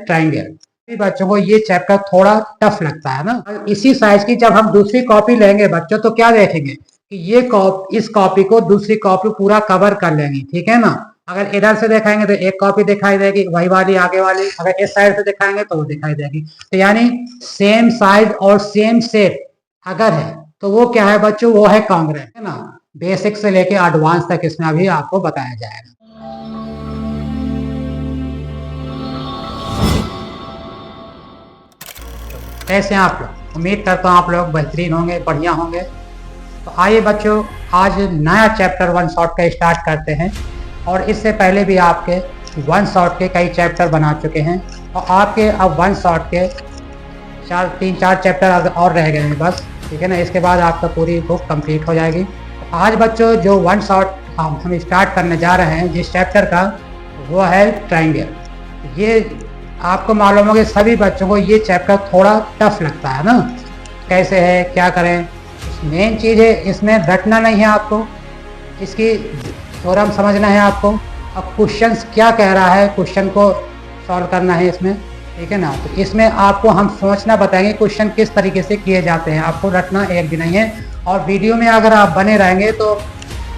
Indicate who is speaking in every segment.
Speaker 1: Triangle. बच्चों को ये चैप्टर थोड़ा टफ लगता है ना। इसी साइज की जब हम दूसरी कॉपी लेंगे बच्चों तो क्या देखेंगे कि ये इस कॉपी को दूसरी कॉपी पूरा कवर कर लेंगी, ठीक है ना। अगर इधर से दिखाएंगे तो एक कॉपी दिखाई देगी, वही वाली आगे वाली। अगर इस साइड से दिखाएंगे तो वो दिखाई देगी। तो यानी सेम साइज और सेम शेप अगर है तो वो क्या है बच्चों, वो है कॉन्ग्रुएंट, है ना। बेसिक से लेके एडवांस तक इसमें अभी आपको बताया जाएगा। कैसे हैं आप लोग? उम्मीद करता हूँ आप लोग बेहतरीन होंगे, बढ़िया होंगे। तो आइए बच्चों, आज नया चैप्टर वन शॉट का स्टार्ट करते हैं। और इससे पहले भी आपके वन शॉट के कई चैप्टर बना चुके हैं और आपके अब वन शॉट के 3-4 चैप्टर और रह गए हैं बस, ठीक है ना। इसके बाद आपका पूरी बुक कंप्लीट हो जाएगी। तो आज बच्चों जो वन शॉट हम स्टार्ट करने जा रहे हैं जिस चैप्टर का, वो है ट्रायंगल। ये आपको मालूम होगा सभी बच्चों को ये चैप्टर थोड़ा टफ लगता है ना। कैसे है, क्या करें। मेन चीज़ है इसमें रटना नहीं है आपको, इसकी थ्योरम समझना है आपको। अब क्वेश्चंस क्या कह रहा है, क्वेश्चन को सॉल्व करना है इसमें, ठीक है ना। तो इसमें आपको हम सोचना बताएंगे क्वेश्चन किस तरीके से किए जाते हैं, आपको रटना एक भी नहीं है। और वीडियो में अगर आप बने रहेंगे तो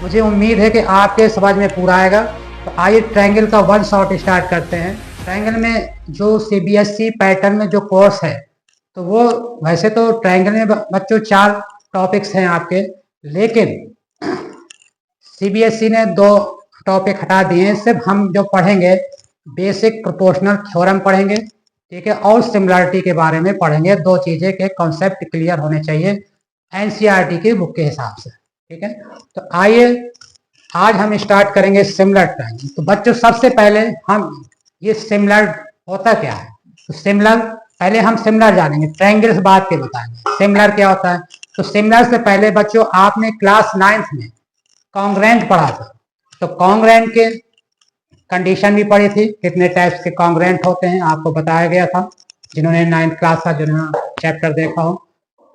Speaker 1: मुझे उम्मीद है कि आपके समझ में पूरा आएगा। तो आइए ट्रायंगल का वन शॉट स्टार्ट करते हैं। ट्रायंगल में जो CBSE पैटर्न में जो कोर्स है, तो वो वैसे तो ट्रायंगल में बच्चों 4 टॉपिक्स हैं आपके, लेकिन CBSE ने 2 टॉपिक हटा दिए हैं। सिर्फ हम जो पढ़ेंगे बेसिक प्रोपोर्शनल थ्योरम पढ़ेंगे, ठीक है, और सिमिलरिटी के बारे में पढ़ेंगे। 2 चीज़ें के कॉन्सेप्ट क्लियर होने चाहिए NCERT की बुक के हिसाब से, ठीक है। तो आइए आज हम स्टार्ट करेंगे सिमिलर ट्रायंगल। तो बच्चों सबसे पहले हम ये सिमिलर होता क्या है, तो सिमिलर पहले हम सिमिलर जानेंगे, ट्रायंगल से बात के बताएंगे सिमिलर क्या होता है। तो सिमिलर से पहले बच्चों आपने क्लास 9th में कॉन्ग्रुएंट पढ़ा था। तो कॉन्ग्रुएंट के कंडीशन भी पढ़ी थी, कितने टाइप्स के कॉन्ग्रुएंट होते हैं आपको बताया गया था, जिन्होंने 9th क्लास का जिन्होंने चैप्टर देखा हो।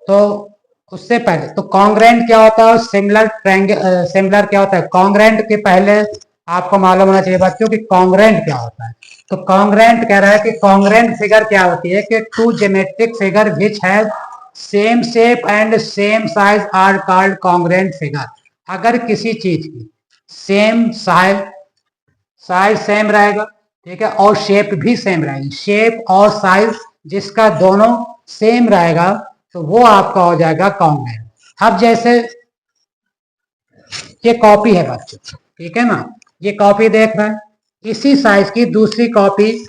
Speaker 1: तो उससे पहले तो कॉन्ग्रुएंट क्या होता है, सिमिलर ट्रायंगल सिमिलर क्या होता है। कॉन्ग्रुएंट के पहले आपको मालूम होना चाहिए बच्चों कि कॉन्ग्रुएंट क्या होता है। तो कॉन्ग्रुएंट कह रहा है कि कॉन्ग्रुएंट फिगर क्या होती है कि 2 geometric figure which have same shape and same size are called congruent figure. अगर किसी चीज की सेम साइज सेम रहेगा, ठीक है, और शेप भी सेम रहेगी, शेप और साइज जिसका दोनों सेम रहेगा तो वो आपका हो जाएगा कॉन्ग्रुएंट। अब जैसे ये कॉपी है बच्चों, ठीक है ना, ये कॉपी देख रहे हैं, इसी साइज की दूसरी कॉपी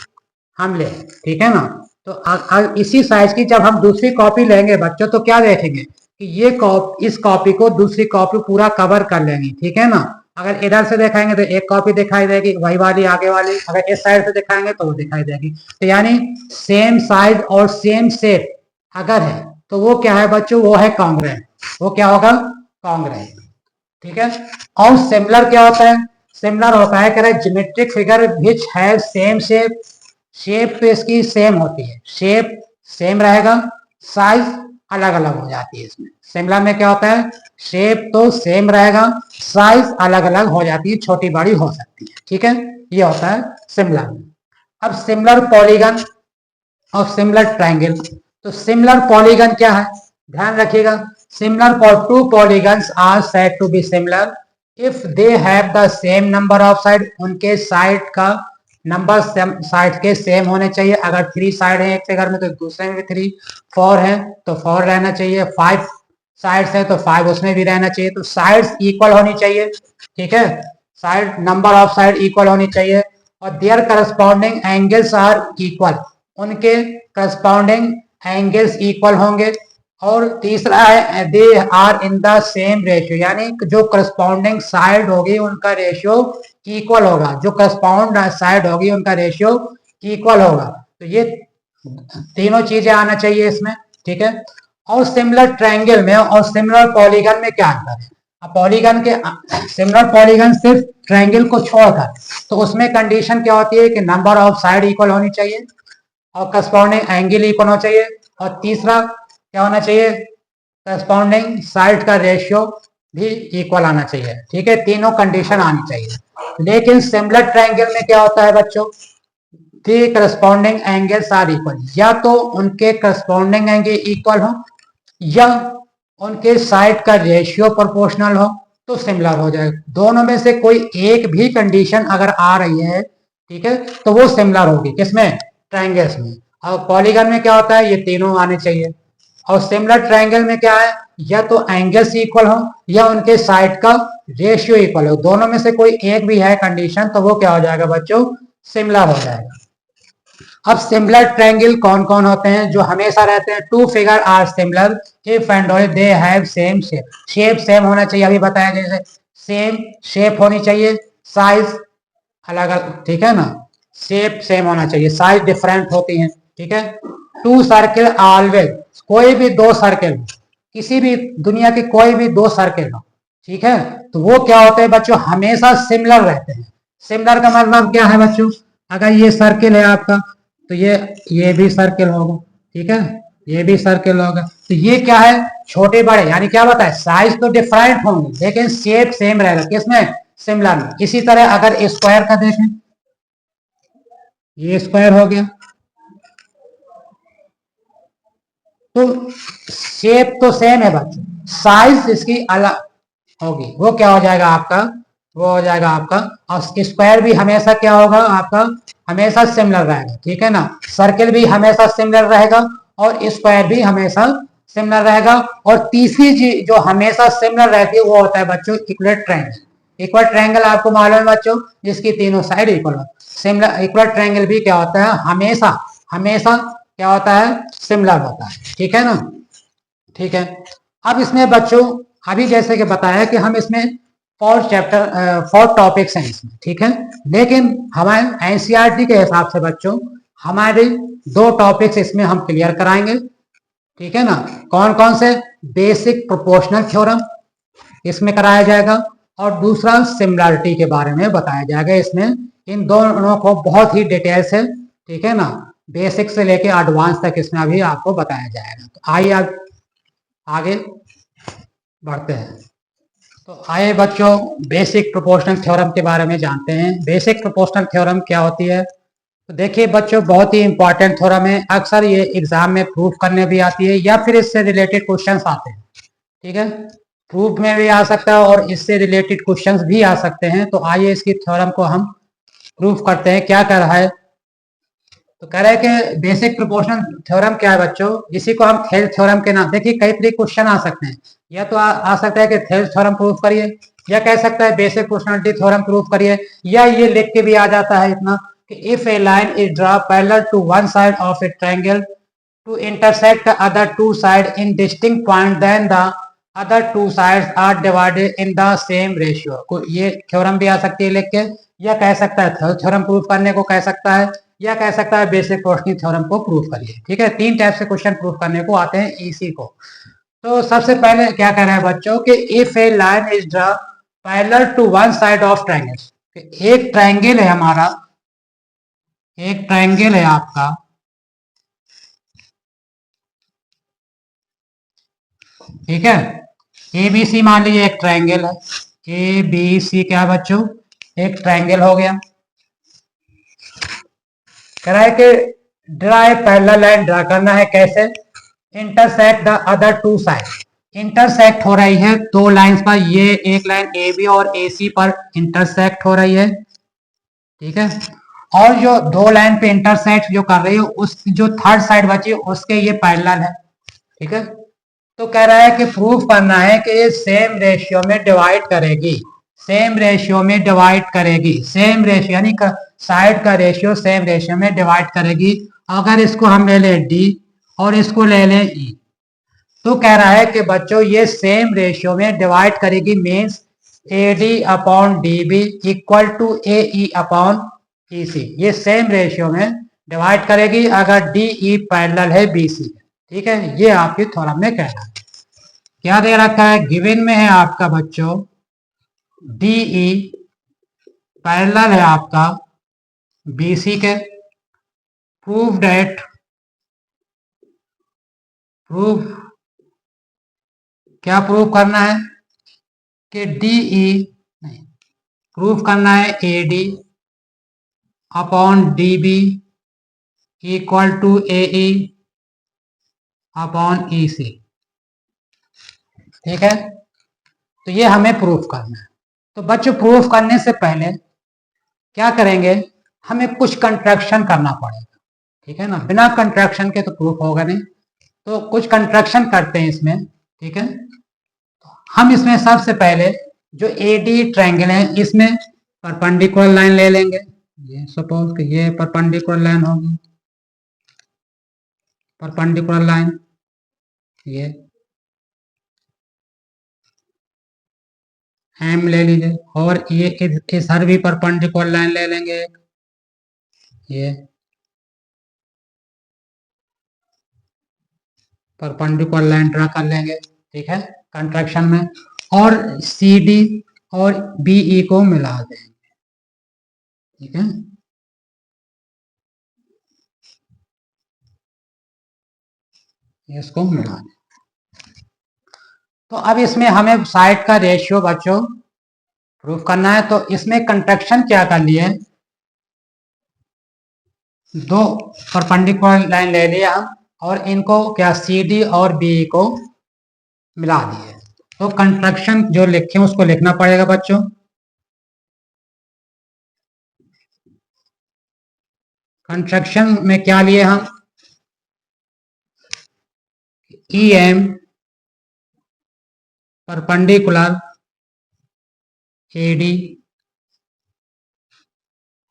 Speaker 1: हम ले, ठीक है ना। तो इसी साइज की जब हम दूसरी कॉपी लेंगे बच्चों तो क्या देखेंगे कि ये इस कॉपी को दूसरी कॉपी पूरा कवर कर लेंगी, ठीक है ना। अगर इधर से दिखाएंगे तो एक कॉपी दिखाई देगी, वही वाली आगे वाली। अगर इस साइड से दिखाएंगे तो वो दिखाई देगी। तो यानी सेम साइज और सेम शेप अगर है तो वो क्या है बच्चों, वो है कॉन्ग्रुएंट। वो क्या होगा, कॉन्ग्रुएंट, ठीक है। और सिमिलर क्या होता है, सिमिलर होता है कह रहे geometric figure which have same shape, shape तो इसकी सेम होती है, शेप सेम रहेगा, साइज अलग अलग हो जाती है। इसमें सिमिलर में क्या होता है, शेप तो सेम रहेगा, साइज अलग अलग हो जाती है, छोटी बड़ी हो सकती है, ठीक है। ये होता है सिमिलर में। अब सिमिलर पॉलीगन और सिमिलर ट्रायंगल। तो सिमिलर पॉलीगन क्या है, ध्यान रखिएगा, similar for 2 polygons are said to be similar if they have the same number of side. उनके साइड का नंबर साइड के सेम होने चाहिए। अगर 3 साइड है एक फिगर में तो दूसरे में भी 3, 4 है तो 4 रहना चाहिए, 5 साइड्स है तो 5 उसमें भी रहना चाहिए। तो साइड्स इक्वल होनी चाहिए, ठीक है, side number of side equal होनी चाहिए। और their corresponding angles are equal, उनके करस्पॉन्डिंग एंगल्स इक्वल होंगे। और तीसरा है they are in the same ratio, यानी जो करस्पॉन्डिंग साइड होगी उनका रेशियो इक्वल होगा, जो करस्पॉन्ड साइड होगी उनका रेशियो इक्वल होगा। तो ये तीनों चीजें आना चाहिए इसमें, ठीक है। और सिमिलर ट्रायंगल में और सिमिलर पॉलीगन में क्या अंतर है। पॉलीगन के सिमिलर पॉलीगन सिर्फ ट्रायंगल को छोड़कर, तो उसमें कंडीशन क्या होती है कि नंबर ऑफ साइड इक्वल होनी चाहिए और करस्पॉन्डिंग एंगल इक्वल होना चाहिए। और तीसरा क्या होना चाहिए, करस्पॉन्डिंग साइड का रेशियो भी इक्वल आना चाहिए, ठीक है। तीनों कंडीशन आनी चाहिए। लेकिन सिमिलर ट्रायंगल में क्या होता है बच्चों, the corresponding angles are equal, या तो उनके करस्पॉन्डिंग एंगल इक्वल हो या उनके साइड का रेशियो प्रोपोर्शनल हो तो सिमिलर हो जाएगा। दोनों में से कोई एक भी कंडीशन अगर आ रही है, ठीक है, तो वो सिमिलर होगी। किसमें? ट्रायंगल्स में। और पॉलीगन में क्या होता है, ये तीनों आने चाहिए। और सिमिलर ट्रायंगल में क्या है, या तो एंगल्स इक्वल हो या उनके साइड का रेशियो इक्वल हो। दोनों में से कोई एक भी है कंडीशन तो वो क्या हो जाएगा बच्चों, सिमिलर हो जाएगा। अब सिमिलर ट्रायंगल कौन कौन होते हैं जो हमेशा रहते हैं? Two figure are similar if and only they have same shape. Shape same होना चाहिए, अभी बताया जैसे सेम शेप होनी चाहिए, साइज अलग अलग, ठीक है ना, शेप सेम होना चाहिए, साइज डिफरेंट होती है, ठीक है। टू सर्किल ऑलवेज, कोई भी दो सर्किल, किसी भी दुनिया के कोई भी दो सर्किल हो, ठीक है, तो वो क्या होते हैं बच्चों, हमेशा सिमिलर रहते हैं। सिमिलर का मतलब क्या है बच्चों, अगर ये सर्किल है आपका तो ये भी सर्किल होगा, ठीक है, ये भी सर्किल होगा, तो ये क्या है, छोटे बड़े, यानी क्या बताए, साइज तो डिफरेंट होंगे लेकिन शेप सेम रहेगा। किसमें? सिमिलर में। इसी तरह अगर स्क्वायर का देखें, ये स्क्वायर हो गया तो शेप तो सेम है बच्चों, साइज इसकी अलग होगी, वो क्या हो जाएगा आपका, वो हो जाएगा आपका, और स्क्वायर भी हमेशा क्या होगा आपका, हमेशा सिमिलर रहेगा, ठीक है ना। सर्किल भी हमेशा सिमिलर रहेगा और स्क्वायर भी हमेशा सिमिलर रहेगा। और तीसरी चीज जो हमेशा सिमिलर रहती है वो होता है बच्चों इक्वल ट्रायंगल। इक्वल ट्रायंगल आपको मालूम है बच्चों, जिसकी तीनों साइड इक्वल हो। सिमिलर इक्वल ट्रायंगल भी क्या होता है, हमेशा हमेशा क्या होता है, सिमिलर होता है, ठीक है ना, ठीक है। अब इसमें बच्चों अभी जैसे कि बताया कि हम इसमें 4 टॉपिक्स हैं इसमें, ठीक है, लेकिन हमारे एनसीईआरटी के हिसाब से बच्चों हमारे 2 टॉपिक्स इसमें हम क्लियर कराएंगे, ठीक है ना। कौन कौन से? बेसिक प्रोपोर्शनल थ्योरम इसमें कराया जाएगा और दूसरा सिमिलरिटी के बारे में बताया जाएगा। इसमें इन दोनों को बहुत ही डिटेल से, ठीक है ना, बेसिक से लेके एडवांस तक इसमें अभी आपको बताया जाएगा। तो आइए आप आगे बढ़ते हैं। तो आइए बच्चों बेसिक प्रोपोर्शनल थ्योरम के बारे में जानते हैं। बेसिक प्रोपोर्शनल थ्योरम क्या होती है? तो देखिए बच्चों बहुत ही इंपॉर्टेंट थ्योरम है, अक्सर ये एग्जाम में प्रूफ करने भी आती है या फिर इससे रिलेटेड क्वेश्चंस आते हैं, ठीक है, प्रूफ में भी आ सकता है और इससे रिलेटेड क्वेश्चंस भी आ सकते हैं। तो आइए इसकी थ्योरम को हम प्रूफ करते हैं। क्या कर रहा है, तो कह रहा है कि बेसिक प्रोपोर्शनल थ्योरम क्या है बच्चों, इसी को हम थेल्स थ्योरम के नाम, देखिए कई तरह क्वेश्चन आ सकते हैं, या तो आ सकता है कि थेल्स थ्योरम प्रूफ करिए, या कह सकता है बेसिक प्रोपोर्शनलिटी थ्योरम प्रूफ करिए, या ये लिख के भी आ जाता है इतना कि if a line is draw parallel to one side of a triangle to intersect the other two sides in distinct point, then the other two sides are divided in the same ratio। ये theorem भी आ सकती है लिख के, या कह सकता है थ्योरम प्रूफ करने को कह सकता है, या कह सकता है बेसिक प्रोपोर्शनल थ्योरम को प्रूफ करिए, ठीक है। 3 टाइप से क्वेश्चन प्रूफ करने को आते हैं इसी को। तो सबसे पहले क्या कह रहे हैं बच्चों कि if a line is draw parallel to one side of triangle, एक ट्रायंगल है हमारा, एक ट्रायंगल है आपका, ठीक है, ए बी सी मान लीजिए एक ट्रायंगल है, ए बी सी क्या है बच्चों, एक ट्रायंगल हो गया। कह रहा है कि draw a parallel line draw करना है, कैसे, intersect the other two side, intersect हो रही है दो लाइंस पर, ये एक लाइन ए बी और ए सी पर इंटरसेक्ट हो रही है, ठीक है, और जो दो लाइन पे इंटरसेक्ट जो कर रही है उस जो थर्ड साइड बची उसके ये पैरेलल है, ठीक है। तो कह रहा है कि प्रूफ करना है कि ये सेम रेशियो में डिवाइड करेगी, सेम रेशियो में डिवाइड करेगी, सेम रेशियो यानी साइड का रेशियो सेम रेशियो में डिवाइड करेगी। अगर इसको हम ले लें डी और इसको ले लें ई, तो कह रहा है कि बच्चों ये सेम रेशियो में डिवाइड करेगी, means A D upon D B equal to A E upon E C, ये सेम रेशियो में डिवाइड करेगी अगर डी ई पैरेलल है बी सी, ठीक है। ये आपकी थ्योरम में कह रहा है। क्या दे रखा है, गिवन में है आपका बच्चों डीई पैरेलल है आपका बीसी के, प्रूफ डेट, प्रूफ क्या प्रूफ करना है कि डीई नहीं, प्रूफ करना है A D upon D B equal to A E upon E C. ठीक है, तो ये हमें प्रूफ करना है। तो बच्चों प्रूफ करने से पहले क्या करेंगे, हमें कुछ कंट्रैक्शन करना पड़ेगा। ठीक है ना, बिना कंट्रैक्शन के तो प्रूफ होगा नहीं, तो कुछ कंट्रैक्शन करते हैं इसमें। ठीक है, हम इसमें सबसे पहले जो ए डी ट्रायंगल है इसमें परपेंडिकुलर लाइन ले लेंगे। ये सपोज कि ये परपेंडिकुलर लाइन होगी, परपेंडिकुलर लाइन ये एम ले लीजिए, और ये इधर भी परपेंडिकुलर लाइन ले लेंगे, ये परपेंडिकुलर लाइन ड्रा कर लेंगे। ठीक है, कंट्रैक्शन में, और सी डी और बी ई को मिला देंगे। ठीक है, इसको मिला दें। तो अब इसमें हमें साइड का रेशियो बच्चों प्रूफ करना है। तो इसमें कंट्रैक्शन क्या कर लिए, दो परपेंडिकुलर लाइन ले लिया हम, और इनको क्या सी डी और बी को मिला दिए। तो कंट्रैक्शन जो लिखे उसको लिखना पड़ेगा बच्चों। कंट्रैक्शन में क्या लिए हम, E M perpendicular A D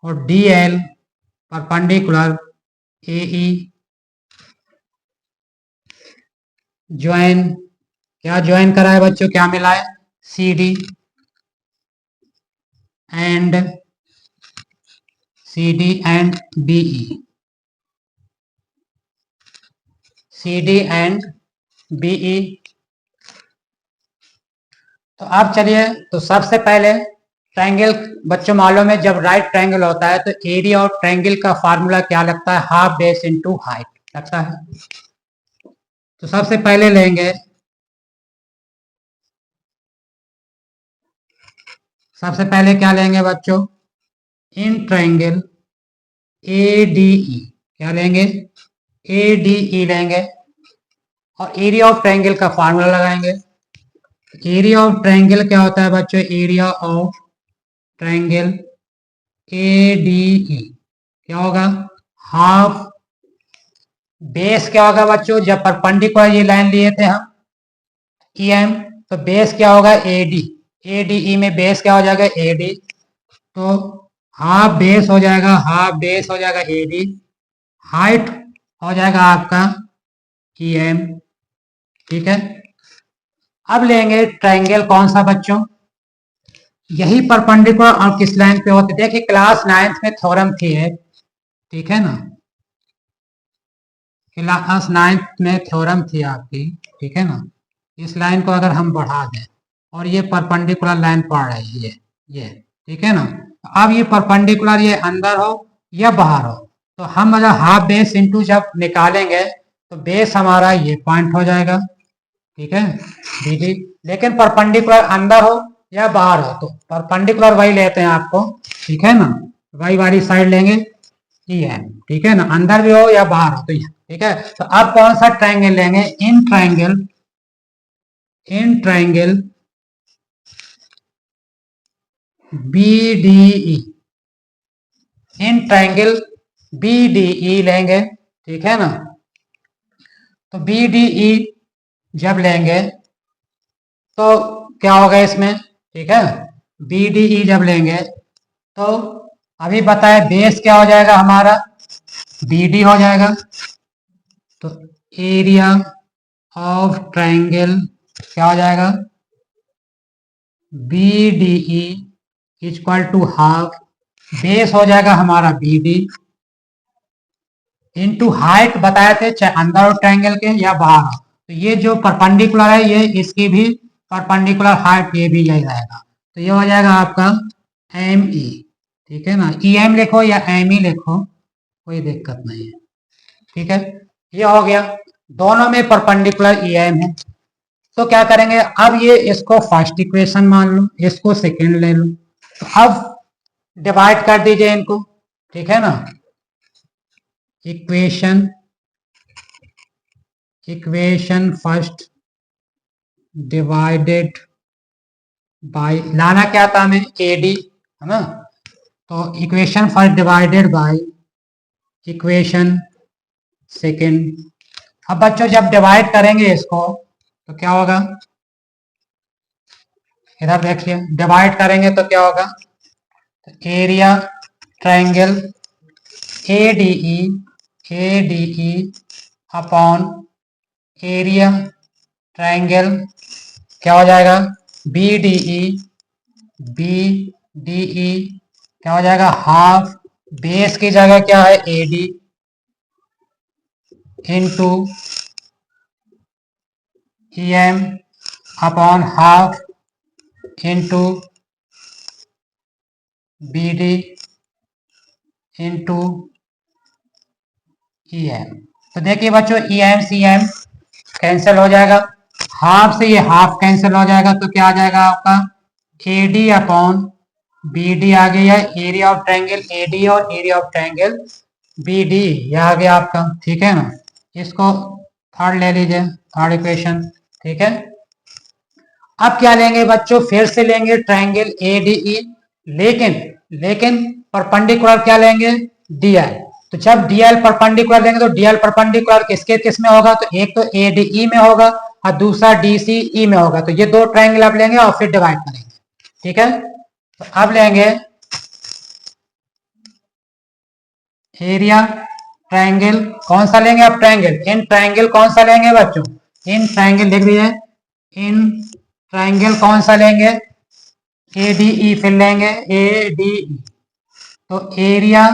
Speaker 1: और D L perpendicular A E join, क्या ज्वाइन करा है बच्चों, क्या मिला है, C D and C D and B E, C D and B E. तो अब चलिए, तो सबसे पहले ट्रायंगल बच्चों मालूम है, जब राइट ट्रायंगल होता है तो एरिया ऑफ ट्रायंगल का फार्मूला क्या लगता है, हाफ बेस इनटू हाइट लगता है। तो सबसे पहले लेंगे, सबसे पहले क्या लेंगे बच्चों, इन ट्रायंगल ए डी ई, क्या लेंगे, ए डी ई लेंगे, और एरिया ऑफ ट्रायंगल का फार्मूला लगाएंगे। एरिया ऑफ ट्रायंगल क्या होता है बच्चों, area of triangle A D E क्या होगा, हाफ बेस क्या होगा बच्चों, जब परपेंडिकुलर ये लाइन लिए थे हम ई एम, तो बेस क्या होगा ए डी, ए डी ई में बेस क्या हो जाएगा ए डी, तो हाफ बेस हो जाएगा, हाफ बेस हो जाएगा ए डी, हाइट हो जाएगा आपका ई एम। ठीक है, अब लेंगे ट्रायंगल कौन सा बच्चों, यही परपेंडिकुलर और किस लाइन पे होते, देखिए क्लास 9th में थ्योरम थी है। ठीक है ना, क्लास 9th में थ्योरम थी आपकी। ठीक है ना, इस लाइन को अगर हम बढ़ा दें और ये परपेंडिकुलर लाइन पड़ रही है ये, ठीक है ना, अब ये परपेंडिकुलर ये अंदर हो या बाहर हो, तो हम अगर हाफ बेस इनटू जब निकालेंगे तो बेस हमारा ये पॉइंट हो जाएगा। ठीक है दीदी, लेकिन परपेंडिकुलर अंदर हो या बाहर हो, तो परपेंडिकुलर वही लेते हैं आपको। ठीक है ना, वही वाली साइड लेंगे ये है। ठीक है ना, अंदर भी हो या बाहर हो तो ये। ठीक है, तो अब कौन सा ट्रायंगल लेंगे, in triangle, in triangle B D E, in triangle B D E लेंगे। ठीक है ना, तो बी डी ई जब लेंगे तो क्या होगा इसमें, ठीक है, बी डी ई जब लेंगे तो अभी बताए बेस क्या हो जाएगा हमारा, बी डी हो जाएगा। तो एरिया ऑफ ट्रायंगल क्या हो जाएगा, B D E equal to half, base हो जाएगा हमारा बी डी इंटू हाइट बताए थे, चाहे अंदर हो ट्रायंगल के या बाहर हो, तो ये जो परपेंडिकुलर है ये इसकी भी परपेंडिकुलर हाइट ये भी यही रहेगा, तो ये हो जाएगा आपका एम ई। ठीक है ना, ई एम लिखो या एम ई लिखो कोई दिक्कत नहीं है। ठीक है, ये हो गया, दोनों में परपेंडिकुलर ई एम है। तो क्या करेंगे, अब ये इसको फर्स्ट इक्वेशन मान लो, इसको सेकेंड ले लो, तो अब डिवाइड कर दीजिए इनको। ठीक है ना, इक्वेशन फर्स्ट डिवाइडेड बाय, लाना क्या था हमें, एडी, है ना। तो equation first divided by equation second. अब बच्चों जब डिवाइड करेंगे इसको तो क्या होगा, इधर देखिए, डिवाइड करेंगे तो क्या होगा, area triangle ADE upon area triangle क्या हो जाएगा, बीडीई क्या हो जाएगा, हाफ बेस की जगह क्या है AD into EM upon half into BD into EM। तो देखिए बच्चों, EM CM कैंसिल हो जाएगा, हाफ से ये हाफ कैंसिल हो जाएगा, तो क्या आ जाएगा आपका AD अपॉन BD आ गया, एरिया ऑफ ट्रायंगल AD और एरिया ऑफ ट्रायंगल BD, ये आ गया आपका, ठीक है ना। इसको थर्ड ले लीजिए, थर्ड इक्वेशन, ठीक है। अब क्या लेंगे बच्चों, फिर से लेंगे ट्रायंगल ADE, लेकिन लेकिन परपेंडिकुलर क्या लेंगे, DL। तो जब DL परपेंडिकुलर लेंगे तो DL परपेंडिकुलर किसके किस में होगा, तो एक तो ADE में होगा और दूसरा DCE में होगा। तो ये दो ट्रायंगल आप लेंगे और फिर डिवाइड करेंगे, ठीक है। तो अब लेंगे एरिया ट्रायंगल, कौन सा लेंगे आप, ट्रायंगल, इन ट्रायंगल कौन सा लेंगे बच्चों, इन ट्रायंगल लिख दीजिए, इन ट्रायंगल कौन सा लेंगे, एडीई, फिर लेंगे एडीई। तो एरिया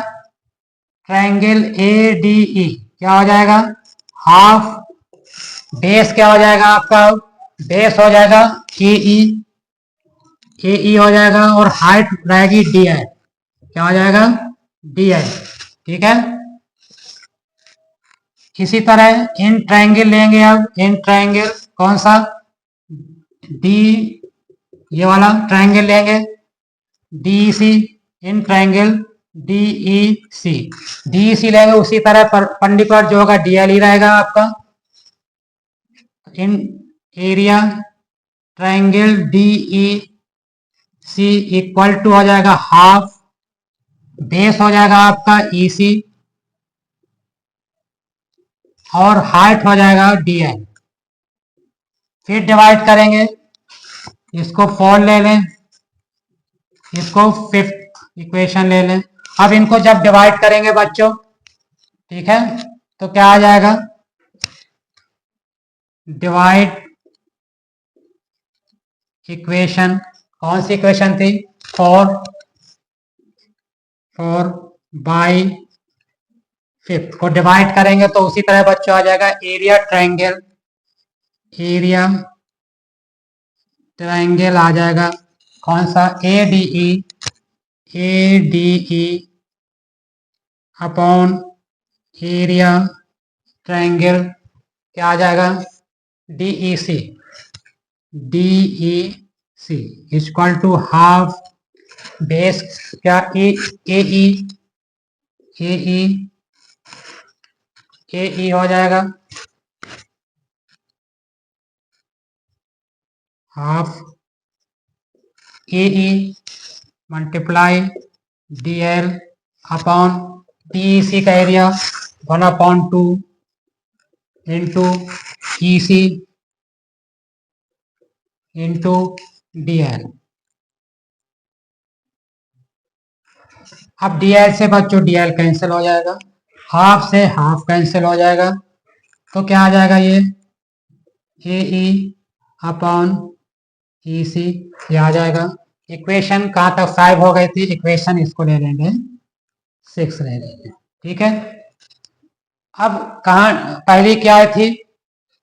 Speaker 1: ट्रायंगल एडीई क्या हो जाएगा, हाफ बेस क्या हो जाएगा आपका, बेस हो जाएगा एई हो जाएगा, और हाइट रहेगी DI, क्या हो जाएगा DI, ठीक है। इसी तरह इन ट्रायंगल लेंगे, अब इन ट्रायंगल कौन सा, डी, ये वाला ट्रायंगल लेंगे DEC, इन ट्रायंगल DEC लेंगे, उसी तरह परपेंडिकुलर जो होगा DL ही रहेगा आपका। In area triangle DEC equal to हो जाएगा हाफ, बेस हो जाएगा आपका EC और हाइट हो जाएगा DL। फिर डिवाइड करेंगे, इसको 4 ले लें, इसको फिफ्थ इक्वेशन ले लें। अब इनको जब डिवाइड करेंगे बच्चों, ठीक है, तो क्या आ जाएगा, डिवाइड इक्वेशन, कौन सी इक्वेशन थी, 4 बाई फिफ्थ को डिवाइड करेंगे तो उसी तरह बच्चों आ जाएगा एरिया ट्रायंगल आ जाएगा, कौन सा, एडीई अपॉन एरिया ट्रायंगल क्या आ जाएगा, DEC equal to half base क्या एई हो जाएगा, half AE multiply DL upon DEC का area 1/2 into EC into DL। अब DL से बच्चों DL कैंसिल हो जाएगा, हाफ से हाफ कैंसिल हो जाएगा, तो क्या आ जाएगा ये AE अपॉन EC, ये आ जाएगा। इक्वेशन कहाँ तक 5 हो गई थी, इक्वेशन इसको ले लेंगे 6 ले लेंगे, ठीक है। अब कहाँ पहली क्या थी,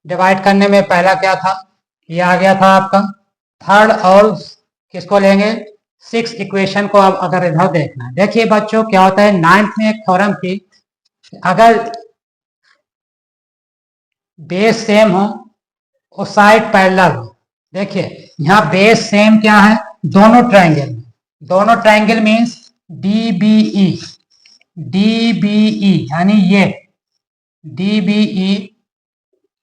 Speaker 1: डिवाइड करने में पहला क्या था, ये आ गया था आपका थर्ड, और किसको लेंगे 6 इक्वेशन को। अब अगर इधर देखना, देखिए बच्चों क्या होता है, 9th में एक थ्योरम थी, अगर बेस सेम हो और साइड पैरेलल हो, देखिए यहाँ बेस सेम क्या है, दोनों triangle means DBE D B E, यानी ये डी बी ई,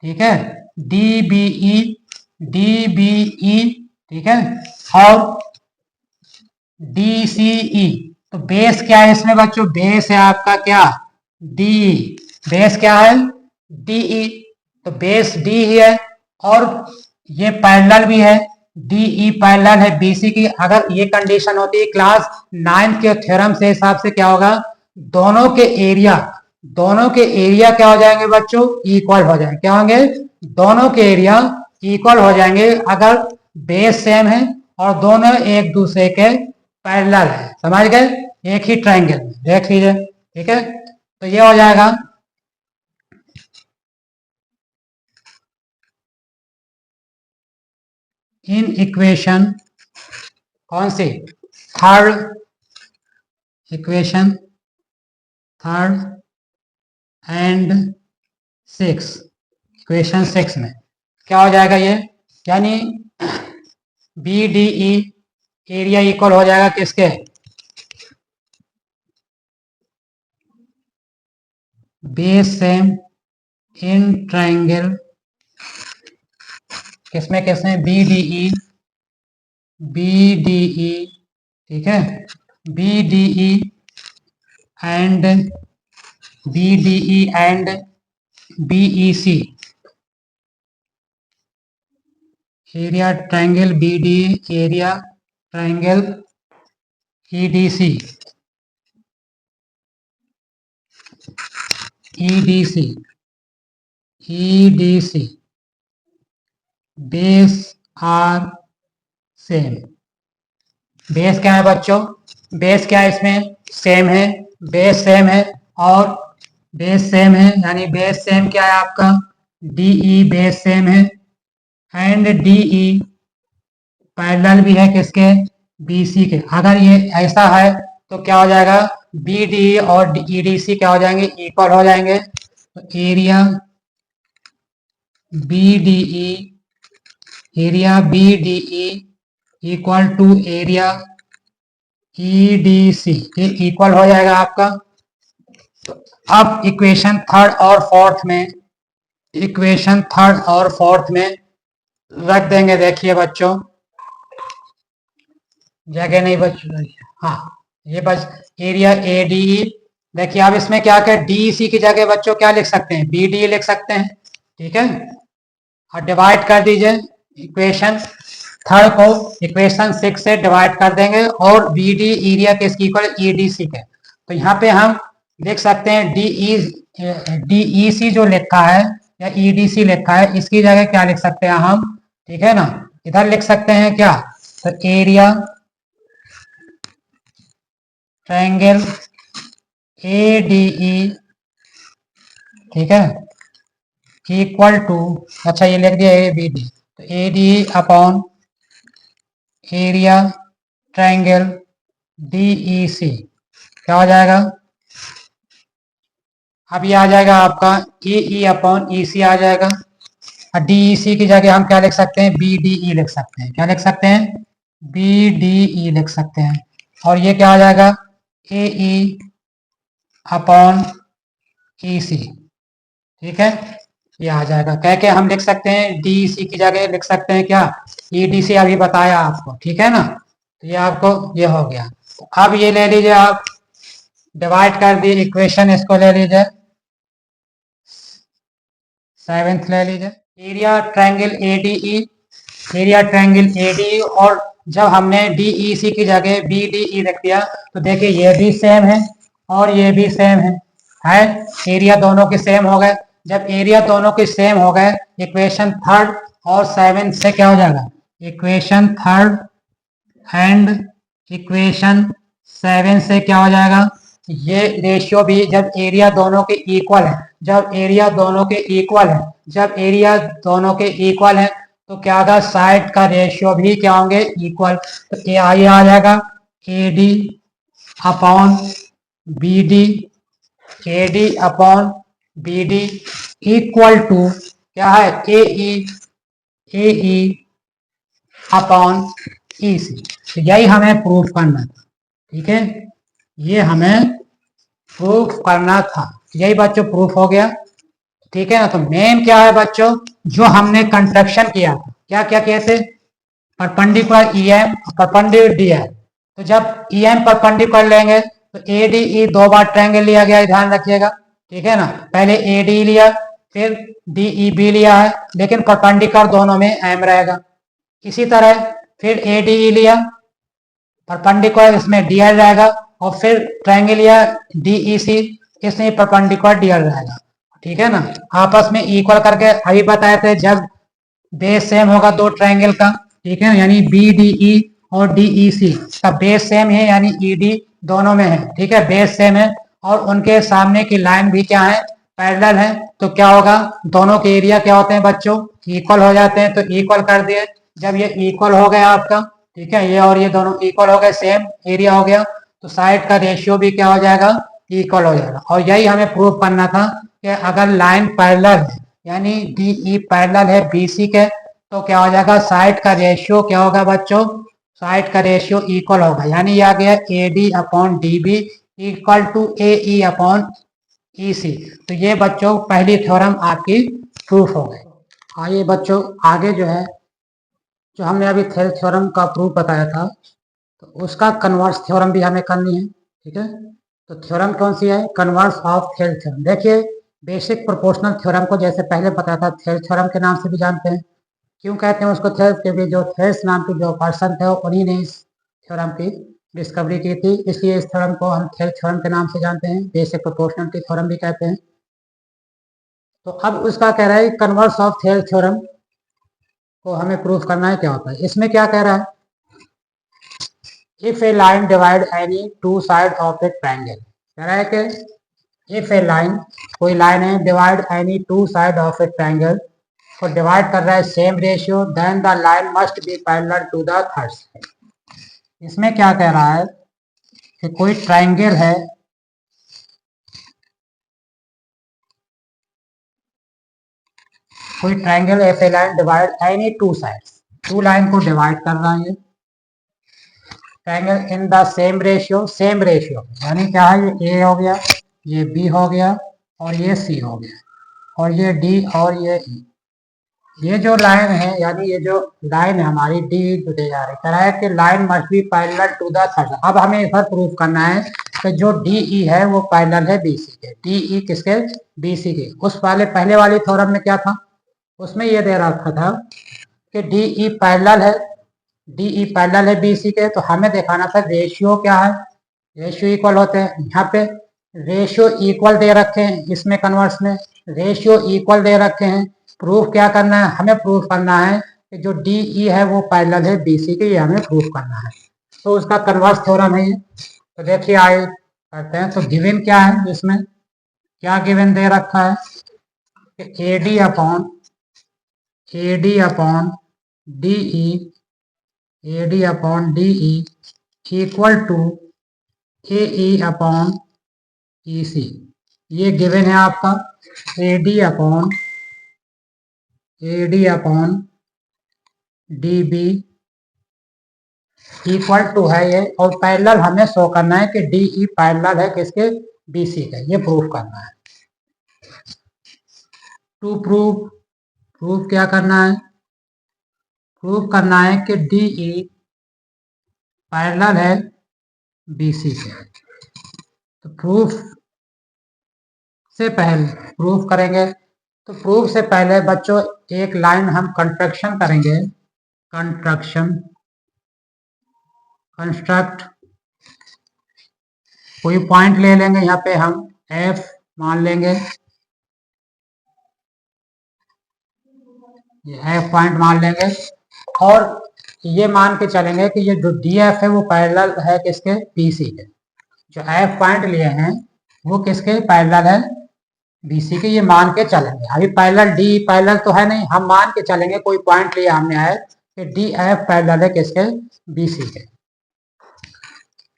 Speaker 1: ठीक है, D B E, D B E, ठीक है, और डी सी ई। तो बेस क्या है इसमें बच्चों? बेस है आपका क्या? डी। बेस क्या है? D E. तो बेस डी ही है और ये पैरेलल भी है, डी ई पैरेलल है बीसी की। अगर ये कंडीशन होती है क्लास 9 के थ्योरम से हिसाब से क्या होगा? दोनों के एरिया, दोनों के एरिया क्या हो जाएंगे बच्चों? इक्वल हो जाएंगे। क्या होंगे? दोनों के एरिया इक्वल हो जाएंगे अगर बेस सेम है और दोनों एक दूसरे के पैरेलल है। समझ गए? एक ही ट्रायंगल में देख लीजिए, ठीक है। तो ये हो जाएगा इन इक्वेशन, कौन सी? Third equation, third and 6, equation 6 में क्या हो जाएगा ये? यानी B D E area equal हो जाएगा किसके? बेस सेम इन ट्रायंगल, किसमें किसमें? B D E, B D E, ठीक है, B D E and B D E and B E C, area triangle B D, area triangle E D C, E D C, E D C, base are same. Base क्या है बच्चों? Base क्या है इसमें? Same है, base same है और base same है, यानी बेस सेम क्या है आपका? डीई बेस सेम है एंड डीई पैरेलल भी है किसके? बीसी के। अगर ये ऐसा है तो क्या हो जाएगा? बी डी और ईडीसी क्या हो जाएंगे? इक्वल हो जाएंगे। तो area B D E, area B D E equal to area E D C, ये इक्वल हो जाएगा आपका। तो अब इक्वेशन थर्ड और फोर्थ में, इक्वेशन थर्ड और फोर्थ में रख देंगे। देखिए बच्चों, जगह नहीं बच रही है, हाँ ये बस एरिया ए डी ई। देखिए अब इसमें क्या कर, डी सी की जगह बच्चों क्या लिख सकते हैं? बी डी लिख सकते हैं, ठीक है। और डिवाइड कर दीजिए इक्वेशन थर्ड को, इक्वेशन 6 से डिवाइड कर देंगे और बी डी एरिया के इसकी इक्वल ई डी सी के। तो यहाँ पे हम लिख सकते हैं डी ई सी जो लिखा है या ई डी सी लिखा है, इसकी जगह क्या लिख सकते हैं हम? ठीक है ना, इधर लिख सकते हैं क्या? तो area triangle A D E, ठीक है, इक्वल टू, अच्छा ये लिख दिया ए बी डी, तो A D upon area triangle D E C, क्या हो जाएगा? अब ये आ जाएगा आपका ए ई अपॉन ई सी आ जाएगा। और डी ई सी की जगह हम क्या लिख सकते हैं? बी डी ई लिख सकते हैं। क्या लिख सकते हैं? बी डी ई लिख सकते हैं। और ये क्या आ जाएगा? A E upon E C, ठीक है, ये आ जाएगा। कह के हम लिख सकते हैं डी ई सी की जगह लिख सकते हैं क्या? ई डी सी अभी बताया आपको, ठीक है ना। तो ये आपको ये हो गया। तो अब ये ले लीजिए आप, डिवाइड कर दिए इक्वेशन, इसको ले लीजिए 7th ले लीजिए, area triangle A D E, area triangle A D E. और जब हमने डी ई सी की जगह बी डी ई रख दिया तो देखिए ये भी सेम है और ये भी सेम है एरिया दोनों के सेम हो गए। जब एरिया दोनों के सेम हो गए, इक्वेशन थर्ड और 7 से क्या हो जाएगा? इक्वेशन थर्ड एंड इक्वेशन 7 से क्या हो जाएगा? ये रेशियो भी, जब एरिया दोनों के इक्वल है, जब एरिया दोनों के इक्वल है, जब एरिया दोनों के इक्वल है तो क्या होगा? साइड का रेशियो भी क्या होंगे? इक्वल। तो ये आ जाएगा A D upon B D, A D upon B D equal to क्या है? A E upon E C. तो यही हमें प्रूफ करना था, ठीक है, ये हमें प्रूफ करना था। यही बच्चों प्रूफ हो गया। ठीक है ना। तो मेन क्या है बच्चों, जो हमने कंस्ट्रक्शन किया, क्या क्या किए थे, परपेंडिकुलर ईएम, परपेंडिकुलर डीएम। तो जब ईएम परपेंडिकुलर लेंगे तो एडीई दो बार ट्रायंगल लिया गया, ध्यान रखिएगा। ठीक है ना। पहले एडी लिया, फिर डीईबी लिया है, लेकिन परपेंडिकुलर दोनों में एम रहेगा। इसी तरह फिर एडीई लिया, परपेंडिकुलर इसमें डीएल रहेगा, और फिर ट्रायंगल लिया डीईसी, इसमें परपेंडिकुलर डीएल रहेगा। ठीक है ना। आपस में इक्वल करके अभी बताए थे, जब बेस सेम होगा दो ट्रायंगल का, ठीक है, यानी बी डी ई और डी ई सी का बेस सेम है, यानी ई डी दोनों में है। ठीक है, बेस सेम है, और उनके सामने की लाइन भी क्या है, पैरेलल है। तो क्या होगा, दोनों के एरिया क्या होते हैं बच्चों, इक्वल हो जाते हैं। तो इक्वल कर दिए, जब ये इक्वल हो गया आपका, ठीक है, ये और ये दोनों इक्वल हो गए, सेम एरिया हो गया, तो साइड का रेशियो भी क्या हो जाएगा, इक्वल हो जाएगा। और यही हमें प्रूव करना था कि अगर लाइन पैरेलल है, यानी डी ई पैरेलल है बीसी के, तो क्या हो जाएगा, साइड का रेशियो क्या होगा बच्चों, साइड का रेशियो इक्वल होगा, यानी ये आ गया A D upon D B equal to A E upon E C. तो ये बच्चों पहली थ्योरम आपकी प्रूफ हो गई। आइए बच्चों आगे जो है, जो हमने अभी थेल्स थ्योरम का प्रूफ बताया था, तो उसका कन्वर्स थ्योरम भी हमें करनी है। ठीक है, तो थ्योरम कौन सी है, कन्वर्स ऑफ थेल्स थ्योरम। देखिए, बेसिक प्रोपोर्शनल थ्योरम को जैसे पहले बताया था, थेल्स थ्योरम के नाम से भी जानते हैं। क्यों कहते हैं उसको थेल्स, क्योंकि जो थेल्स नाम के जो पर्सन थे, उन्हीं ने इस थ्योरम की डिस्कवरी की थी, इसलिए इस थ्योरम को हम थेल्स थ्योरम के नाम से जानते हैं, बेसिक प्रोपोर्शनल की थ्योरम भी कहते हैं। तो अब उसका कह रहा है कन्वर्स ऑफ थेल्स थ्योरम को हमें प्रूफ करना है, क्या होता है इसमें, क्या कह रहा है, if a line divide any two side of a triangle. कह रहा है कि इफ ए लाइन, कोई लाइन है, divide any two side of a triangle, को डिवाइड कर रहा है same ratio, then the line must be parallel to the third side. इसमें क्या कह रहा है कि कोई ट्रायंगल है, कोई triangle if a line divide any two sides, two line को डिवाइड कर रहा है triangle in the same ratio, same ratio यानी क्या है, ये ए हो गया, ये बी हो गया, और ये सी हो गया, और ये डी, और ये ई। ये जो लाइन है, यानी ये जो लाइन है हमारी डी जुड़े जा रही, कह रहा है कि line must be parallel to the third. अब हमें इधर प्रूफ करना है कि जो डी ई है वो पैरेलल है बी सी के। डी ई किसके, बी सी के। उस वाले पहले वाली थ्योरम में क्या था, उसमें ये दे रखा था कि डी ई पैरेलल है, डी ई पैरेलल है बी सी के, तो हमें दिखाना था रेशियो क्या है, रेशियो इक्वल होते हैं। यहाँ पे रेशियो इक्वल दे रखे हैं, इसमें कन्वर्स में रेशियो इक्वल दे रखे हैं। प्रूफ क्या करना है, हमें प्रूफ करना है कि जो डी ई है वो पैरेलल है बी सी के, ये हमें प्रूफ करना है। तो उसका कन्वर्स थ्योरम है ये। तो देखिए आइए करते हैं। तो गिवन क्या है, इसमें क्या गिवन दे रखा है कि A D upon D E equal to A E upon E C. ये गिवन है आपका A D upon D B equal to है ये, और पैरेलल हमें शो करना है कि डी ई पैरेलल है किसके, बी सी के, ये प्रूफ करना है। टू प्रूफ क्या करना है, प्रूफ करना है कि डी ई पैरेलल है बी सी के। तो प्रूफ से पहले प्रूफ करेंगे, तो प्रूफ से पहले बच्चों एक लाइन हम कंस्ट्रक्शन करेंगे, कंस्ट्रक्ट कोई पॉइंट ले लेंगे, यहाँ पे हम एफ मान लेंगे, ये एफ पॉइंट मान लेंगे, और ये मान के चलेंगे कि ये जो डी एफ है वो पैरेलल है किसके, बी सी के। जो एफ पॉइंट लिए हैं वो किसके पैरेलल है, बी सी के, ये मान के चलेंगे। अभी पैरेलल डी पैरेलल तो है नहीं, हम मान के चलेंगे, कोई पॉइंट लिया हमने है कि डी एफ पैरेलल है किसके, बी सी के।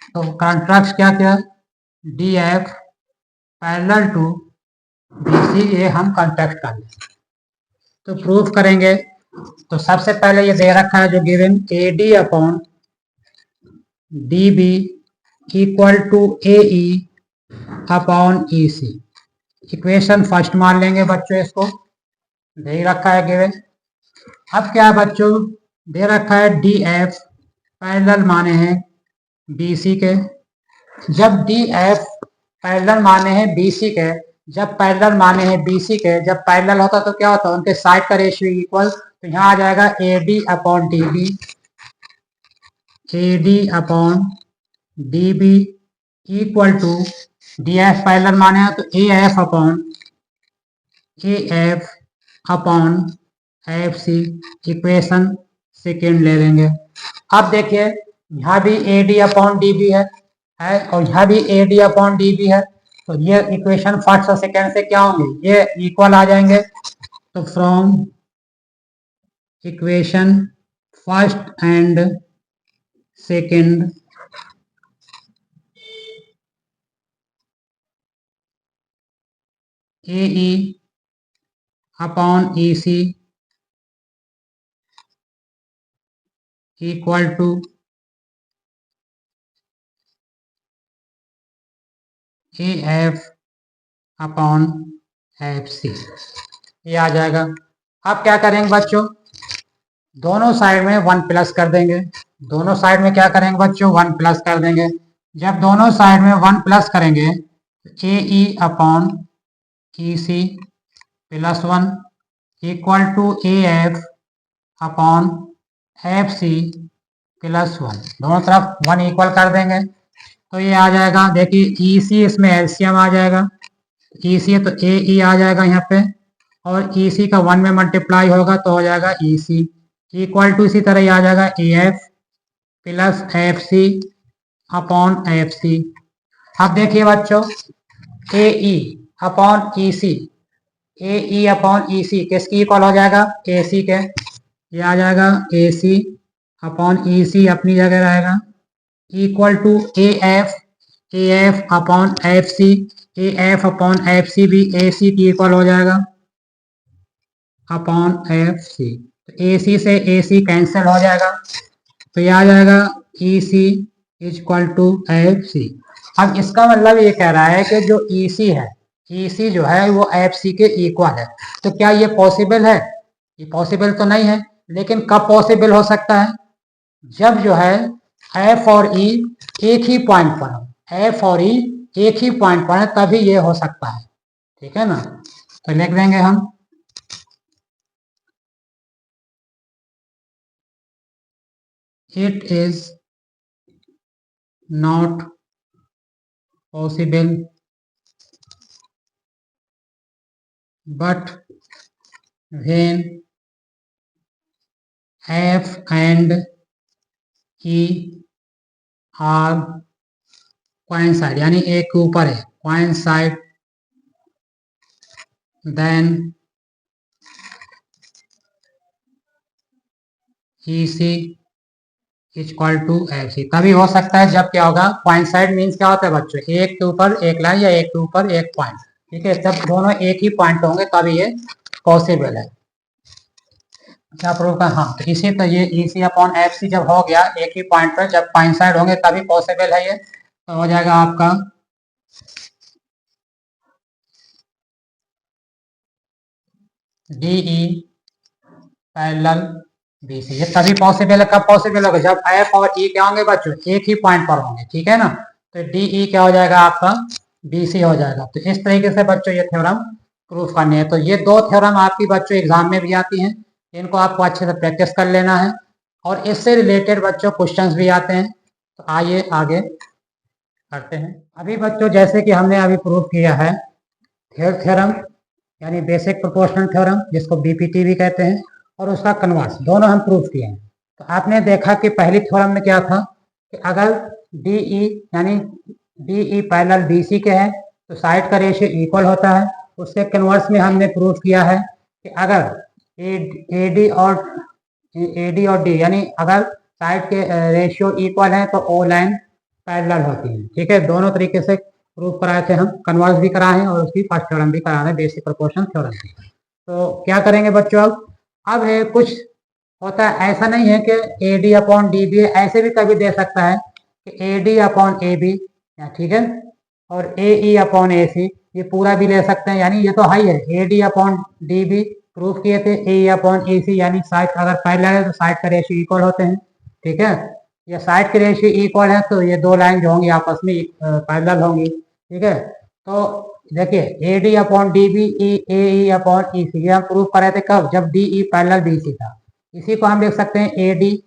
Speaker 1: तो कॉन्ट्रैक्ट क्या क्या, D F parallel to B C, ये हम कॉन्ट्रैक्ट कर लेंगे। तो प्रूफ करेंगे, तो सबसे पहले ये दे रखा है जो given A D upon D B equal to A E upon E C. Equation first मान लेंगे बच्चों, इसको दे रखा है गिवन। अब क्या है बच्चों, दे रखा है डी एफ पैरेलल माने हैं बी सी के। जब डी एफ पैरेलल माने हैं बी सी के, जब पैरेलल माने हैं बी सी के, जब पैरेलल होता तो क्या होता, उनके साइड का रेशियो इक्वल, तो यहाँ आ जाएगा A D upon D B, A D upon D B equal to D F parallel माने हैं तो A F upon F C. Equation second ले लेंगे। अब देखिए यहाँ भी A D upon D B है और यहाँ भी A D upon D B है, तो ये इक्वेशन फर्स्ट और सेकेंड से क्या होंगे, ये इक्वल आ जाएंगे। तो from equation first and second A E upon E C equal to A F upon F C, ये आ जाएगा। अब क्या करेंगे बच्चों, दोनों साइड में 1 प्लस कर देंगे। दोनों साइड में क्या करेंगे बच्चों, 1 प्लस कर देंगे। जब दोनों साइड में 1 प्लस करेंगे तो A E upon E C plus 1 equal to A F upon F C plus 1। दोनों तरफ 1 इक्वल कर देंगे तो ये आ जाएगा। देखिए ई सी इसमें एलसीएम आ जाएगा, ई सी है तो ए ई आ जाएगा यहाँ पे, और ई सी का 1 में मल्टीप्लाई होगा तो हो जाएगा ई सी इक्वल टू, इसी तरह ही आ जाएगा A F plus F C upon F C. अब देखिए बच्चों A E upon E C, A E upon E सी किसकी इक्वल हो जाएगा, ए सी के। ये आ जाएगा ए सी अपॉन ई सी अपनी जगह रहेगा equal to A F upon F C, A F upon F C भी ए सी की इक्वल हो जाएगा अपॉन एफ सी। तो ए सी से ए सी कैंसिल हो जाएगा तो ये आ जाएगा ई C equal to F C. अब इसका मतलब ये कह रहा है कि जो ई सी है, ई सी जो है वो एफ सी के इक्वल है। तो क्या ये पॉसिबल है, ये पॉसिबल तो नहीं है, लेकिन कब पॉसिबल हो सकता है, जब जो है एफ और ई एक ही पॉइंट पर हो, एफ और ई एक ही पॉइंट पर है तभी ये हो सकता है। ठीक है ना, तो लिख देंगे हम it is not possible but when F and E are coincide, यानी एक के ऊपर है coincide, then E C equal to F C. तभी हो सकता है जब क्या होगा, कोइंसाइड मीन्स क्या होता है बच्चों, एक के ऊपर एक लाइन या एक के ऊपर एक पॉइंट। ठीक है, जब दोनों एक ही पॉइंट होंगे तभी ये पॉसिबल है। क्या प्रूव का, हाँ, तो इसी तो ये ई सी अपॉन एफ सी जब हो गया एक ही पॉइंट पर, जब कोइंसाइड होंगे तभी पॉसिबल है ये। तो हो जाएगा आपका D E parallel B C. ये तभी पॉसिबल है, कब पॉसिबल होगा, जब एफ और ई क्या होंगे बच्चों, एक ही पॉइंट पर होंगे। ठीक है ना, तो डी ई क्या हो जाएगा आपका, बी सी हो जाएगा। तो इस तरीके से बच्चों ये थ्योरम प्रूफ करनी है। तो ये 2 थ्योरम आपकी बच्चों एग्जाम में भी आती हैं, इनको आपको अच्छे से प्रैक्टिस कर लेना है, और इससे रिलेटेड बच्चों क्वेश्चंस भी आते हैं। तो आइए आगे करते हैं। अभी बच्चों जैसे कि हमने अभी प्रूफ किया है थेयर थ्योरम, यानी बेसिक प्रोपोर्शनल थ्योरम, जिसको बीपीटी भी कहते हैं, और उसका कन्वर्स, दोनों हम प्रूफ किए हैं। तो आपने देखा कि पहली थ्योरम में क्या था कि अगर डी ई यानी D E parallel B C के हैं तो साइड का रेशियो इक्वल होता है। उसके कन्वर्स में हमने प्रूफ किया है कि अगर ए डी और डी यानी अगर साइड के रेशियो इक्वल है तो ओ लाइन पैरेलल होती है। ठीक है, दोनों तरीके से प्रूफ कराए थे हम, कन्वर्स भी कराए हैं और उसकी फर्स्ट थ्योरम भी करा रहे हैं, बेसिक प्रोपोर्शनल थ्योरम की। तो क्या करेंगे बच्चों, अब है कुछ होता है, ऐसा नहीं है कि A D upon D B, ऐसे भी कभी दे सकता है कि A D upon A B. ठीक है, और ए ई अपॉन ए सी, ये पूरा भी ले सकते हैं, यानी ये तो हाई है। ए डी अपॉन डी भी प्रूफ किए थे, ए अपॉन ए सी, यानी साइड अगर पैरेलल है तो साइड का रेशियो इक्वल होते हैं, ठीक है। ये साइड के रेशियो इक्वल है तो ये दो लाइन जो होंगी आपस में पैरेलल होंगी, ठीक है। तो देखिए A D upon D B A E upon E C, ये हम प्रूफ कर रहे थे कब, जब D E parallel B C था। इसी को हम लिख सकते हैं A D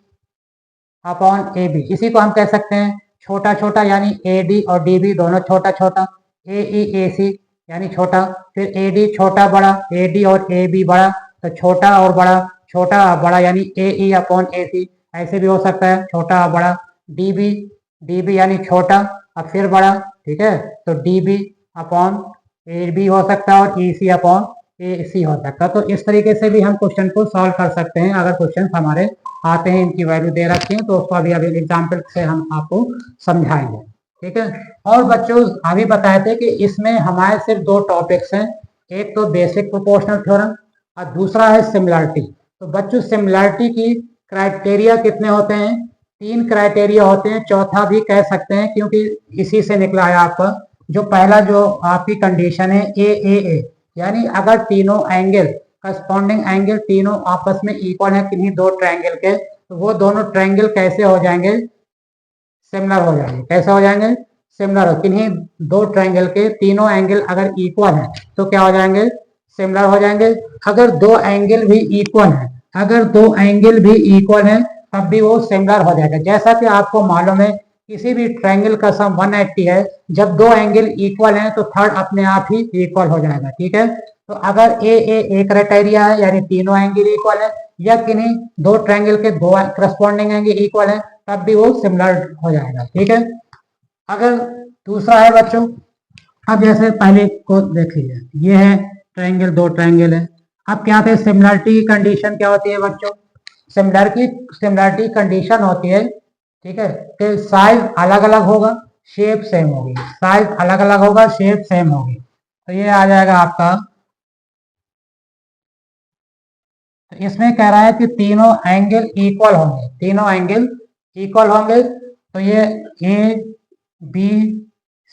Speaker 1: upon A B, इसी को हम कह सकते हैं छोटा छोटा, यानी ए डी और डी बी दोनों छोटा छोटा, ए ई ए सी यानी छोटा, फिर ए डी छोटा बड़ा, ए डी और ए बी बड़ा, तो छोटा और बड़ा, छोटा और बड़ा यानी ए ई अपॉन ए सी, ऐसे भी हो सकता है छोटा और बड़ा। डी बी यानी छोटा और फिर बड़ा, ठीक है, तो D B upon A B हो सकता है और ई सी अपॉन ए सी हो सकता है। तो इस तरीके से भी हम क्वेश्चन को सॉल्व कर सकते हैं, अगर क्वेश्चन हमारे आते हैं, इनकी वैल्यू दे रखी है तो उसको अभी एग्जाम्पल से हम आपको समझाएंगे, ठीक है। और बच्चों अभी बताए थे कि इसमें हमारे सिर्फ दो टॉपिक्स हैं, एक तो बेसिक प्रोपोर्शनल थ्योरम और दूसरा है सिमिलरिटी। तो बच्चों सिमिलरिटी की क्राइटेरिया कितने होते हैं, 3 क्राइटेरिया होते हैं, चौथा भी कह सकते हैं क्योंकि इसी से निकला है आपका। जो पहला जो आपकी कंडीशन है ए यानी अगर तीनों एंगल करस्पॉन्डिंग एंगल तीनों आपस में इक्वल है किन्हीं दो ट्रायंगल के, तो वो दोनों ट्रायंगल कैसे हो जाएंगे, सिमिलर हो जाएंगे। कैसे हो जाएंगे, सिमिलर हो, किन्हीं दो ट्रायंगल के तीनों एंगल अगर इक्वल है तो क्या हो जाएंगे, सिमिलर हो जाएंगे। अगर दो एंगल भी इक्वल है, अगर दो एंगल भी इक्वल है तब भी वो सिमिलर हो जाएगा। जैसा कि आपको मालूम है किसी भी ट्रायंगल का सम 180 है, जब दो एंगल इक्वल हैं तो थर्ड अपने आप ही इक्वल हो जाएगा, ठीक है। तो अगर ए क्राइटेरिया है यानी तीनों एंगल इक्वल है, या किन्हीं दो ट्रायंगल के दो करस्पॉन्डिंग एंगल इक्वल है तब भी वो सिमिलर हो जाएगा, ठीक है। अगर दूसरा है बच्चों, अब जैसे पहले को देख लीजिए, ये है ट्रायंगल, दो ट्रायंगल है। अब क्या थे सिमिलरिटी की कंडीशन क्या होती है बच्चों, सिमिलरिटी कंडीशन होती है, ठीक है, कि साइज अलग अलग होगा शेप सेम होगी, साइज अलग अलग होगा शेप सेम होगी। तो ये आ जाएगा आपका, तो इसमें कह रहा है कि तीनों एंगल इक्वल होंगे, तीनों एंगल इक्वल होंगे। तो ये ए बी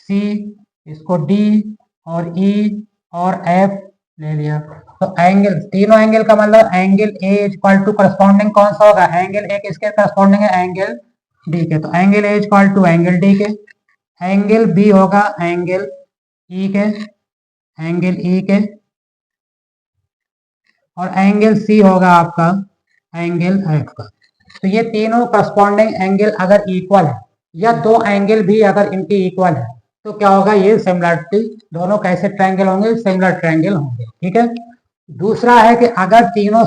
Speaker 1: सी, इसको डी और ई और एफ ले लिया। तो एंगल तीनों एंगल का मतलब angle A equal to corresponding कौन सा होगा, एंगल ए किसके करस्पॉन्डिंग है, एंगल डी के। तो angle A equal to angle D के, एंगल बी होगा एंगल ई के, एंगल ई के, और एंगल सी होगा आपका एंगल एफ का। तो ये तीनों करस्पॉन्डिंग एंगल अगर इक्वल है या दो एंगल भी अगर इनकी इक्वल है तो क्या होगा, ये सिमिलरिटी, दोनों कैसे ट्रायंगल होंगे, सिमिलर ट्रायंगल होंगे, ठीक है। दूसरा है कि अगर तीनों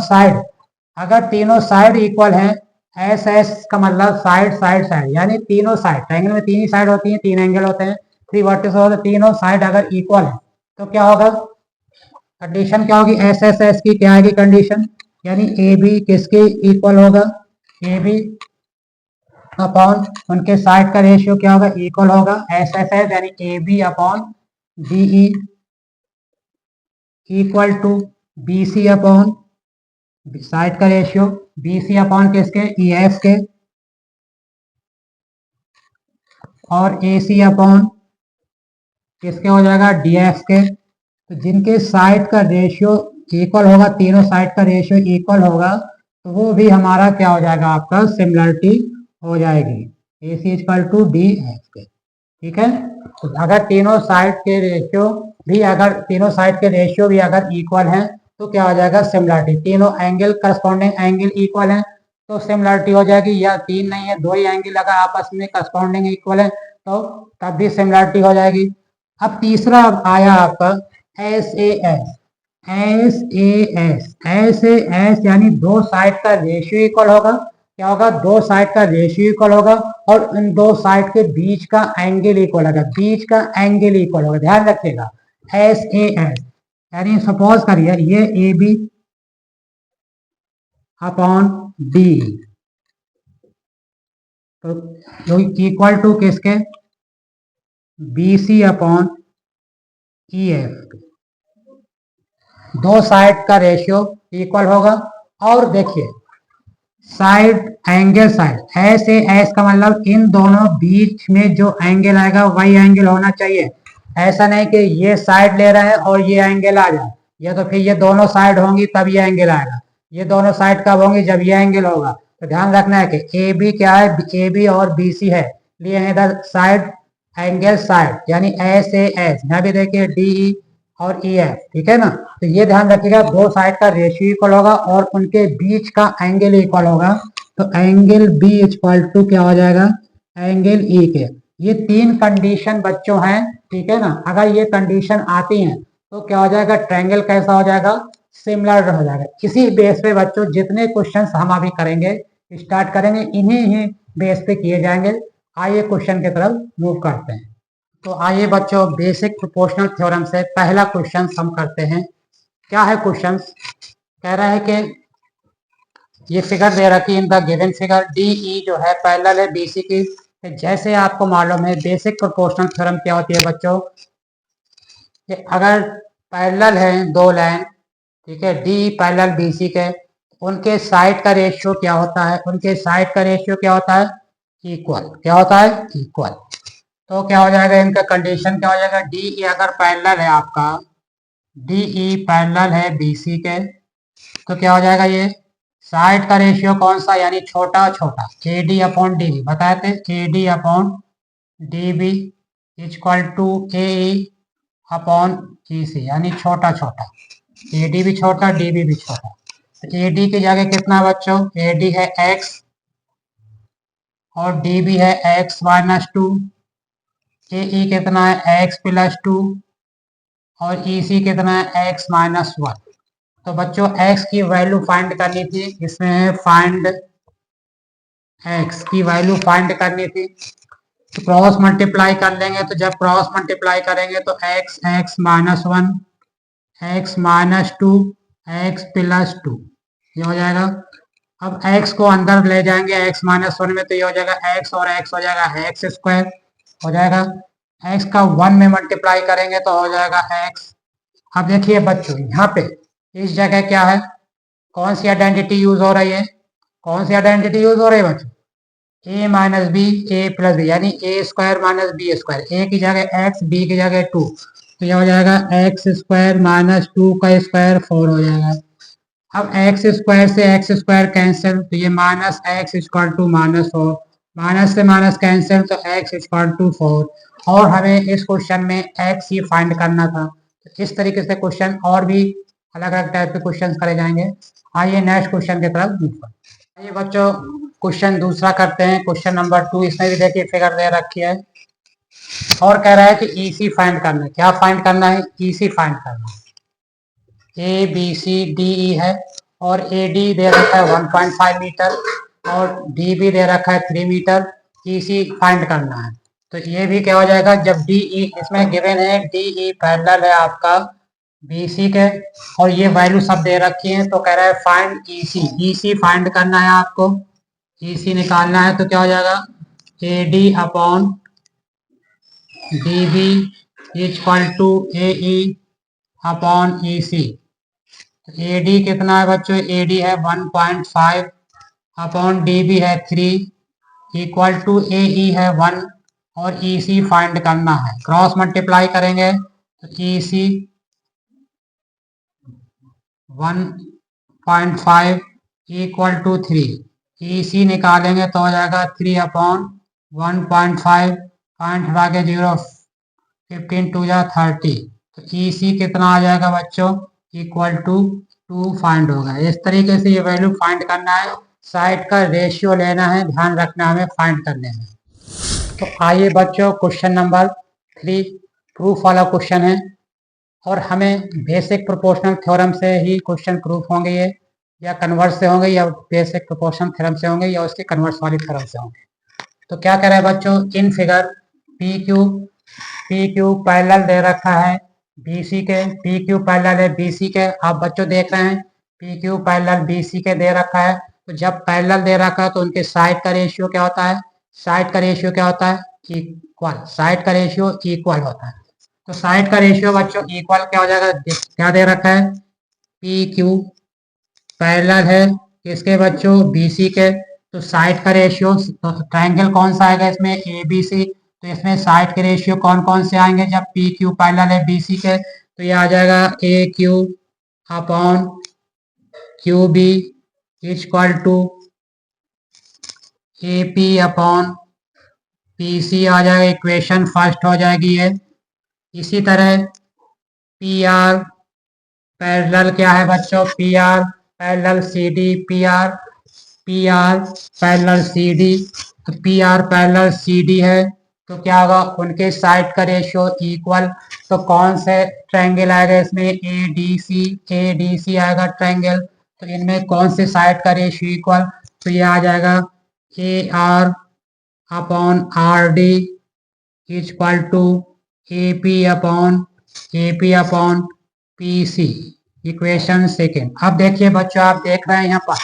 Speaker 1: साइड इक्वल है, एस एस का मतलब साइड साइड साइड, यानी तीनों साइड, ट्रायंगल में तीन ही साइड होती हैं, तीन एंगल होते हैं, 3 वर्टिसेस होते हैं, तीनों साइड अगर इक्वल है तो क्या होगा, कंडीशन क्या होगी, एस एस एस की क्या आएगी कंडीशन, यानी ए बी किसके इक्वल होगा, ए बी अपॉन उनके साइड का रेशियो क्या होगा, इक्वल होगा। एस एस एस यानी A B upon D E equal to B C upon side का रेशियो, बी सी अपॉन किसके, ई एफ के, और ए सी अपॉन किसके हो जाएगा, डी एफ के। तो जिनके साइड का रेशियो इक्वल होगा, तीनों साइड का रेशियो इक्वल होगा, तो वो भी हमारा क्या हो जाएगा, आपका सिमिलरिटी हो जाएगी, ए C equal to D F के, ठीक है। तो अगर तीनों साइड के रेशियो भी अगर इक्वल है तो क्या हो जाएगा, सिमिलरिटी। तीनों एंगल करस्पॉन्डिंग एंगल इक्वल है तो सिमिलरिटी हो जाएगी, या तीन नहीं है, दो ही एंगल अगर आपस में करस्पॉन्डिंग इक्वल है तो तब भी सिमिलरिटी हो जाएगी। अब तीसरा आया आपका S A S, S A S यानी दो साइड का रेशियो इक्वल होगा, क्या होगा, दो साइड का रेशियो इक्वल होगा और इन दो साइड के बीच का एंगल इक्वल होगा, बीच का एंगल इक्वल होगा, ध्यान रखिएगा, एस ए एस। यानी सपोज करिए ये ए बी अपॉन डी, तो इक्वल टू किसके, B C upon E F, दो साइड का रेशियो इक्वल होगा। और देखिए side angle side S A S का मतलब इन दोनों बीच में जो एंगल आएगा वही एंगल होना चाहिए। ऐसा नहीं कि ये साइड ले रहा है और ये एंगल आ जाए, या तो फिर ये दोनों साइड होंगी तब ये एंगल आएगा। ये दोनों साइड कब होंगी? जब ये एंगल होगा। तो ध्यान रखना है कि ए बी क्या है? ए बी और बी सी है, लिए हैं इधर साइड एंगल साइड, यानी एस ए एस। यहाँ भी देखिए डी ई और ई एफ, ठीक है ना। तो ये ध्यान रखिएगा, दो साइड का रेशियो इक्वल होगा और उनके बीच का एंगल इक्वल होगा। तो एंगल बी इक्वल टू क्या हो जाएगा? एंगल ई के। ये तीन कंडीशन बच्चों हैं, ठीक है ना। अगर ये कंडीशन आती हैं तो क्या हो जाएगा? ट्रायंगल कैसा हो जाएगा? सिमिलर हो जाएगा। इसी बेस पे बच्चों जितने क्वेश्चंस हम अभी करेंगे, स्टार्ट करेंगे, इन्हीं ही बेस पे किए जाएंगे। आइए क्वेश्चन की तरफ मूव करते हैं। तो आइए बच्चों, बेसिक प्रोपोर्शनल थ्योरम से पहला क्वेश्चन हम करते हैं। क्या है क्वेश्चन? कह रहा है कि ये फिगर दे रखी है, in the given figure D E जो है पैरेलल है बीसी की। जैसे आपको मालूम है बेसिक प्रोपोर्शनल थ्योरम क्या होती है बच्चों, कि अगर पैरेलल है दो लाइन, ठीक है, डी पैरेलल बीसी के, उनके साइड का रेशियो क्या होता है? उनके साइड का रेशियो क्या होता है? इक्वल। क्या होता है? इक्वल। तो क्या हो जाएगा? इनका कंडीशन क्या हो जाएगा? डी ई अगर पैरेलल है आपका, डी ई पैरेलल है बीसी के, तो क्या हो जाएगा? ये साइड का रेशियो कौन सा, यानी छोटा छोटा, A D upon D B बताए थे, A D upon D B equal to A upon E C, यानी छोटा छोटा, ए डी भी छोटा डी बी भी छोटा। तो ए डी की जगह कितना बच्चों? ए डी है एक्स और डी बी है एक्स माइनस टू, ए ई कितना है? एक्स प्लस टू, और ई सी कितना है? X minus one. तो बच्चों x की वैल्यू फाइंड करनी थी, इसमें है फाइंड x की वैल्यू फाइंड करनी थी। तो क्रॉस मल्टीप्लाई कर लेंगे, तो जब क्रॉस मल्टीप्लाई करेंगे तो x x minus one, x minus two, x plus two, ये हो जाएगा। अब x को अंदर ले जाएंगे x माइनस वन में, तो ये हो जाएगा x और x हो जाएगा एक्स स्क्वायर हो जाएगा। x का वन में मल्टीप्लाई करेंगे तो हो जाएगा x। अब देखिए बच्चों, यहाँ पे इस जगह क्या है? कौन सी आइडेंटिटी यूज हो रही है? कौन सी आइडेंटिटी यूज हो रही है बच्चों? ए माइनस बी, ए प्लस बी, यानी ए स्क्वायर माइनस बी स्क्वायर। ए की जगह एक्स, बी की जगह टू, तो यह हो जाएगा एक्स स्क्वायर माइनस टू का स्क्वायर फोर हो जाएगा। अब एक्स स्क्वायर से एक्स स्क्वायर कैंसिल, तो ये minus X equal to minus four, minus से माइनस कैंसिल, तो एक्स इक्वल टू फोर। और हमें इस क्वेश्चन में एक्स ही फाइंड करना था। तो इस तरीके से क्वेश्चन और भी अलग अलग टाइप के क्वेश्चन करे जाएंगे। आइए नेक्स्ट क्वेश्चन की तरफ मूव करते हैं। आइए बच्चों, क्वेश्चन दूसरा करते हैं, क्वेश्चन नंबर 2। इसमें भी देखिए फिगर दे रखी है और कह रहा है कि ईसी फाइंड करना है। क्या फाइंड करना है? ईसी फाइंड करना है। ए बी सी डी ई है और ए डी दे रखा है 1.5 मीटर और डी बी दे रखा है 3 मीटर। ईसी फाइंड करना है। तो ये भी क्या हो जाएगा? जब डी ई इसमें गिवन है, डी ई पैरेलल है आपका बीसी के, और ये वैल्यू सब दे रखी है, तो कह रहा है फाइंड ईसी। ईसी फाइंड करना है आपको, ईसी निकालना है। तो क्या हो जाएगा? A D upon D B equal to A E upon E C. A D कितना है बच्चों? ए डी है 1.5 अपॉन डी बी है 3 इक्वल टू ए ई है 1 और ई सी फाइंड करना है। क्रॉस मल्टीप्लाई करेंगे तो ई सी 1.5 इक्वल टू 3, ई सी निकालेंगे तो हो जाएगा 3 अपॉन 1.5, पॉइंट हटा के 0, 15 टू या 30। तो ई सी कितना आ जाएगा बच्चों? इक्वल टू 2 फाइंड होगा। इस तरीके से ये वैल्यू फाइंड करना है, साइड का रेशियो लेना है, ध्यान रखना हमें फाइंड करने में। तो आइए बच्चों, क्वेश्चन नंबर 3 प्रूफ वाला क्वेश्चन है और हमें बेसिक प्रोपोर्शनल थ्योरम से ही क्वेश्चन प्रूफ होंगे ये, या कन्वर्स से होंगे, या बेसिक प्रोपोर्शनल थ्योरम से होंगे, या उसके कन्वर्स वाली थ्योरम से होंगे। तो क्या कह रहे हैं बच्चों? In figure P Q parallel दे रखा है बीसी के, पी क्यू पैरेलल है बीसी के। आप बच्चों देख रहे हैं पी क्यू पैरेलल बीसी के दे रखा है। तो जब पैरेलल दे रखा है तो उनके साइड का रेशियो क्या होता है? साइड का रेशियो क्या होता है? इक्वल। साइड का रेशियो इक्वल होता है। तो साइड का रेशियो बच्चों इक्वल क्या हो जाएगा? क्या दे रखा है? पी क्यू पैरेलल है किसके बच्चों? बीसी के। तो साइड का रेशियो, ट्रायंगल कौन सा आएगा इसमें? A B C. तो इसमें साइड के रेशियो कौन कौन से आएंगे जब पी क्यू पैरेलल है बी सी के, तो ये आ जाएगा A Q upon Q B equal to A P upon P C आ जाएगा, इक्वेशन फर्स्ट हो जाएगी ये। इसी तरह पी आर पैरेलल क्या है बच्चों, P R parallel C D, P R parallel C D, तो P R parallel C D है तो क्या होगा, उनके साइड का रेशियो इक्वल, तो कौन से ट्रायंगल आएगा इसमें, ए डी सी आएगा ट्रायंगल, तो इनमें कौन से साइड का रेशियो इक्वल, तो ये आ जाएगा A R upon R D equal to A P upon P C, equation second. अब देखिए बच्चों, आप देख रहे हैं यहाँ पर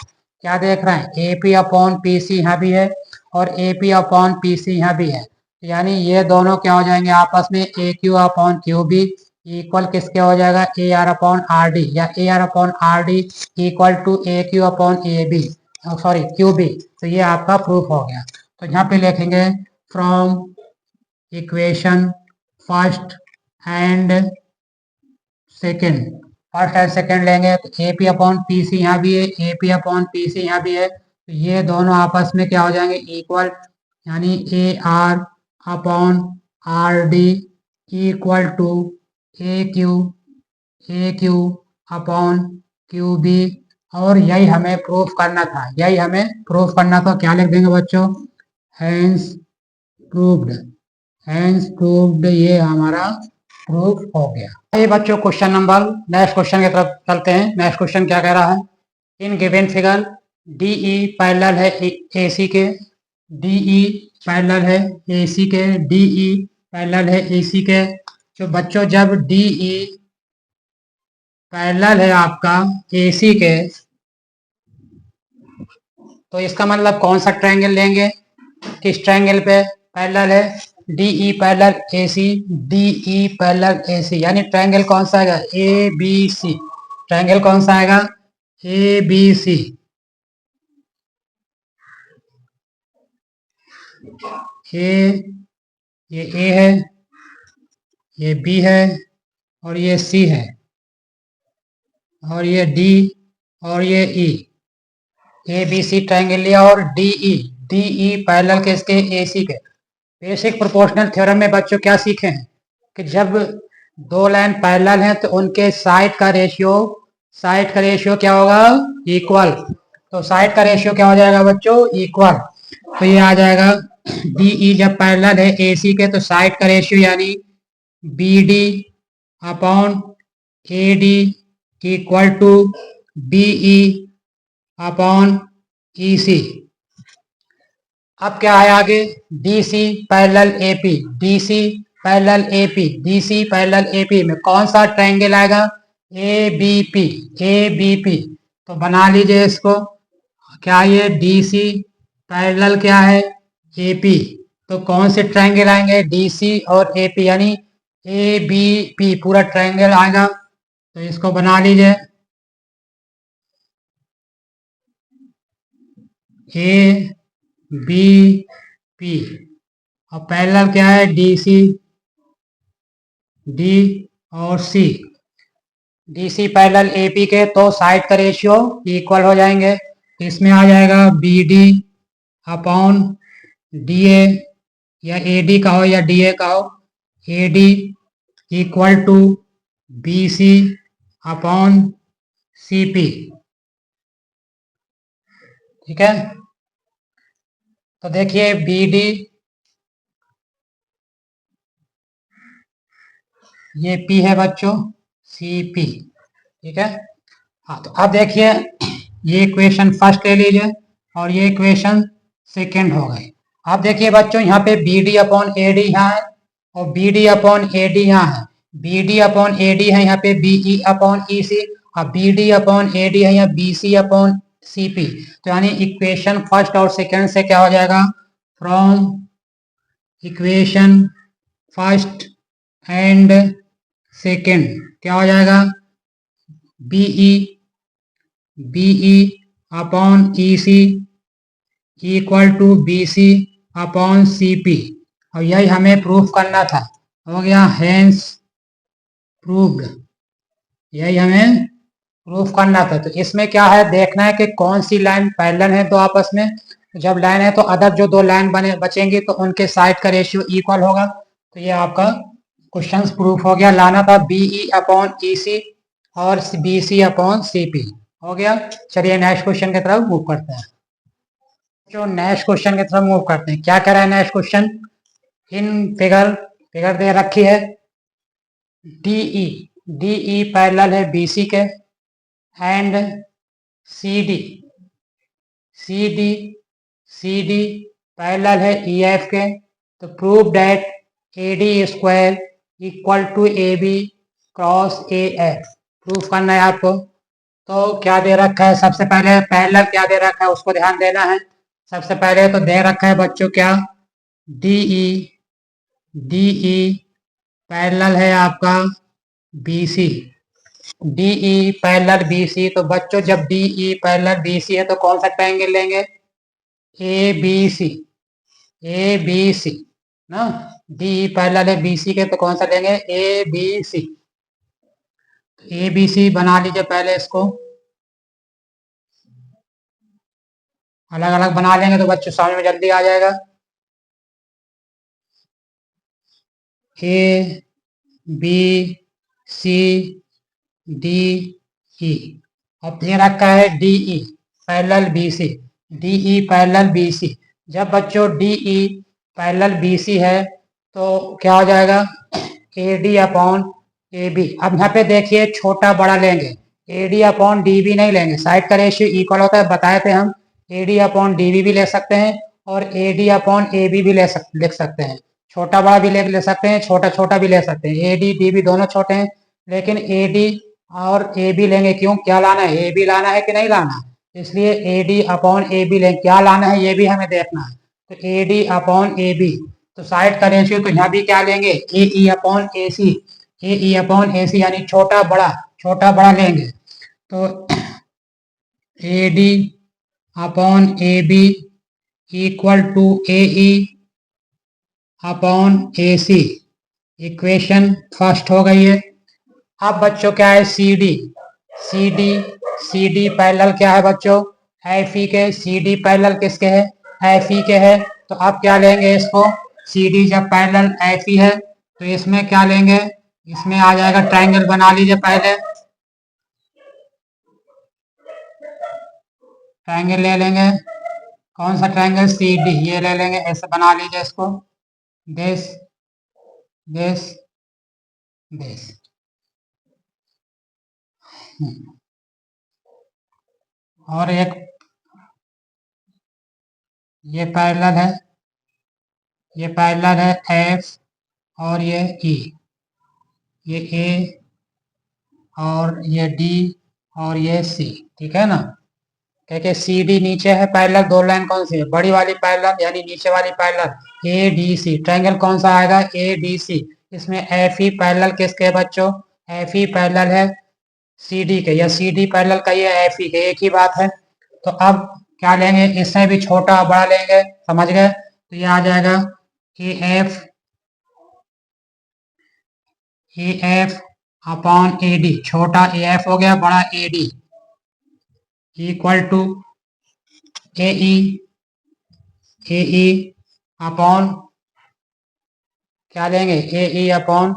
Speaker 1: क्या देख रहे हैं, A P upon P C यहाँ भी है और A P upon P C यहाँ भी है, यानी ये दोनों क्या हो जाएंगे आपस में, A Q upon Q B equal किसके हो जाएगा, A R upon R D, या A R upon R D equal to A Q upon A B, sorry Q B. तो ये आपका प्रूफ हो गया। तो यहाँ पे लिखेंगे from equation first and second, first and second लेंगे तो A P upon P C यहाँ भी है, A P upon P C यहाँ भी है, तो ये दोनों आपस में क्या हो जाएंगे इक्वल, यानी A R upon R D equal to A Q upon Q B, और यही हमें प्रूफ करना था, क्या लिख देंगे बच्चों, हैंस प्रूव्ड, ये हमारा प्रूफ हो गया। ये बच्चों क्वेश्चन नंबर, नेक्स्ट क्वेश्चन की तरफ चलते हैं। नेक्स्ट क्वेश्चन क्या कह रहा है, in given figure DE parallel है एसी के, डीई पैरेलल है एसी के, डीई पैरेलल है एसी के, तो बच्चों जब डीई पैरेलल है आपका एसी के, तो इसका मतलब कौन सा ट्रायंगल लेंगे, किस ट्रायंगल पे पैरेलल है, DE parallel AC, DE parallel AC, यानी ट्रायंगल कौन सा आएगा, ए बी सी, ट्रायंगल कौन सा आएगा, ए बी सी। ये ए है, ये बी है और ये सी है, और ये डी और ये ई, ए बी सी ट्रायंगल लिया, और डीई पैरेलल किसके, एसी के। बेसिक प्रोपोर्शनल थ्योरम में बच्चों क्या सीखे हैं कि जब दो लाइन पैरेलल हैं तो उनके साइड का रेशियो क्या होगा, इक्वल, तो साइड का रेशियो क्या हो जाएगा बच्चों, इक्वल, तो ये आ जाएगा डीई जब पैरेलल है एसी के तो साइड का रेशियो यानी B D upon A D equal to BE upon E C. अब क्या है आगे, DC parallel AP, DC parallel AP, DC parallel AP में कौन सा ट्रायंगल आएगा, ABP, तो बना लीजिए इसको, क्या ये DC पैरेलल क्या है, AP, तो कौन से ट्रायंगल आएंगे, DC और AP, यानी ABP पूरा ट्रायंगल आएगा, तो इसको बना लीजिए, ए बी पी, और पैरेलल क्या है, डी सी, डी और C, D C parallel A P के, तो साइड का रेशियो इक्वल हो जाएंगे, इसमें आ जाएगा B D upon D A, या ए डी का हो या डी ए का हो, A D equal to B C upon C P, ठीक है। तो देखिए बी डी, ये P है बच्चों, CP, ठीक है। हाँ, तो अब देखिए ये इक्वेशन फर्स्ट ले लीजिए और ये इक्वेशन सेकेंड हो गई। अब देखिए बच्चों यहाँ पे BD अपॉन AD यहाँ है और BD अपॉन AD यहाँ है, BD अपॉन AD है यहाँ पे BE अपॉन EC, और BD अपॉन AD है यहाँ BC अपॉन CP, तो यानी इक्वेशन फर्स्ट और सेकेंड से क्या हो जाएगा, from equation first and second क्या हो जाएगा, BE upon EC equal to BC upon CP, और यही हमें प्रूफ करना था। हो गया हेंस प्रूव्ड, यही हमें प्रूफ करना था। तो इसमें क्या है, देखना है कि कौन सी लाइन पैरेलल है तो आपस में। जब लाइन है तो अदर जो दो लाइन बने बचेंगी तो उनके साइड का रेशियो इक्वल होगा। तो ये आपका क्वेश्चन प्रूफ हो गया। लाना था बीई अपॉन ई सी और B C upon C P. हो गया। चलिए नेक्स्ट क्वेश्चन की तरफ मूव करते हैं। जो नेक्स्ट क्वेश्चन की तरफ मूव करते हैं, क्या कह रहा है next question. In figure figure दे रखी है डीई, डीई पैरेलल है बीसी के and CD, CD CD parallel है ईएफ के। तो prove that AD square equal to A B cross A F. Proof करना है आपको। तो क्या दे रखा है, सबसे पहले पैरेलल क्या दे रखा है उसको ध्यान देना है। सबसे पहले तो दे रखा है बच्चों क्या, डीई, डीई पैरेलल है आपका बीसी, डीई पैरेलल बीसी। तो बच्चों जब डीई पैरेलल बीसी है तो कौन सा ट्रायंगल लेंगे, ए बी सी, ए बी सी ना। डीई पैरेलल है बीसी के तो कौन सा लेंगे, ए बी सी। ए बी सी बना लीजिए पहले इसको, अलग अलग बना लेंगे तो बच्चों समझ में जल्दी आ जाएगा। A B C D E. अब ये रखा है DE parallel B C, DE parallel B C. जब बच्चों डीई पैरेलल बी सी है तो क्या हो जाएगा, A D upon A B. अब यहाँ पे देखिए छोटा बड़ा लेंगे, A D upon D B नहीं लेंगे, साइड का रेशियो इक्वल होता है बताए थे हम। A D upon D B भी ले सकते हैं और A D upon A B भी लिख सकते हैं। छोटा बड़ा भी ले सकते हैं, छोटा छोटा भी ले सकते हैं। ए डी डी बी दोनों छोटे हैं, लेकिन ए डी और ए बी लेंगे क्यों, क्या लाना है, ए बी लाना है कि नहीं लाना, इसलिए A D upon A B लेंगे। क्या लाना है ये भी हमें देखना है। तो A D upon A B, तो साइड का रेशियो तो यहाँ भी क्या लेंगे, A E upon A C, A E upon A C यानी छोटा बड़ा लेंगे। तो A D upon A B equal to A E upon A C. Equation first हो गई है। अब बच्चों क्या है, C D, C D, C D parallel क्या है बच्चों, एफ ई के। सी डी पैरेलल किसके है, एफ ई के है। तो अब क्या लेंगे इसको, सी डी जब पैरेलल एफ ई है तो इसमें क्या लेंगे, इसमें आ जाएगा ट्रायंगल बना लीजिए पहले, ट्रायंगल ले लेंगे। कौन सा ट्रायंगल, सी डी, ये ले लेंगे, ऐसे बना लीजिए इसको, दिस दिस दिस। और एक ये पैरेलल है, ये पैरेलल है एफ और ये ई, ये ए और ये डी और ये सी, ठीक है ना। क्या सी डी नीचे है पैरेलल, दो लाइन कौन सी है, बड़ी वाली पैरेलल यानी नीचे वाली parallel A D C. Triangle कौन सा आएगा, ए डी सी। इसमें एफ ई पैरेलल किसके बच्चों, एफ ई पैरेलल है सी डी के, या सी डी पैरेलल का ये एफ ई के, एक ही बात है। तो अब क्या लेंगे, इसमें भी छोटा बड़ा लेंगे, समझ गए। तो ये आ जाएगा A F upon A D, छोटा ए एफ हो गया, बड़ा A D equal to A E upon क्या लेंगे, A E upon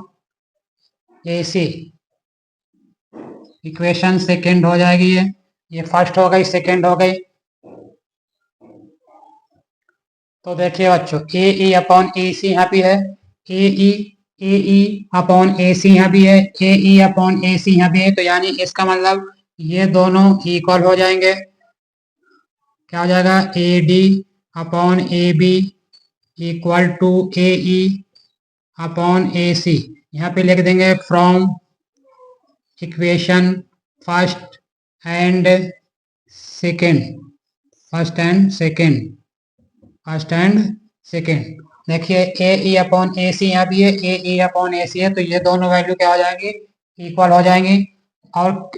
Speaker 1: A C. Equation second हो जाएगी, ये फर्स्ट हो गई, सेकेंड हो गई। तो देखिए बच्चों A E upon A C यहाँ भी है, A E upon A C यहाँ भी है, A E upon A C यहाँ भी है। तो यानी इसका मतलब ये दोनों इक्वल हो जाएंगे। क्या हो जाएगा, A D upon A B equal to A E upon A C. यहाँ पे लिख देंगे from equation first and second, first and second, first and second. देखिए A E upon A C यहाँ भी है, ए ई अपॉन ए सी है, तो ये दोनों वैल्यू क्या हो जाएंगी, इक्वल हो जाएंगी। और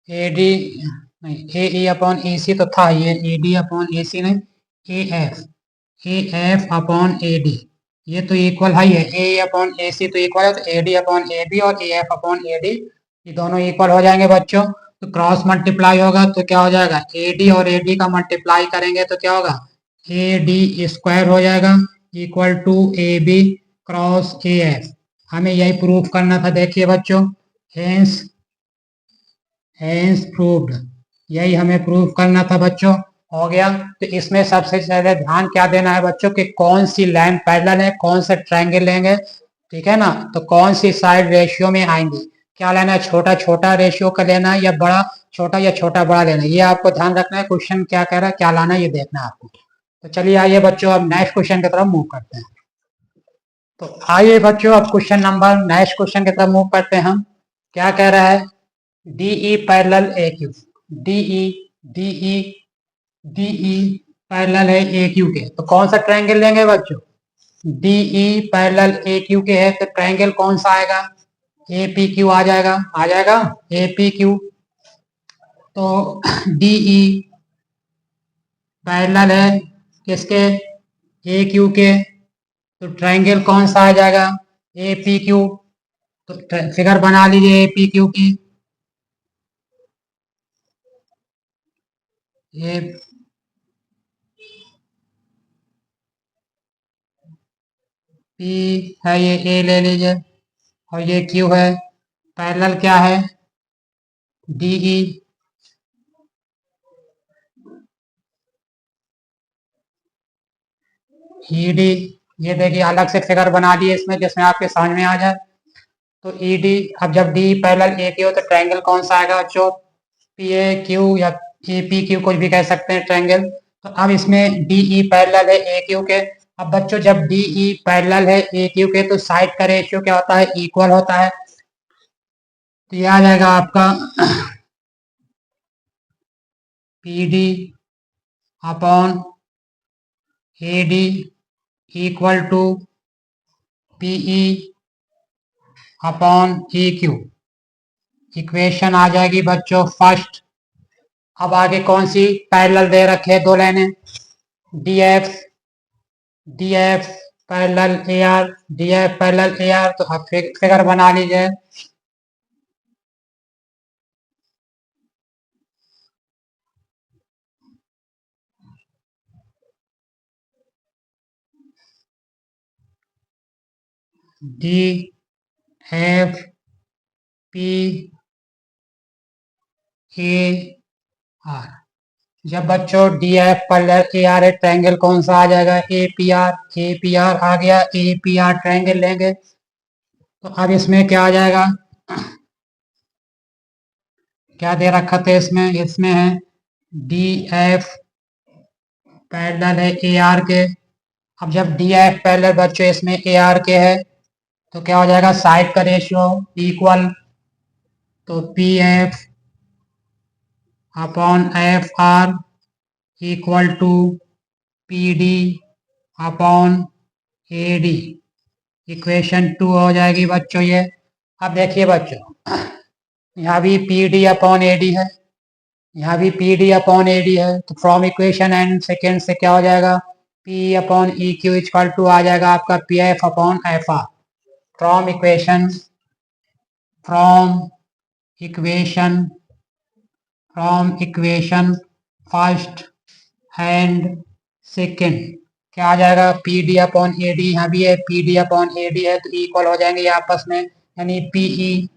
Speaker 1: ए डी नहीं, ए ई अपॉन ए सी तो था, ये ए डी अपॉन ए सी नहीं, A F, A F upon A D, ये तो इक्वल है, ए अपॉन ए सी तो इक्वल है, तो A D upon A B और A F upon A D ये दोनों इक्वल हो जाएंगे बच्चों। तो क्रॉस मल्टीप्लाई होगा तो क्या हो जाएगा, ए डी और ए डी का मल्टीप्लाई करेंगे तो क्या होगा, ए डी स्क्वायर हो जाएगा equal to A B cross A F. हमें यही प्रूफ करना था, देखिए बच्चों, हेंस हेंस प्रूव्ड, यही हमें प्रूफ करना था बच्चों। हो गया। तो इसमें सबसे ज्यादा ध्यान क्या देना है बच्चों कि कौन सी लाइन पैरेलल है, कौन सा ट्रायंगल लेंगे, ठीक है ना, तो कौन सी साइड रेशियो में आएंगी, क्या लेना है, छोटा छोटा रेशियो का लेना है या बड़ा छोटा या छोटा बड़ा लेना है, ये आपको ध्यान रखना है। क्वेश्चन क्या कह रहा है, क्या लाना है, ये देखना है आपको। तो चलिए आइए बच्चों अब नेक्स्ट क्वेश्चन की तरफ मूव करते हैं। तो आइए बच्चों अब क्वेश्चन नंबर नेक्स्ट क्वेश्चन की तरफ मूव करते हैं हम। क्या कह रहा है, DE parallel A Q, DE DE DE parallel है ए क्यू के, तो कौन सा ट्रायंगल लेंगे बच्चों, डीई पैरेलल ए क्यू के है, तो ट्रायंगल कौन सा आएगा, ए पी क्यू आ जाएगा, आ जाएगा ए पी क्यू। तो डीई पैरेलल है किसके, ए क्यू के, तो ट्रायंगल कौन सा आ जाएगा, ए पी क्यू। तो फिगर बना लीजिए ए पी क्यू की, ये पी है, ये ए ले लीजिए और ये क्यू है, पैरेलल क्या है, डीई, ईडी, ये देखिए अलग से फिगर बना दिए इसमें जिसमें आपके समझ में आ जाए। तो ईडी, अब जब डी पैरेलल ए क्यू तो ट्रायंगल कौन सा आएगा बच्चों, पी ए क्यू या ए पी क्यू कुछ भी कह सकते हैं ट्रायंगल। तो अब इसमें डीई पैरेलल है ए क्यू के। अब बच्चों जब डीई पैरेलल है ए क्यू के तो साइड का रेशियो क्या होता है, इक्वल होता है। तो ये आ जाएगा आपका P D upon A D equal to PE upon A Q, equation आ जाएगी बच्चों फर्स्ट। अब आगे कौन सी पैरेलल दे रखे हैं, दो लाइनें, D F, D F parallel A R, D F parallel A R. तो अब फिगर बना लीजिए, D F P A R. जब बच्चों D F parallel A R है, ट्रायंगल कौन सा आ जाएगा, A P R, A P R आ गया, ए पी आर ट्रायंगल लेंगे। तो अब इसमें क्या आ जाएगा, क्या दे रखा था इसमें, इसमें है डी एफ पैरेलल है ए आर के। अब जब डी एफ पैरेलल बच्चों इसमें ए आर के है तो क्या हो जाएगा, साइड का रेशियो इक्वल, तो P F upon F R equal to P D upon A D, equation 2 हो जाएगी बच्चों ये। अब देखिए बच्चों, यहाँ भी P D upon A D है, यहाँ भी P D upon A D है, तो फ्रॉम इक्वेशन एंड सेकेंड से क्या हो जाएगा, P upon E Q equal to आ जाएगा आपका P F upon F R. From equation, from equation, from equation first and second क्या आ जाएगा, P D upon A D, यहाँ भी है P D upon A D है, तो इक्वल हो जाएंगे ये आपस में, यानी PE,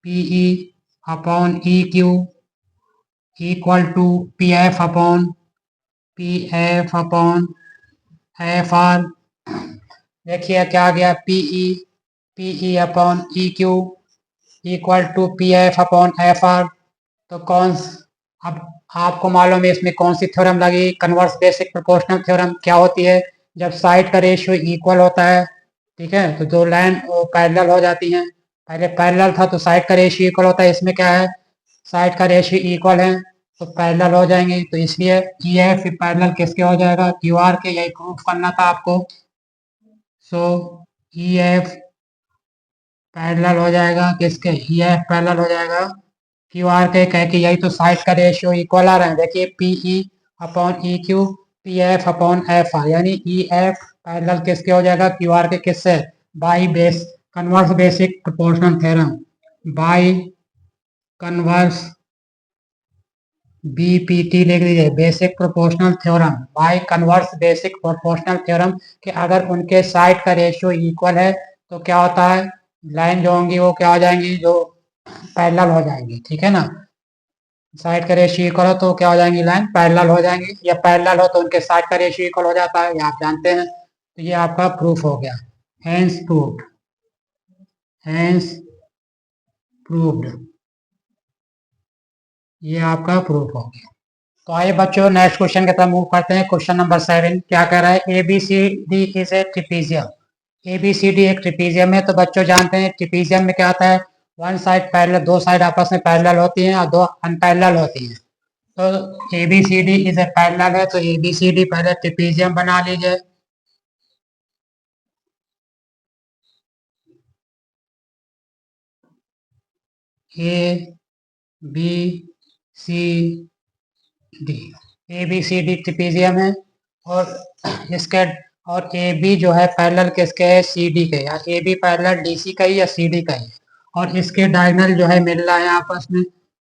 Speaker 1: PE upon E Q equal to P F upon F R. देखिए क्या आ गया, PE, PE upon E Q equal to P F upon F R. तो कौन, अब आपको मालूम है इसमें कौन सी थ्योरम लगी, कन्वर्स बेसिक प्रोपोर्शनल थ्योरम। क्या होती है, जब साइड का रेशियो इक्वल होता है, ठीक है, तो दो लाइन वो पैरेलल हो जाती हैं। पहले पैरेलल था तो साइड का रेशियो इक्वल होता है, इसमें क्या है, साइड का रेशियो इक्वल है तो पैरेलल हो जाएंगे। तो इसलिए ई एफ पैरेलल किसके हो जाएगा, क्यू आर के, यही प्रूफ करना था आपको। सो ई एफ पैरेलल हो जाएगा किसके, ई एफ पैरेलल हो जाएगा क्यू आर के, कह के यही तो साइड का रेशियो इक्वल आ रहा है। देखिए P E upon E Q P F upon F are, यानी ई एफ पैरेलल किसके हो जाएगा, क्यू आर के किससे, by base converse basic proportional theorem, by converse BPT लिख लीजिए, basic proportional theorem, by converse basic proportional theorem, कि अगर उनके साइड का रेशियो इक्वल है तो क्या होता है, लाइन जो होंगी वो क्या हो जाएंगी, जो पैरेलल हो जाएंगी, ठीक है ना। साइड का रेशियो इक्वल हो तो क्या हो जाएंगी, लाइन पैरेलल हो जाएंगी, या पैरेलल हो तो उनके साइड का रेशियो इक्वल हो जाता है, ये आप जानते हैं। तो ये आपका प्रूफ हो गया, हैंस प्रूव्ड, हैंस प्रूव्ड, ये आपका प्रूफ हो गया। तो आइए बच्चों नेक्स्ट क्वेश्चन की तरफ मूव करते हैं। क्वेश्चन नंबर 7 क्या कह रहा है, A B C D is a trapezium. A B C D एक ट्रिपीजियम है। तो बच्चों जानते हैं ट्रिपीजियम में क्या होता है, वन साइड पैरेलल, दो साइड आपस में पैरेलल होती हैं और दो अनपैरेलल होती हैं। तो A B C D is a parallel है, तो ए बी सी डी पहले ट्रिपीजियम बना लीजिए। A B C D, A B C D trapezium है, और इसके और ए बी जो है पैरेलल किसके है, सी डी के, या A B parallel D C का ही या सी डी का ही, और इसके डायगोनल जो है मिल रहा है आपस में,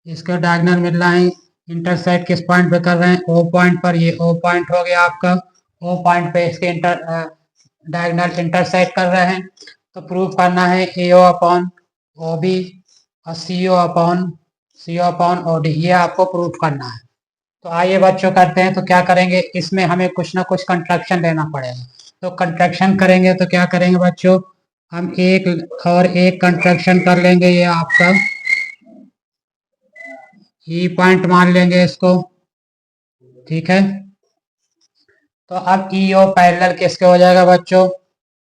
Speaker 1: इसके डायगोनल मिल रहा है, इंटरसेक्ट किस पॉइंट पे कर रहे हैं, ओ पॉइंट पर, ये ओ पॉइंट हो गया आपका, ओ पॉइंट पे इसके डायगोनल इंटरसेक्ट कर रहे हैं। तो प्रूव करना है A O upon O B और सी ओ अपॉन ओ डी, ये आपको प्रूव करना है। तो आइए बच्चों करते हैं। तो क्या करेंगे, इसमें हमें कुछ ना कुछ कंस्ट्रक्शन लेना पड़ेगा। तो कंस्ट्रक्शन करेंगे तो क्या करेंगे बच्चों, हम एक और एक कंस्ट्रक्शन कर लेंगे, ये आपका ई पॉइंट मान लेंगे इसको, ठीक है। तो अब ई ओ पैरेलल किसके हो जाएगा बच्चों,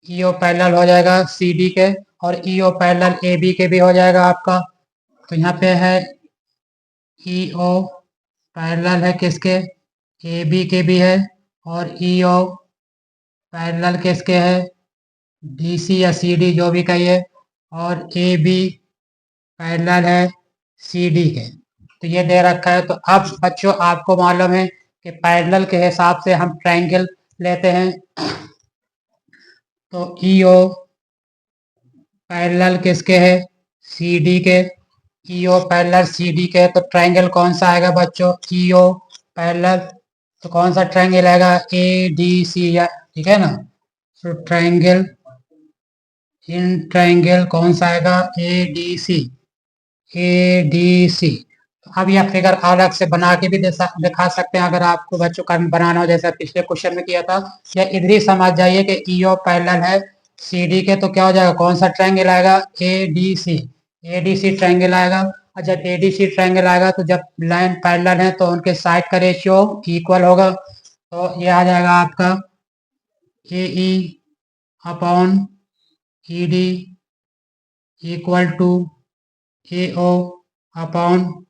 Speaker 1: ई ओ पैरेलल हो जाएगा सी डी के, और ई ओ पैरेलल ए बी के भी हो जाएगा आपका। तो यहाँ पे है ई ओ पैरेलल है किसके, ए बी के भी है, और ई ओ पैरेलल किसके है, डी सी या सी डी जो भी कहिए, और ए बी पैरेलल है सी डी के। तो ये दे रखा है। तो अब बच्चों आपको मालूम है कि पैरेलल के हिसाब से हम ट्रायंगल लेते हैं। तो ई ओ पैरेलल किसके है, सी डी के, ई ओ पैरेलल सी डी के, तो ट्रायंगल कौन सा आएगा बच्चों, ई ओ पैरेलल, तो कौन सा ट्रायंगल आएगा, ए डी सी, या ठीक है ना। तो ट्रायंगल, इन ट्रायंगल कौन सा आएगा, A D C, A D सी। अब यह फिगर अलग से बना के भी दिखा सकते हैं अगर आपको बच्चों का बनाना हो, जैसा पिछले क्वेश्चन में किया था। या इधर ही समझ जाइए कि ई ओ पैरेलल है सी डी के, तो क्या हो जाएगा, कौन सा ट्रायंगल आएगा, A D C, A D C triangle आएगा। और जब ए डी सी ट्रायंगल आएगा तो जब लाइन पैरेलल है तो उनके साइड का रेशियो इक्वल होगा। तो ये आ जाएगा आपका A E upon E D equal to A O upon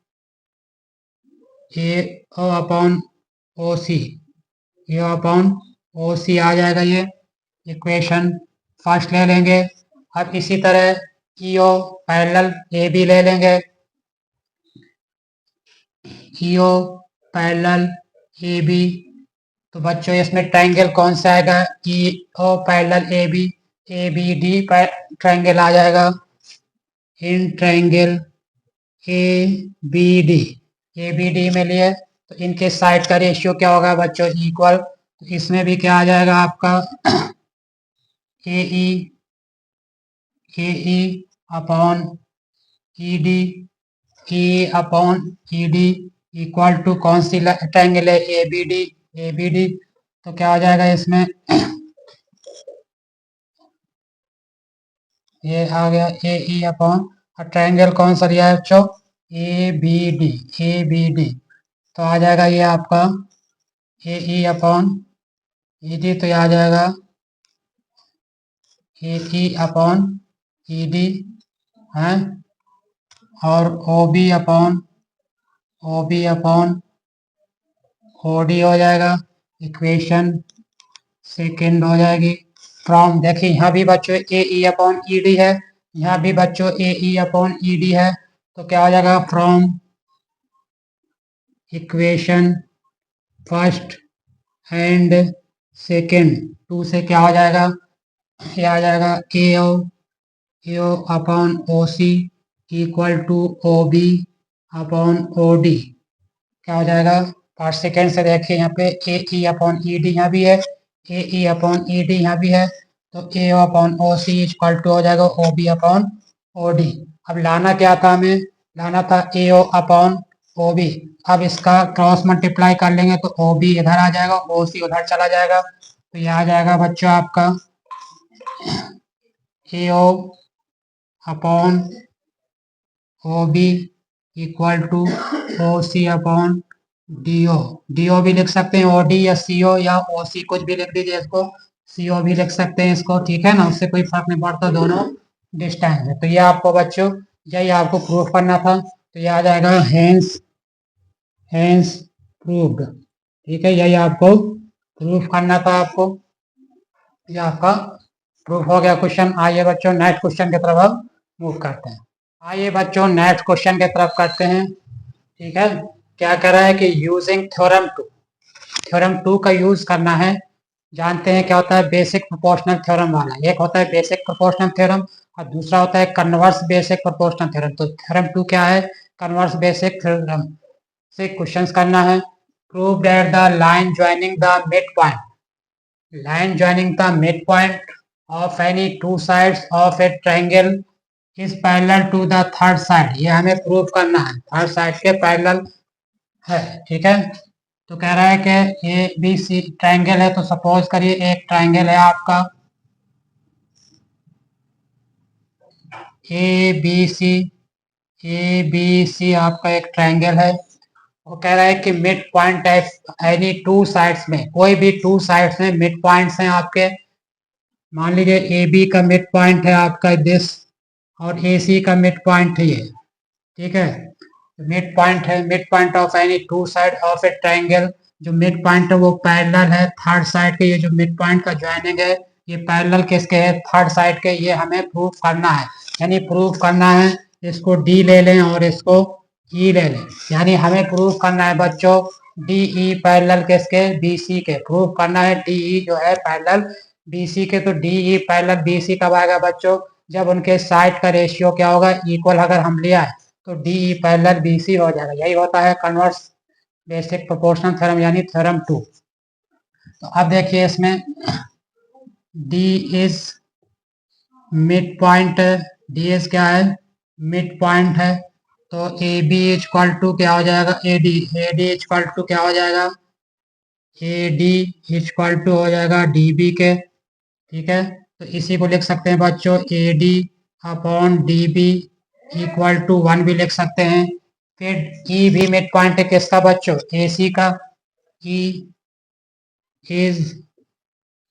Speaker 1: A O upon O C, A upon O C आ जाएगा। ये इक्वेशन फर्स्ट ले लेंगे। अब इसी तरह ई ओ पैरेलल ए बी ले लेंगे, ई ओ पैरेलल ए बी। तो बच्चों इसमें ट्रायंगल कौन सा आएगा, E O parallel A B D triangle आ जाएगा। In triangle A B D, A B D में लिए तो इनके साइड का रेशियो क्या होगा बच्चों, इक्वल। तो इसमें भी क्या आ जाएगा आपका, A E upon E D, E upon E D equal to कौन सी ट्रायंगल है, A B D, A B D. तो क्या हो जाएगा इसमें, ये आ गया ए ई अपॉन, और ट्रायंगल कौन सा दिया है बच्चों, A B D, A B D. तो आ जाएगा ये आपका A E upon E D, तो ये आ जाएगा A E upon E D है, और O B upon O D हो जाएगा। इक्वेशन सेकेंड हो जाएगी। फ्रॉम, देखिए यहाँ भी बच्चों A E upon E D है, यहाँ भी बच्चों A E upon E D है। तो क्या हो जाएगा, from equation first and second. 2 से क्या हो जाएगा, ये आ जाएगा A O upon O C equal to O B upon O D. क्या हो जाएगा, पार्ट सेकेंड से देखिए यहाँ पे A E upon E D यहाँ भी है, A E upon E D यहाँ भी है, तो A O upon O C equal to हो जाएगा O B upon O D. अब लाना क्या था हमें, लाना था ए ओ अपॉन ओ बी। अब इसका क्रॉस मल्टीप्लाई कर लेंगे तो ओ बी इधर आ जाएगा, ओ सी उधर चला जाएगा, तो ये आ जाएगा बच्चों आपका A O upon O B equal to O C upon D O. D O भी लिख सकते हैं, ओ डी या सी ओ या ओ सी, कुछ भी लिख दीजिए इसको, सी ओ भी लिख सकते हैं इसको, ठीक है ना, उससे कोई फर्क नहीं पड़ता, दोनों डिस्टेंस है। तो ये आपको बच्चों, यही आपको प्रूफ करना था, तो ये आ जाएगा हेंस हेंस प्रूव्ड। ठीक है, यही आपको प्रूफ करना था आपको, ये आपका प्रूफ हो गया क्वेश्चन। आइए बच्चों नेक्स्ट क्वेश्चन की तरफ हम मूव करते हैं। आइए बच्चों नेक्स्ट क्वेश्चन की तरफ करते हैं। ठीक है, क्या कह रहा है कि using theorem two, theorem two का यूज करना है। जानते हैं क्या होता है बेसिक प्रोपोर्शनल थ्योरम वाला, एक होता है बेसिक प्रोपोर्शनल थ्योरम और दूसरा होता है कन्वर्स बेसिक प्रोपोर्शनल थ्योरम। तो थ्योरम टू क्या है, कन्वर्स बेसिक थ्योरम से क्वेश्चंस करना है। Prove that the line joining the mid point, line joining the midpoint of any two sides of a triangle is parallel to the third side। ये हमें prove करना है, third side के parallel है। ठीक है, तो कह रहा है कि ए बी सी ट्राइंगल है, तो सपोज करिए एक ट्राइंगल है आपका ए बी सी आपका एक ट्राइंगल है। वो कह रहा है कि mid point any two sides में, कोई भी टू साइड्स में मिड पॉइंट्स हैं आपके। मान लीजिए ए बी का मिड पॉइंट है आपका दिस, और ए सी का मिड पॉइंट है ये। ठीक है, मिड पॉइंट है, mid point of any two side of A triangle, जो मिड पॉइंट है वो पैरेलल है थर्ड साइड के। ये जो मिड पॉइंट का ज्वाइनिंग है ये पैरेलल किसके है, थर्ड साइड के। ये हमें प्रूफ करना है, यानी प्रूफ करना है, इसको डी ले लें और इसको ई ले लें, यानी हमें प्रूफ करना है बच्चों डी ई पैरेलल किसके, बी सी के। प्रूफ करना है डी ई जो है पैरेलल बी सी के। तो D E parallel B C कब आएगा बच्चों, जब उनके साइड का रेशियो क्या होगा, इक्वल अगर हम लिया है तो D E parallel B C हो जाएगा। यही होता है कन्वर्स बेसिक प्रोपोर्शनल थ्योरम यानी थ्योरम टू। तो अब देखिए इसमें D is mid point, D is क्या है, मिड पॉइंट है। तो ए बी इक्वल टू क्या हो जाएगा, ए डी इक्वल टू क्या हो जाएगा, ए डी इक्वल टू हो जाएगा डी बी के। ठीक है, तो इसी को लिख सकते हैं बच्चों A D upon D B equal to 1 भी लिख सकते हैं। फिर ई भी मिड पॉइंट है किसका बच्चों, ए सी का। E is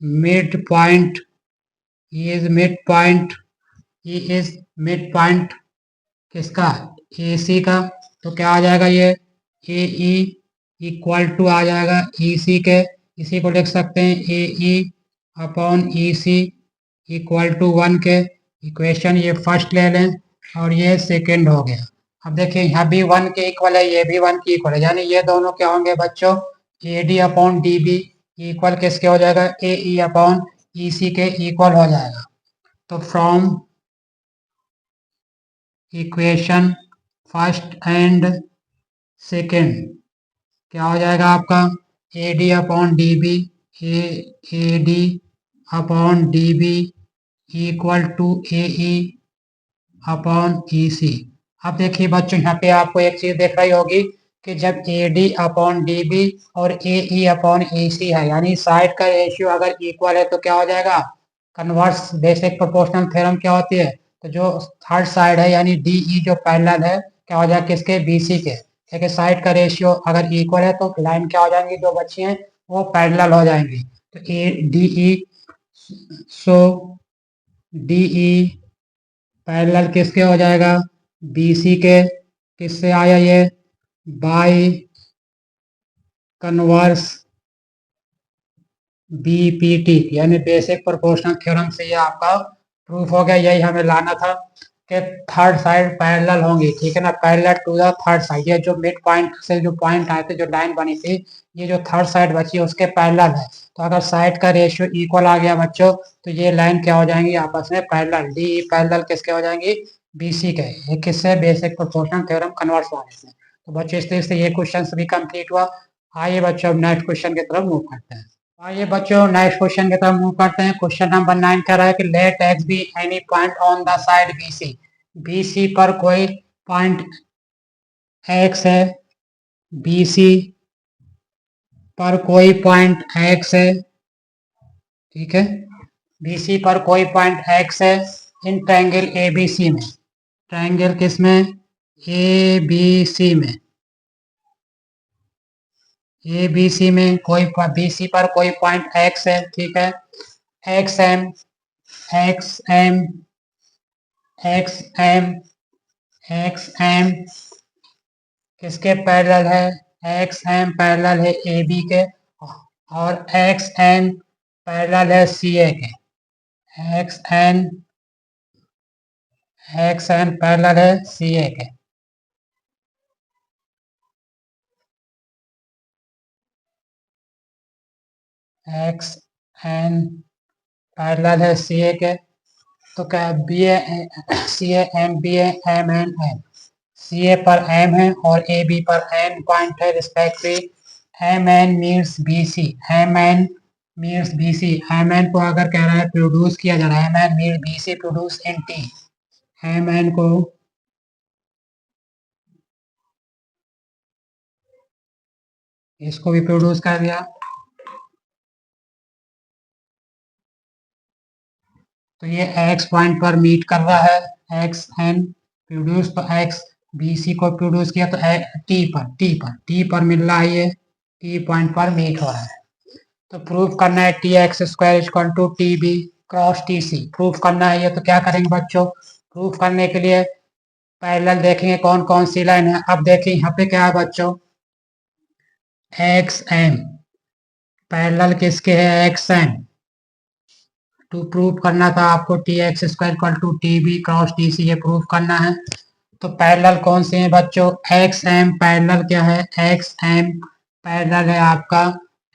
Speaker 1: mid point, E is mid point, E is mid point किसका, ए सी का। तो क्या आ जाएगा ये ए ई इक्वल टू आ जाएगा ई सी के। इसी को लिख सकते हैं A E upon E C equal to 1 के। इक्वेशन ये फर्स्ट ले लें और ये सेकंड हो गया। अब देखिए यहाँ भी 1 के इक्वल है, ये भी 1 के इक्वल है, यानी ये दोनों क्या होंगे बच्चों, A D upon D B equal किसके हो जाएगा, ए ई अपॉन ई सी के इक्वल हो जाएगा। तो from equation first and second क्या हो जाएगा आपका, A D upon D B, A D upon D B equal to A E upon E C. अब देखिए बच्चों यहाँ पे आपको एक चीज देख रही होगी कि जब A D upon D B और ए ई अपॉन ए सी है, यानी साइड का रेशियो अगर इक्वल है तो क्या हो जाएगा, कन्वर्स बेसिक प्रोपोर्शनल थ्योरम क्या होती है, तो जो थर्ड साइड है यानी डी ई जो पैरेलल है क्या हो जाएगा किसके, बी सी के। ठीक है, साइड का रेशियो अगर इक्वल है तो लाइन क्या हो जाएंगी, जो बच्ची हैं वो पैरेलल हो जाएंगी। तो A D E, so D E parallel किसके हो जाएगा, बी सी के। किससे आया ये, बाय कन्वर्स बीपीटी यानी बेसिक प्रोपोर्शनल थ्योरम से ये आपका प्रूफ हो गया। यही हमें लाना था के थर्ड साइड पैरेलल होंगी, ठीक है ना, parallel to the third side. ये जो मिड पॉइंट से जो पॉइंट आए थे, जो लाइन बनी थी, ये जो थर्ड साइड बची है उसके पैरेलल है। तो अगर साइड का रेशियो इक्वल आ गया बच्चों, तो ये लाइन क्या हो जाएंगी आपस में पैरेलल, डी पैरेलल किसके हो जाएंगी, बीसी के। ये किससे, बेसिक प्रोपोर्शनल थ्योरम कन्वर्स वाले से। तो बच्चों इस तरह से ये क्वेश्चन भी कंप्लीट हुआ। आइए बच्चों अब नेक्स्ट क्वेश्चन की तरफ मूव करते हैं। आइए बच्चों नेक्स्ट क्वेश्चन की तरफ मूव करते हैं। क्वेश्चन नंबर 9 कह रहा है कि let X be any point on the side BC. BC पर कोई पॉइंट एक्स है, बीसी पर कोई पॉइंट एक्स है, ठीक है, बीसी पर कोई पॉइंट एक्स है इन ट्रायंगल एबीसी में। ट्रायंगल किसमें, एबीसी में। एबीसी में कोई बीसी पर कोई पॉइंट एक्स है, ठीक है, X M, X M, X M, X M किसके पैरेलल है, एक्स एम पैरेलल है ए बी के, और एक्स एन पैरेलल है सी ए के। X N, X N parallel है सी ए के। एक्स एन पैरेलल है सी ए के। तो क्या B A, C A M B A M N M, C A पर एम है और ए बी पर एन पॉइंट है respectively. M N means B C, M N means B C. M N को अगर कह रहा है प्रोड्यूस किया जा रहा है, M N means B C produce in T. M N को इसको भी प्रोड्यूस कर दिया। तो ये एक्स पॉइंट पर मीट कर रहा है, एक्स एन प्रोड्यूस पर एक्स बी सी को प्रोड्यूस किया, तो टी पर मिल रहा है, ये टी पॉइंट पर मीट हो रहा है। तो प्रूफ करना है T X square equal to T B cross T C, proof करना है ये। तो क्या करेंगे बच्चों, प्रूफ करने के लिए पैरेलल देखेंगे कौन कौन सी लाइन है। अब देखिए यहाँ पे क्या है बच्चों, एक्स एम पैरेलल किसके है, एक्स एम। टू प्रूफ करना था आपको T X square equal to T B cross T C, ये प्रूफ करना है। तो पैरेलल कौन से हैं बच्चों, एक्स एम पैरेलल क्या है, एक्स एम पैरेलल है आपका,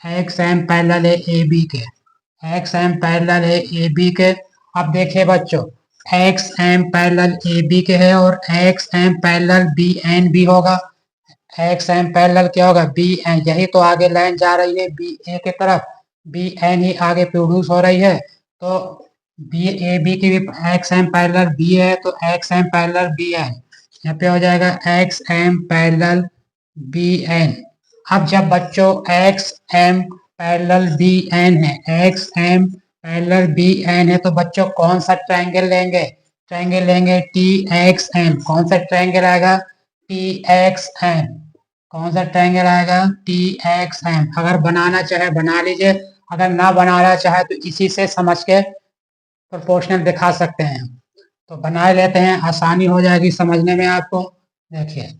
Speaker 1: एक्स एम पैरेलल है ए बी के, एक्स एम पैरेलल है ए बी के। अब देखिए बच्चों, X M parallel A B के है और X M parallel B N भी होगा। एक्स एम पैरेलल क्या होगा, बी एन, यही तो आगे लाइन जा रही है बी ए के तरफ, बी एन ही आगे प्रोड्यूस हो रही है। तो बी ए बी की भी एक्स एम पैरेलल बी है, तो X M parallel B N, यहाँ पे हो जाएगा X M parallel B N. अब जब बच्चों X M parallel B N है, X M parallel B N है, तो बच्चों कौन सा ट्रायंगल लेंगे, ट्रायंगल लेंगे टी एक्स एम। कौन सा ट्रायंगल आएगा, टी एक्स एम। कौन सा ट्रायंगल आएगा, टी एक्स एम। अगर बनाना चाहे बना लीजिए, अगर ना बनाना चाहे तो इसी से समझ के प्रोपोर्शनल दिखा सकते हैं। तो बना लेते हैं, आसानी हो जाएगी समझने में आपको। देखिए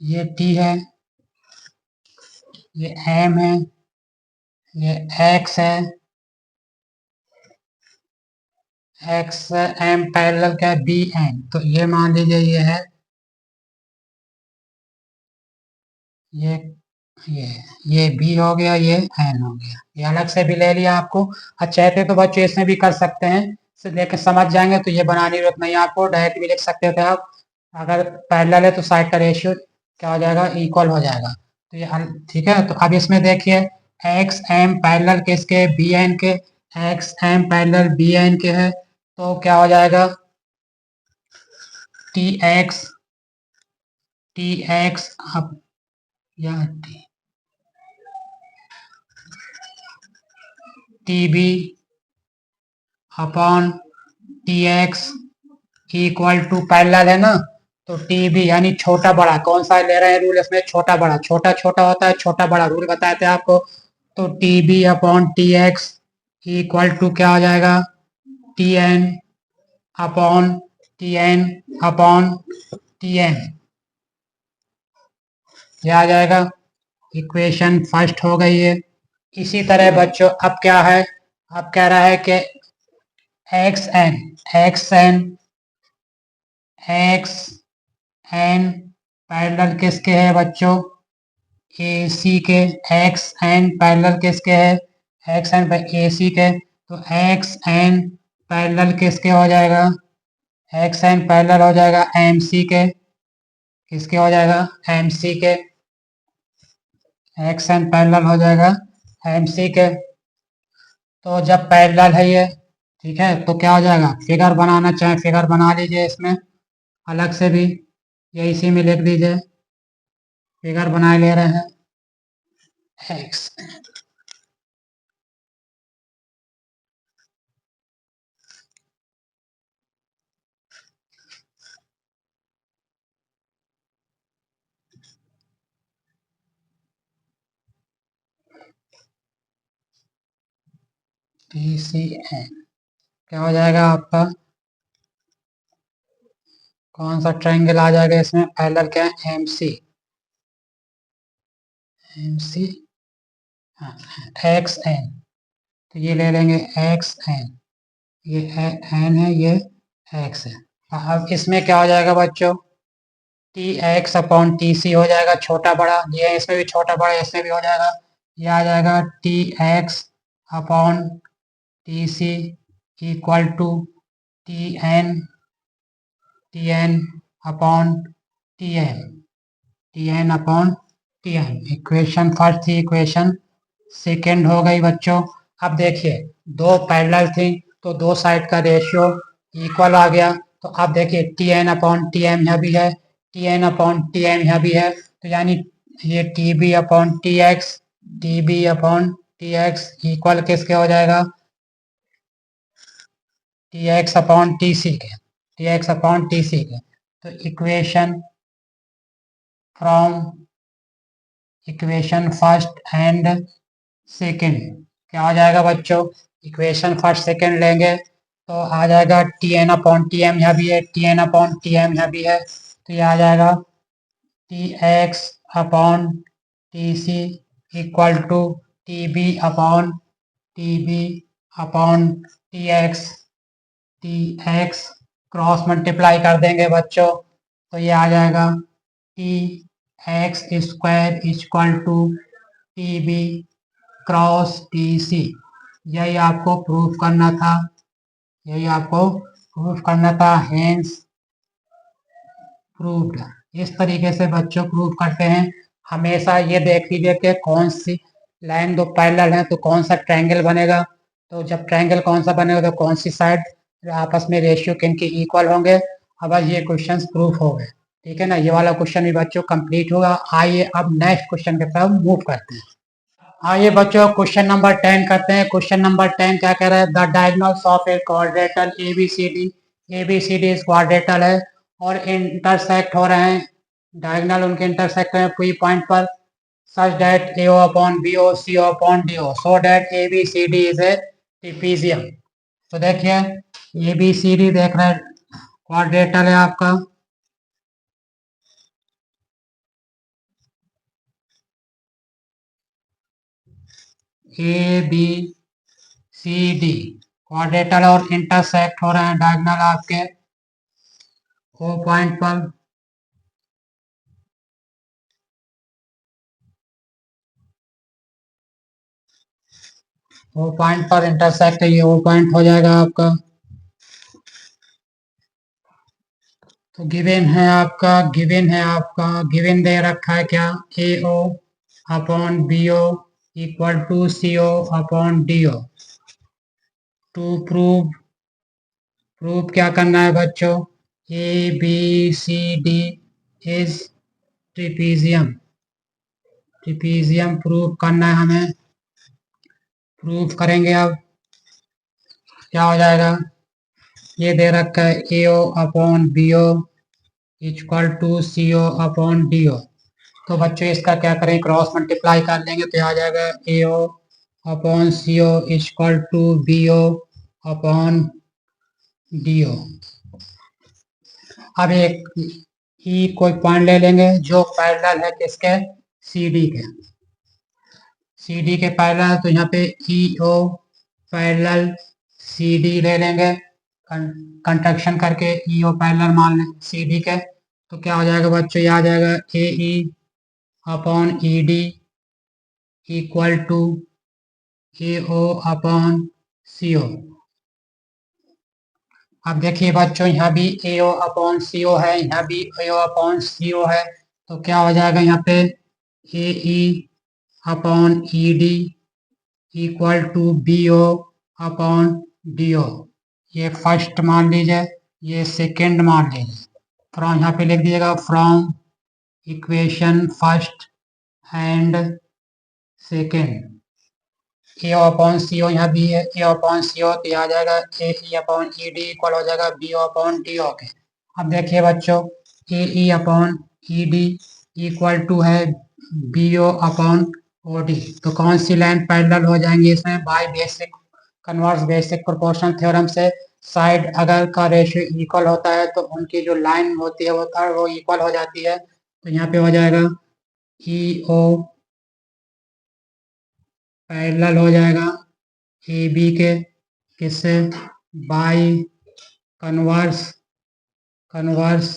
Speaker 1: ये टी है, ये एम है, ये एक्स है, एक्स एम पैरेलल क्या है, बी एन। तो ये मान लीजिए ये है, ये ये ये बी हो गया, ये एन हो गया, ये अलग से भी ले लिया आपको। अच्छा चाहते तो बच्चे इसमें भी कर सकते हैं, लेकिन समझ जाएंगे तो ये बनाने की जरूरत नहीं है आपको, डायरेक्ट भी लिख सकते थे आप। अगर पैरेलल है तो साइड का रेशियो क्या हो जाएगा, इक्वल हो जाएगा। तो ये ठीक है। तो अब इसमें देखिए एक्स एम पैरेलल किसके, बी एन के, X M parallel B N के है। तो क्या हो जाएगा, टी एक्स, टी एक्स अब या T B upon T X equal to parallel है ना, तो टी बी यानी छोटा बड़ा, कौन सा ले रहे हैं रूल इसमें, छोटा बड़ा, छोटा छोटा होता है, छोटा बड़ा रूल बताए थे आपको। तो T B upon T X equal to क्या हो जाएगा, T N upon T N upon T N, ये आ जाएगा। इक्वेशन फर्स्ट हो गई है। इसी तरह बच्चों अब क्या है, अब कह रहा है कि एक्स एन पैरेलल किसके है बच्चों, ए सी के। एक्स एन पैरेलल किसके है, एक्स एन ए सी के। तो एक्स एन पैरेलल किसके हो जाएगा, एक्स एन पैरेलल हो जाएगा एम सी के। किसके हो जाएगा, एम सी के। एक्स एन पैरेलल हो जाएगा एम सी के। तो जब पैरेलल है ये, ठीक है, तो क्या हो जाएगा, फिगर बनाना चाहे फिगर बना लीजिए इसमें अलग से भी, या इसी में लिख दीजिए, फिगर बना ले रहे हैं। एक्स टी सी एन क्या हो जाएगा आपका, कौन सा ट्रायंगल आ जाएगा इसमें, पैरेलल क्या है, M C. M C X N, तो ये ले लेंगे एक्स एन, ये एन है, ये एक्स है। अब इसमें क्या हो जाएगा बच्चों, T X upon T C हो जाएगा, छोटा बड़ा, ये इसमें भी छोटा बड़ा, इसमें भी हो जाएगा। ये आ जाएगा T X upon T C equal to T N upon T N upon T N. Equation first थी, इक्वेशन सेकेंड हो गई बच्चों। अब देखिए दो पैरेलल थी, तो दो साइड का रेशियो इक्वल आ गया। तो अब देखिए T N upon T M यहाँ भी है, T N upon T M यहाँ भी है, तो यानी ये T B upon T B upon T X equal किसके हो जाएगा, T X upon T C के, T X upon T C के। तो from equation first and second क्या हो जाएगा बच्चों, इक्वेशन फर्स्ट सेकेंड लेंगे तो आ जाएगा T N upon T M यहाँ भी है, T N upon T M यहाँ भी है, तो ये आ जाएगा T X upon T C equal to T B upon T X, T X cross multiply कर देंगे बच्चों, तो ये आ जाएगा T X square equal to T B cross T C. यही आपको प्रूफ करना था, यही आपको प्रूफ करना था, हेंस प्रूव्ड। इस तरीके से बच्चों प्रूफ करते हैं। हमेशा ये देख लीजिए कि कौन सी लाइन दो पैरेलल है तो कौन सा ट्रायंगल बनेगा, तो जब ट्रायंगल कौन सा बनेगा तो कौन सी साइड आपस में रेशियो किनके इक्वल होंगे। अब ये क्वेश्चंस प्रूफ हो गए, ठीक है ना, ये वाला क्वेश्चन भी बच्चों कंप्लीट होगा। आइए अब नेक्स्ट क्वेश्चन की तरफ मूव करते हैं। आइए बच्चों क्वेश्चन नंबर 10 करते हैं। क्वेश्चन नंबर 10 क्या कह रहा है, the diagonals of a quadrilateral A B C D इस क्वाड्रेटल है और इंटरसेक्ट हो रहे हैं, डायगोनल उनके इंटरसेक्ट हैं कोई पॉइंट पर, such that AO upon BO CO upon DO so that ABCD is a trapezium. तो देखिए ABCD देख रहे हैं, क्वाड्रेटल है आपका, A B C D quadrilateral और इंटरसेक्ट हो रहे हैं डायगोनल आपके ओ पॉइंट पर। ओ पॉइंट पर इंटरसेक्ट है, ये ओ पॉइंट हो जाएगा आपका। तो गिवन दे रखा है क्या, A O upon B O equal to C O upon D O. To prove क्या करना है बच्चों, A B C D is trapezium, trapezium prove करना है हमें। प्रूव करेंगे, अब क्या हो जाएगा, ये दे रखा है A O upon B O equal to C O upon D O. तो बच्चों इसका क्या करें, क्रॉस मल्टीप्लाई कर लेंगे तो आ जाएगा A O upon C O equal to B O upon D O. अब एक कोई पॉइंट ले लेंगे जो पैरेलल है किसके, सी डी के। सी डी के पैरेलल, तो यहाँ पे ई ओ पैरेलल सी डी ले लेंगे, कंट्रक्शन करके ई ओ पैरेलल मान लें सी डी के, तो क्या हो जाएगा बच्चों, ये आ जाएगा A E upon E D equal to A O upon C O. अब देखिए बच्चों, यहाँ भी ए ओ अपॉन सी ओ है, यहाँ भी ए ओ अपॉन सी ओ है, तो क्या हो जाएगा यहाँ पे A E upon E D equal to B O upon D O. ये फर्स्ट मान लीजिए, ये सेकेंड मान लीजिए। फ्रॉम यहाँ पे लिख दीजिएगा from equation first and second, A upon C O यहाँ भी है, ए अपॉन सी ओ, तो आ जाएगा A E upon E D equal हो जाएगा B O upon D O के। अब देखिए बच्चों, A E upon E D equal to है B O upon O D, तो कौन सी लाइन पैरेलल हो जाएंगी इसमें, by basic converse basic proportion theorem से साइड अगर का रेशियो इक्वल होता है तो उनकी जो लाइन होती है वो इक्वल हो जाती है। तो यहाँ पे हो जाएगा ई ओ पैरेलल हो जाएगा ए बी के, किससे, by converse converse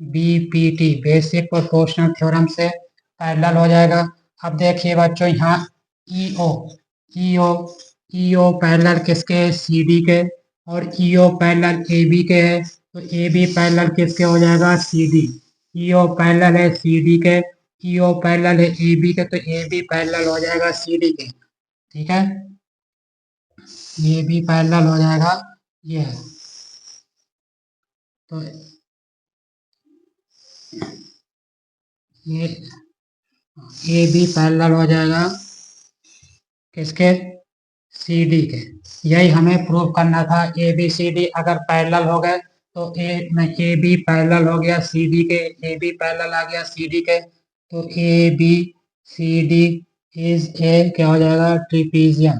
Speaker 1: B P T basic proportional theorem से पैरेलल हो जाएगा। अब देखिए बच्चों, यहाँ ई ओ ई ओ ई ओ पैरेलल किसके, सी डी के, और ई ओ पैरेलल ए बी के है, तो ए बी पैरेलल किसके हो जाएगा, सी डी। ई ओ पैरेलल है सी डी के, ई ओ पैरेलल है ए बी के, तो ए बी पैरेलल हो जाएगा सी डी के, ठीक है, ये भी पैरेलल हो जाएगा ये, तो ये भी पैरेलल हो जाएगा किसके, सी डी के। यही हमें प्रूव करना था, ए बी सी डी अगर पैरेलल हो गए तो ए बी पैरेलल हो गया सी डी के, ए बी पैरेलल आ गया सी डी के, तो A B C D is a क्या हो जाएगा, ट्रिपीजियम।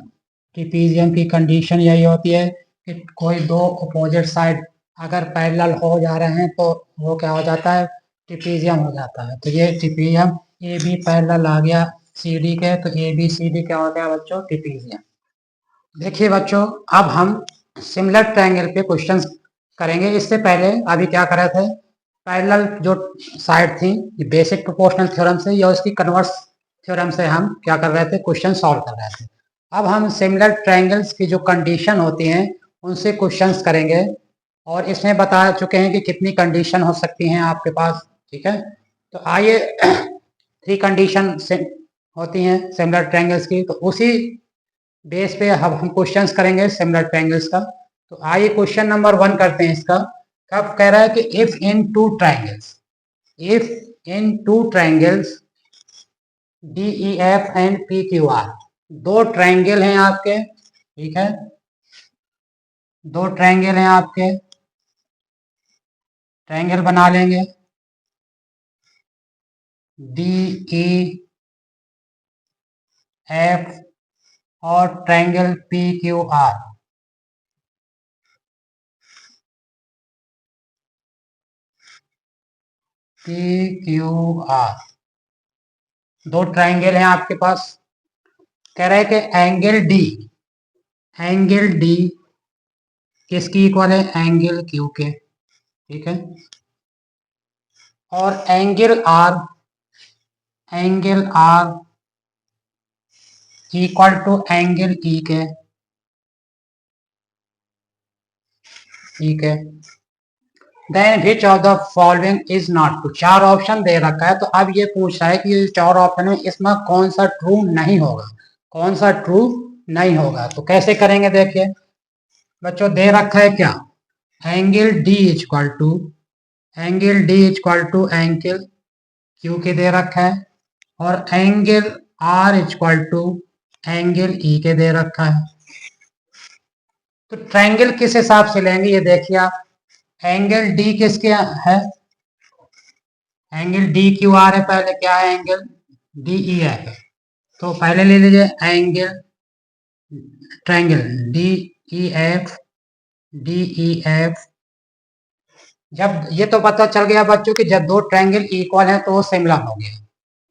Speaker 1: ट्रिपीजियम की कंडीशन यही होती है कि कोई दो अपोजिट साइड अगर पैरेलल हो जा रहे हैं तो वो क्या हो जाता है, ट्रिपीजियम हो जाता है। तो ये ट्रिपीजियम ए बी पैरेलल आ गया सी डी के, तो ए बी सी डी क्या हो गया बच्चों, ट्रिपीजियम। देखिए बच्चों, अब हम सिमिलर ट्रायंगल पे क्वेश्चंस करेंगे। इससे पहले अभी क्या कर रहे थे, पैरेलल जो साइड थी बेसिक प्रोपोर्शनल थ्योरम से या उसकी कन्वर्स थ्योरम से हम क्या कर रहे थे, क्वेश्चन सॉल्व कर रहे थे। अब हम सिमिलर ट्रायंगल्स की जो कंडीशन होती हैं उनसे क्वेश्चंस करेंगे, और इसमें बता चुके हैं कि कितनी कंडीशन हो सकती हैं आपके पास, ठीक है। तो आइए, 3 कंडीशन होती हैं सिमिलर ट्रायंगल्स की, तो उसी बेस पे अब हम क्वेश्चंस करेंगे सिमिलर ट्रायंगल्स का। तो आइए क्वेश्चन नंबर 1 करते हैं इसका। कब कह रहा है कि if in two triangles D E F and P Q R, 2 triangle हैं आपके, ठीक है, 2 ट्रायंगल हैं आपके, ट्रायंगल बना लेंगे डी ई एफ और triangle P Q R. P Q R 2 triangle हैं आपके पास। कह रहा है कि एंगल डी किसकी इक्वल है, एंगल क्यू के, ठीक है, और angle R equal to angle E के, ठीक है। Then which of the following is not true, 4 option दे रखा है, तो अब ये पूछ रहा है कि ये 4 ऑप्शन में इसमें कौन सा ट्रू नहीं होगा, कौन सा ट्रू नहीं होगा। तो कैसे करेंगे, देखिए बच्चों, दे रखा है क्या, angle D equal to angle Q के दे रखा है, और angle R equal to angle E के दे रखा है। तो ट्रायंगल किस हिसाब से लेंगे, ये देखिए आप, एंगल डी किसके है, एंगल डी क्यू आर है, पहले क्या है, एंगल डी ई एफ है। तो पहले ले लीजिए angle triangle D E F. जब ये तो पता चल गया बच्चों कि जब 2 ट्रायंगल इक्वल हैं तो वो सिमिलर हो गया,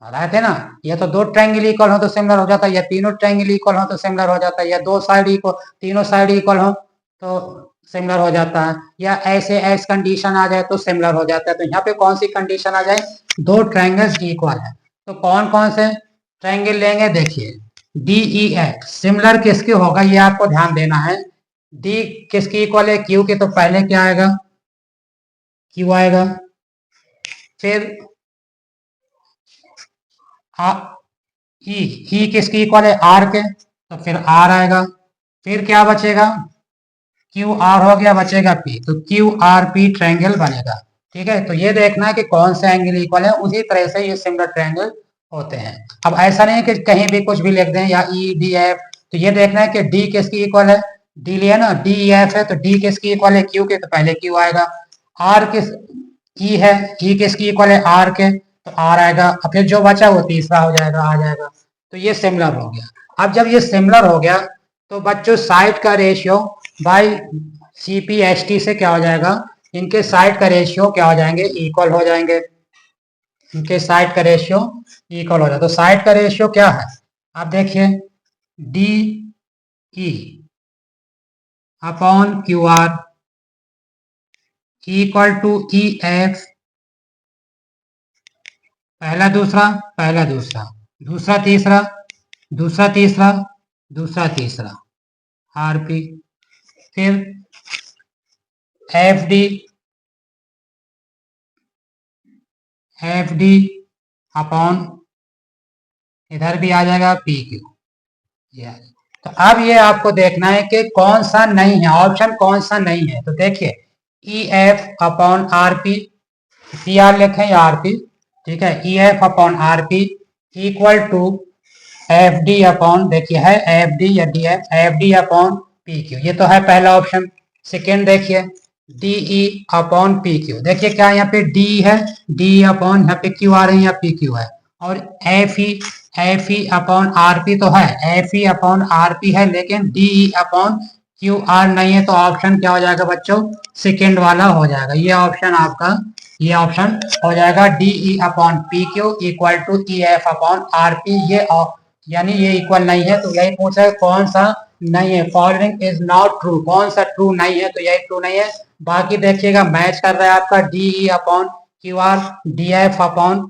Speaker 1: बताए थे ना, ये तो दो ट्रायंगल इक्वल हो तो सिमिलर हो जाता है, या तीनों ट्रायंगल इक्वल हो तो सिमिलर हो जाता है, या दो साइड इक्वल, तीनों साइड इक्वल हो तो सिमिलर हो जाता है, या ऐसे एस कंडीशन आ जाए तो सिमिलर हो जाता है। तो यहाँ पे कौन सी कंडीशन आ जाए, दो ट्रायंगल्स इक्वल है। तो कौन कौन से ट्रायंगल लेंगे, देखिए डी ई एफ सिमिलर किसके होगा ये आपको ध्यान देना है। डी किसकी इक्वल है, क्यू के, तो पहले क्या आएगा, क्यू आएगा। फिर ई ई किसकी इक्वल है, आर के, तो फिर आर आएगा। फिर क्या बचेगा, क्यू आर हो गया, बचेगा पी, तो क्यू आर पी ट्रायंगल बनेगा। ठीक है, तो ये देखना है कि कौन से एंगल इक्वल है, उसी तरह से ये सिमिलर ट्रायंगल होते हैं। अब ऐसा नहीं है कि कहीं भी कुछ भी लिख दें, या ई डी एफ, तो ये देखना है कि डी किसकी इक्वल है, डी लिया ना, डी एफ है, तो डी किसकी इक्वल है, क्यू के, तो पहले क्यू आएगा। आर किस, ई है, ई किसकी इक्वल है, आर के, तो आर आएगा। और फिर जो बचा वो तीसरा हो जाएगा, आ जाएगा। तो ये सिमिलर हो गया। अब जब ये सिमिलर हो गया तो बच्चों साइड का रेशियो बाई CPST से क्या हो जाएगा, इनके साइड का रेशियो क्या हो जाएंगे, इक्वल हो जाएंगे। इनके साइड का रेशियो इक्वल हो जाए, तो साइड का रेशियो क्या है, आप देखिए D E upon Q R equal to E F, पहला दूसरा, पहला दूसरा, दूसरा तीसरा, दूसरा तीसरा, दूसरा तीसरा, आरपी। फिर F D, F D upon, इधर भी आ जाएगा पी क्यू। तो अब ये आपको देखना है कि कौन सा नहीं है, ऑप्शन कौन सा नहीं है। तो देखिए E F upon R P, P R लिखें या आर पी, ठीक है, E F upon R P equal to F D upon, देखिए है एफ डी या D F D upon P Q, ये तो है पहला ऑप्शन। सेकेंड देखिए D E upon P Q, देखिए क्या यहाँ पे डी है, डी अपॉन यहाँ पे क्यू आ रही है या पी क्यू है, और F E upon R P तो है, F E upon R P है, लेकिन D E upon Q are नहीं है। तो ऑप्शन क्या हो जाएगा बच्चों, सेकेंड वाला हो जाएगा, ये ऑप्शन आपका, ये ऑप्शन हो जाएगा D E upon P Q equal to E F upon R P. ये यानी ये इक्वल नहीं है, तो यही पूछा है कौन सा नहीं है, फॉलोइंग इज नॉट ट्रू, कौन सा ट्रू नहीं है, तो यही ट्रू नहीं है। बाकी देखिएगा मैच कर रहा है आपका D E upon Q R, D F upon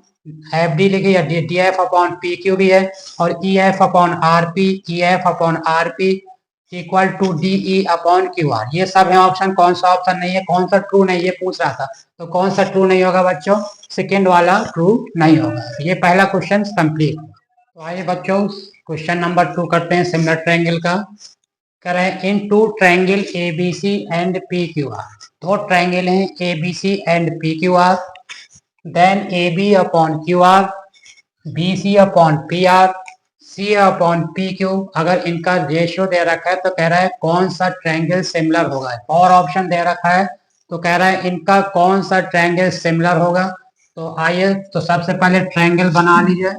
Speaker 1: F D लिखिए, या D F upon P Q भी है, और E F upon R P, E F upon R P equal to D E upon Q R, ये सब है option. कौन सा ऑप्शन नहीं है, कौन सा ट्रू नहीं, ये पूछ रहा था। तो कौन सा ट्रू नहीं होगा बच्चों, सेकेंड वाला ट्रू नहीं होगा। ये पहला क्वेश्चन कंप्लीट। तो आइए बच्चों क्वेश्चन नंबर 2 करते हैं सिमिलर ट्रायंगल का। करें इन two triangle A B C and P Q R, दो ट्रायंगल हैं A B C and P Q R, then A B upon Q R, B C upon P R, C upon P Q. अगर इनका ratio दे रखा है तो कह रहा है कौन सा ट्रायंगल सिमिलर होगा, और ऑप्शन दे रखा है तो कह रहा है इनका कौन सा ट्रायंगल सिमिलर होगा। तो आइए, तो सबसे पहले ट्रायंगल बना लीजिए।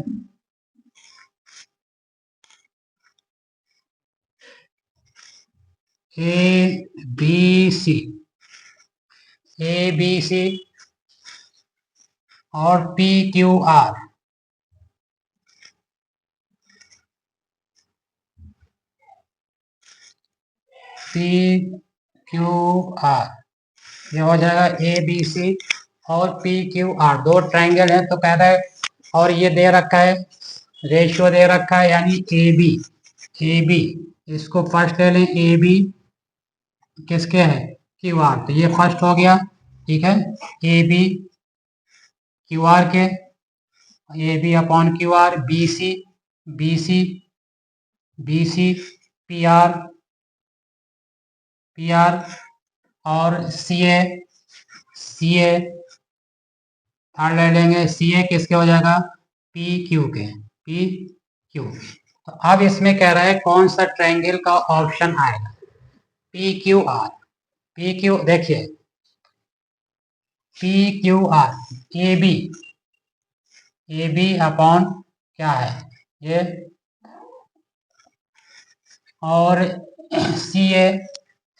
Speaker 1: A B C, A B सी और P Q R, P Q R, ये हो जाएगा ए बी सी और पी क्यू आर, दो ट्रायंगल है। तो कह रहा है, और ये दे रखा है, रेशियो दे रखा है, यानी ए बी, इसको फर्स्ट ले लें, ए बी किसके है, क्यू आर, तो ये फर्स्ट हो गया, ठीक है, ए बी क्यू आर के, A B upon Q R, B C, B C, B C P R, P R, और सी ए, सी ए थर्ड ले लेंगे, सी ए किसके हो जाएगा, पी क्यू के, पी क्यू। तो अब इसमें कह रहा है कौन सा ट्रायंगल का ऑप्शन आएगा, P Q R, P Q, देखिए P Q R, A B, A B upon क्या है ये, और C A,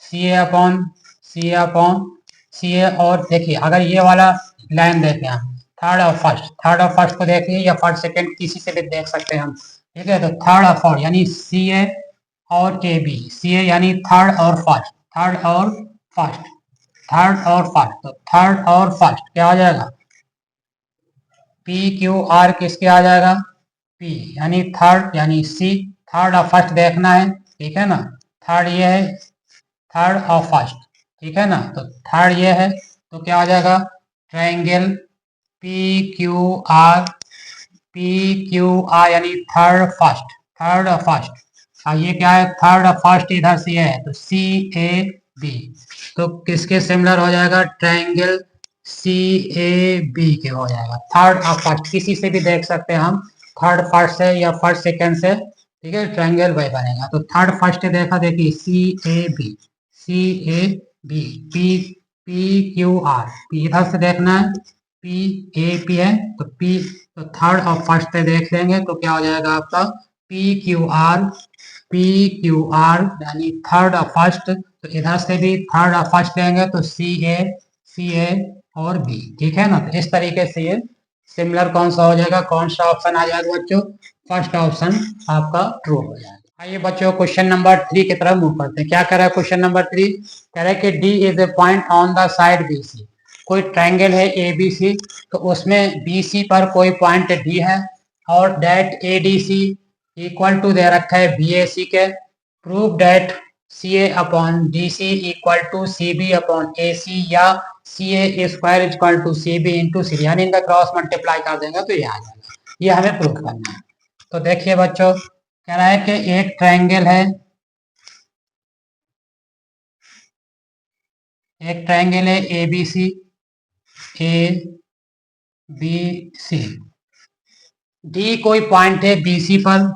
Speaker 1: C A upon, C A upon C ए, और देखिए अगर ये वाला लाइन देखें हम, थर्ड और फर्स्ट को देखिए या फर्स्ट सेकंड किसी से भी देख सकते हैं हम, ठीक है। तो थर्ड और फोर्थ यानी सी ए और ए बी, सी ए यानी थर्ड और फर्स्ट, थर्ड और फर्स्ट, थर्ड और फर्स्ट, तो थर्ड और फर्स्ट क्या आ जाएगा, पी क्यू आर किसके आ जाएगा, पी यानी थर्ड यानी सी, थर्ड और फर्स्ट देखना है, ठीक है ना। थर्ड ये है, थर्ड और फर्स्ट, ठीक है ना। तो थर्ड ये है तो क्या आ जाएगा, triangle P Q R, P Q are यानी थर्ड फर्स्ट, थर्ड और फर्स्ट, और ये क्या है, थर्ड और फर्स्ट इधर से है तो सी ए बी, तो किसके सिमिलर हो जाएगा, ट्रायंगल सी ए बी के हो जाएगा। थर्ड और फर्स्ट किसी से भी देख सकते हैं हम, थर्ड फर्स्ट से या फर्स्ट सेकंड से, ठीक है, ट्रायंगल वही बनेगा। तो थर्ड फर्स्ट देखा, देखिए C A B, C A B, P P Q R, P इधर से देखना है, पी ए पी है तो पी, तो थर्ड और फर्स्ट से देख लेंगे तो क्या हो जाएगा आपका, P Q R, P Q are यानी थर्ड और फर्स्ट, तो इधर से भी थर्ड और फर्स्ट लेंगे तो सी ए और बी, ठीक है ना। तो इस तरीके से ये सिमिलर कौन सा हो जाएगा, कौन सा ऑप्शन आ जाएगा बच्चों, फर्स्ट ऑप्शन आपका ट्रू हो जाएगा। आइए बच्चों क्वेश्चन नंबर 3 की तरफ मूव करते हैं। क्या कह रहा है क्वेश्चन नंबर 3, कह रहा है कि D is a point on the side B C, कोई ट्रायंगल है ए बी सी, तो उसमें बी सी पर कोई पॉइंट डी है, और that A D C equal to दे रखा है बी ए सी के, prove that C A upon D C equal to C B upon A C, या C A square equal to C B into C, यानी इनका cross multiply कर देंगे तो ये आ जाएगा, ये हमें प्रूव करना है। तो देखिए बच्चों, कह रहा है कि एक ट्रायंगल है, एक ट्रायंगल है A B C, A B C, D कोई पॉइंट है बी सी पर,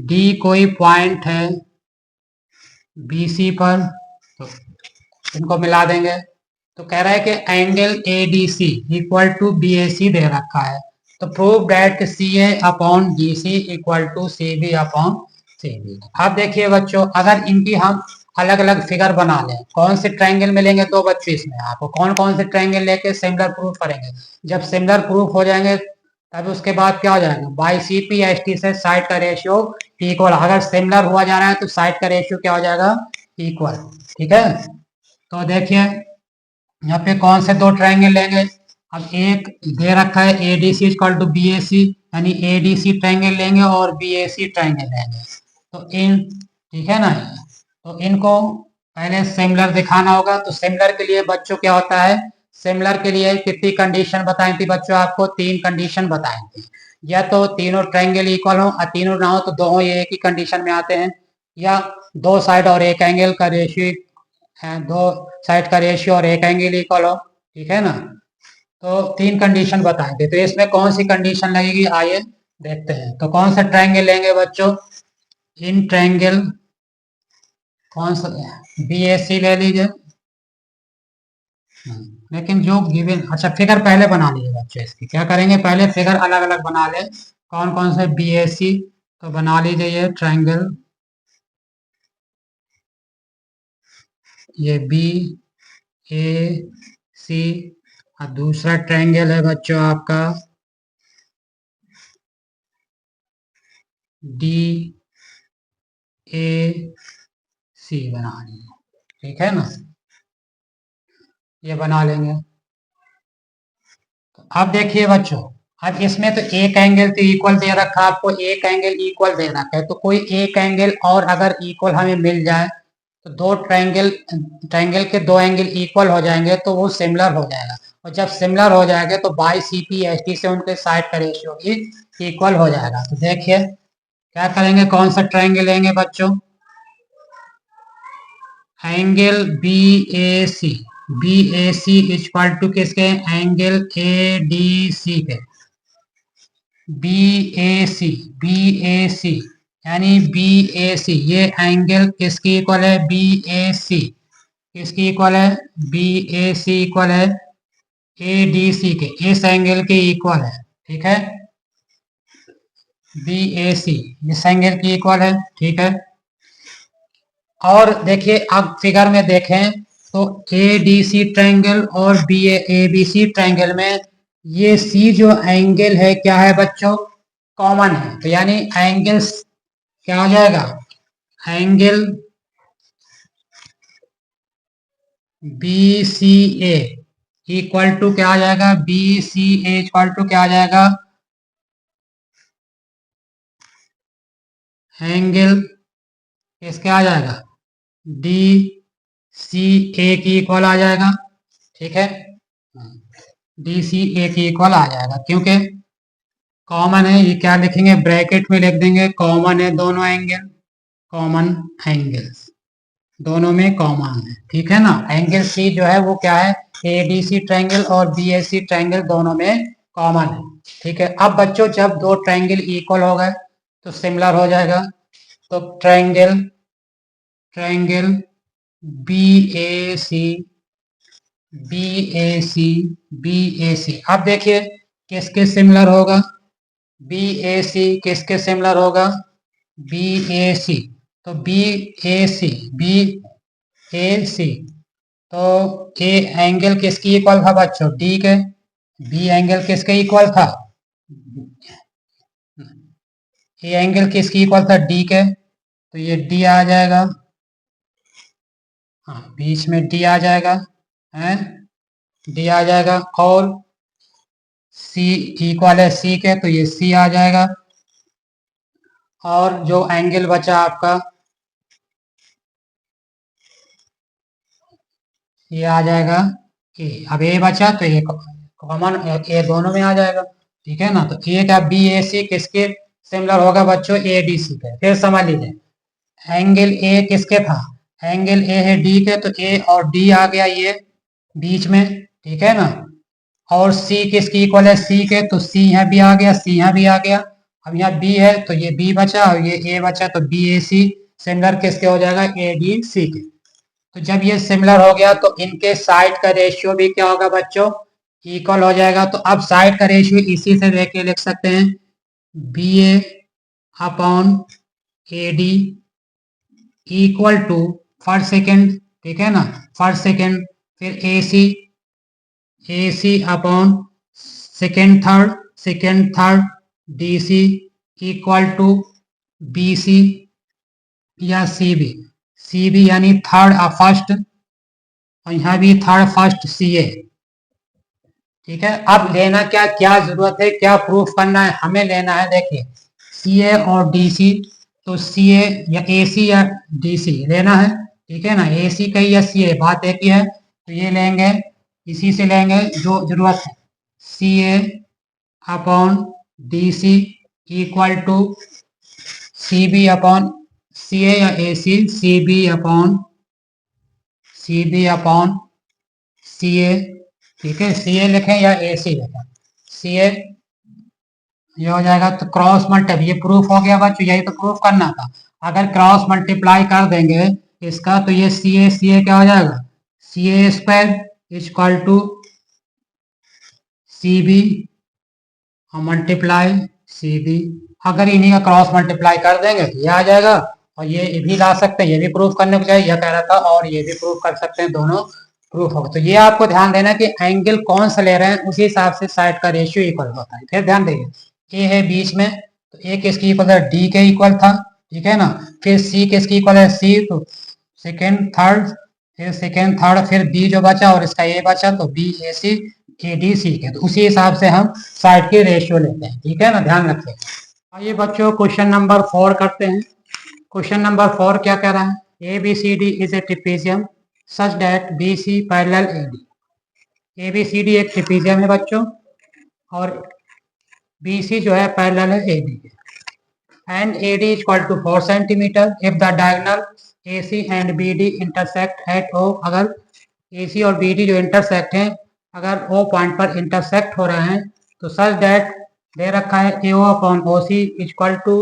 Speaker 1: डी कोई पॉइंट है बी सी पर, तो इनको मिला देंगे। तो कह रहा है कि angle A D C equal to B A C दे रखा है, तो prove that C A upon D C equal to C B upon C B. अब देखिए बच्चों, अगर इनकी हम अलग अलग फिगर बना लें, कौन से ट्रायंगल मिलेंगे दो बच्चों इसमें, आपको कौन कौन से ट्रायंगल लेके सिमिलर प्रूफ करेंगे। जब सिमिलर प्रूफ हो जाएंगे तब उसके बाद क्या हो जाएगा, by C P S T से साइड का रेशियो इक्वल, अगर सिमिलर हुआ जा रहा है तो साइड का रेशियो क्या हो जाएगा, इक्वल, ठीक है। तो देखिए यहाँ पे कौन से दो ट्रायंगल लेंगे, अब एक दे रखा है A D C equal to B A C, यानी ए डी सी ट्रायंगल लेंगे और बी ए सी ट्रायंगल लेंगे, तो इन, ठीक है ना, तो इनको पहले सिमिलर दिखाना होगा। तो सिमिलर के लिए बच्चों क्या होता है, सिमिलर के लिए कितनी कंडीशन बताई थी बच्चों, आपको 3 कंडीशन बताई थी, या तो तीनों ट्रायंगल इक्वल हो और तीनों ना हो तो दोनों ये एक ही कंडीशन में आते हैं, या दो साइड और एक एंगल का रेशियो है, दो साइड का रेशियो और एक एंगल इक्वल हो, ठीक है ना। तो 3 कंडीशन बताएंगे, तो इसमें कौन सी कंडीशन लगेगी आइए देखते हैं। तो कौन सा ट्रायंगल लेंगे बच्चों, इन ट्रायंगल कौन सा, बी ए सी ले लीजिए, लेकिन जो गिवन, अच्छा फिगर पहले बना लीजिए बच्चों, इसकी क्या करेंगे, पहले फिगर अलग अलग बना ले, कौन कौन से बी ए सी, तो बना लीजिए ये ट्रायंगल, ये बी ए सी, और दूसरा ट्रायंगल है बच्चों आपका डी ए सी, बना लीजिए, ठीक है ना, ये बना लेंगे। तो अब देखिए बच्चों, अब इसमें तो एक एंगल तो इक्वल दे रखा है आपको, एक एंगल इक्वल दे रखा है, तो कोई एक एंगल और अगर इक्वल हमें मिल जाए तो दो ट्रायंगल, ट्रायंगल के दो एंगल इक्वल हो जाएंगे तो वो सिमिलर हो जाएगा, और जब सिमिलर हो जाएंगे तो by C P S T से उनके साइड का रेशियो भी इक्वल हो जाएगा। तो देखिए क्या करेंगे, कौन सा ट्रायंगल लेंगे बच्चों, angle B A C, B A C equal to किसके, एंगल ए डी सी के, B A C, B A C यानी बी ए सी, ये एंगल किसकी इक्वल है, बी ए सी किसकी इक्वल है, बी ए सी इक्वल है ए डी सी के, इस एंगल के इक्वल है, ठीक है, बी ए सी इस एंगल की इक्वल है, ठीक है। और देखिए अब फिगर में देखें तो ए डी सी ट्रायंगल और B A B C triangle में ये सी जो एंगल है क्या है बच्चों, कॉमन है, तो यानी एंगल्स क्या हो जाएगा, angle B C A equal to क्या आ जाएगा, B C A equal to क्या आ जाएगा, एंगल इसके आ जाएगा डी सी ए की इक्वल आ जाएगा, ठीक है, डी सी ए की इक्वल आ जाएगा, क्योंकि कॉमन है, ये क्या लिखेंगे ब्रैकेट में लिख देंगे, कॉमन है दोनों एंगल, कॉमन एंगल्स दोनों में कॉमन है, ठीक है ना। एंगल सी जो है वो क्या है, ए डी सी ट्रायंगल और बी ए सी ट्रायंगल दोनों में कॉमन है, ठीक है। अब बच्चों जब दो ट्रायंगल इक्वल हो गए तो सिमिलर हो जाएगा, तो triangle triangle B A C B A C B A सी, अब देखिए किसके सिमिलर होगा, बी ए सी किसके सिमिलर होगा, बी ए सी, तो B A C B A सी, तो ए एंगल किसकी इक्वल था बच्चों, डी के, बी एंगल किसके इक्वल था, ए एंगल किसकी इक्वल था, डी के, तो ये डी आ जाएगा, हाँ बीच में डी आ जाएगा, है डी आ जाएगा, और सी इक्वल है सी के, तो ये सी आ जाएगा, और जो एंगल बचा आपका ये आ जाएगा ए, अब ए बचा तो ए कॉमन ए दोनों में आ जाएगा, ठीक है ना। तो ए का बी ए सी किसके सिमिलर होगा बच्चों, ए डी सी के, फिर समझ लीजिए एंगल ए किसके था, एंगल ए है डी के, तो ए और डी आ गया ये बीच में, ठीक है ना, और सी किसकी इक्वल है सी के, तो सी यहाँ भी आ गया, सी यहाँ भी आ गया, अब यहाँ बी है तो ये बी बचा और ये ए बचा, तो बी ए सी सिमिलर किसके हो जाएगा, ए डी सी के। तो जब ये सिमिलर हो गया तो इनके साइड का रेशियो भी क्या होगा बच्चों, इक्वल हो जाएगा, तो अब साइड का रेशियो इसी से देख के लिख सकते हैं, B A upon A D equal to first second, ठीक है ना, फर्स्ट सेकेंड, फिर A C upon second third D C equal to B C या सी बी यानी थर्ड और फर्स्ट, और यहाँ भी थर्ड फर्स्ट सी ए, ठीक है। अब लेना क्या क्या जरूरत है, क्या प्रूफ करना है, हमें लेना है देखिए सी ए और डी सी, तो सी ए या ए सी या डी सी लेना है, ठीक है ना, ए सी कही या सी ए बात एक ही है, तो ये लेंगे, इसी से लेंगे जो जरूरत है, C A upon D C equal to C B upon C A या A C, C B upon C ए, ठीक है, सी ए लिखें या ए सी लिखें, सी ए ये हो जाएगा, तो क्रॉस मल्टीप्लाई, ये प्रूफ हो गया बच्चों, यही तो प्रूफ करना था, अगर क्रॉस मल्टीप्लाई कर देंगे इसका तो ये सी ए क्या हो जाएगा, C A square equal to C B और मल्टीप्लाई सी बी, अगर इन्हीं का क्रॉस मल्टीप्लाई कर देंगे तो ये आ जाएगा, और ये भी ला सकते हैं, ये भी प्रूफ करने को चाहिए, यह कह रहा था, और ये भी प्रूफ कर सकते हैं, दोनों प्रूफ होगा। तो ये आपको ध्यान देना कि एंगल कौन सा ले रहे हैं उसी हिसाब से साइड का रेशियो इक्वल होता है। फिर ध्यान देखिए ए है बीच में, तो ए किसकी इक्वल था, डी के इक्वल था, ठीक है ना, फिर सी किसकी इक्वल है सी, तो सेकेंड थर्ड, फिर सेकेंड थर्ड, फिर बी जो बचा और इसका ए बचा, तो B A C A D C के, तो उसी हिसाब से हम साइड के रेशियो लेते हैं, ठीक है ना, ध्यान रखें। आइए बच्चों क्वेश्चन नंबर 4 करते हैं। क्वेश्चन नंबर 4 क्या कह रहा है, A B C D is a trapezium such that B C parallel A D, A B C D एक ट्रिपेजियम है बच्चों, और बी सी जो है पैरेलल है ए डी के, and AD is equal to 4 centimeter if the diagonal AC and BD intersect at O, अगर AC और BD जो intersect हैं अगर O पॉइंट पर intersect हो रहे हैं, तो such that दे रखा है AO upon OC equal to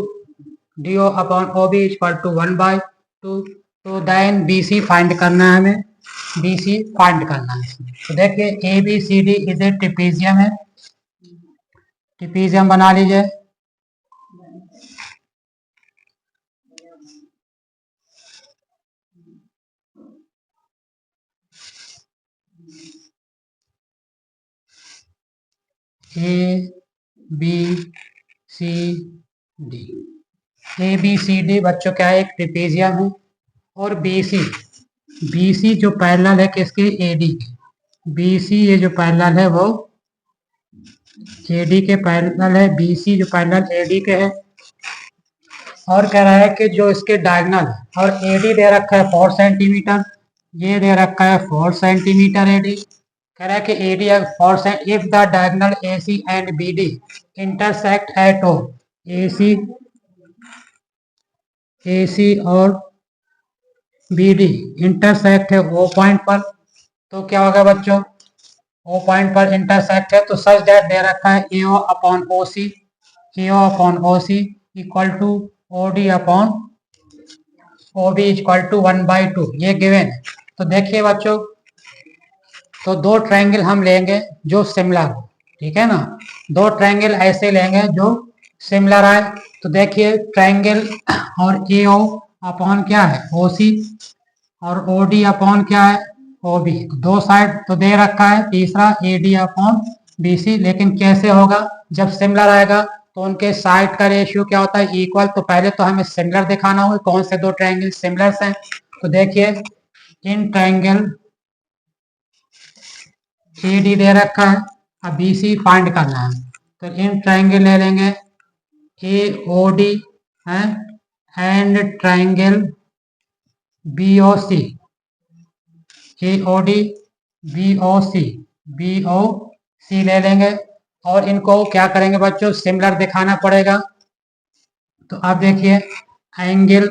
Speaker 1: DO upon OB equal to 1/2, तो देन BC फाइंड करना है हमें, BC फाइंड करना है। तो देखिए ABCD इज ए ट्रिपेजियम है, ट्रिपेजियम बना लीजिए, A B C D. A B C D बच्चों क्या है, एक ट्रेपेजियम है। और बी सी जो पैरेलल है किसके, ए डी के। बी सी ये जो पैरेलल है वो ए डी के पैरेलल है, बी सी जो पैरेलल ए डी के है। और कह रहा है कि जो इसके डायगोनल और एडी दे रखा है 4 सेंटीमीटर, ये दे रखा है 4 सेंटीमीटर एडी। कह रहा है कि AD 4 cent if the diagonal AC and BD intersect at O. AC और बीडी इंटरसेक्ट है ओ पॉइंट पर, तो क्या होगा बच्चों, ओ पॉइंट पर इंटरसेक्ट है तो सच दैट दे रखा है A O upon O C, A O upon O C equal to O D upon O B equal to 1/2, ये गिवन है। तो देखिए बच्चों, तो दो ट्रायंगल हम लेंगे जो सिमिलर हो, ठीक है ना। दो ट्रायंगल ऐसे लेंगे जो सिमिलर आए। तो देखिए ट्रायंगल और ए ओ अपॉन क्या है, ओ सी, और ओ डी अपॉन क्या है, ओ बी। दो साइड तो दे रखा है, तीसरा A D upon B C. लेकिन कैसे होगा, जब सिमिलर आएगा तो उनके साइड का रेशियो क्या होता है, इक्वल। तो पहले तो हमें सिमिलर दिखाना होगा, कौन से दो ट्रायंगल सिमिलर हैं। तो देखिए इन ट्रायंगल ए डी दे रखा है, अब बी सी फाइंड करना है। तो इन ट्रायंगल ले लेंगे ए ओ डी है and triangle B O C, A O D B O C ले लेंगे। और इनको क्या करेंगे बच्चों, सिमिलर दिखाना पड़ेगा। तो आप देखिए angle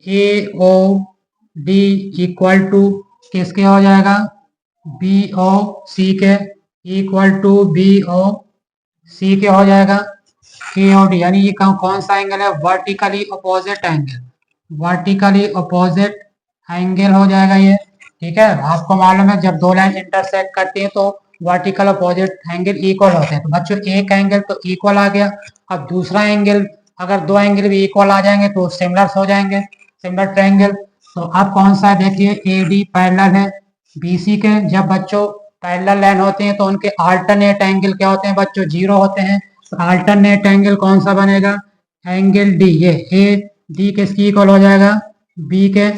Speaker 1: A O D equal to किसके हो जाएगा, बी ओ सी के, equal to B O C के हो जाएगा। के ओ डी यानी ये कौन सा एंगल है, vertically opposite angle, vertically opposite angle हो जाएगा ये, ठीक है। आपको मालूम है जब दो लाइन इंटरसेक्ट करती है तो वर्टिकल अपोजिट एंगल इक्वल होते हैं। तो बच्चों एक एंगल तो इक्वल आ गया, अब दूसरा एंगल, अगर दो एंगल भी इक्वल आ जाएंगे तो सिमिलर हो जाएंगे, सिमिलर ट्रायंगल। तो अब कौन सा है, देखिए ए डी पैरेलल है बी सी के। जब बच्चों पैरेलल लाइन होते हैं तो उनके अल्टरनेट एंगल क्या होते हैं बच्चों, जीरो होते हैं। तो अल्टरनेट एंगल कौन सा बनेगा, एंगल डी, ये ए डी किसकी इक्वल हो जाएगा, बी के।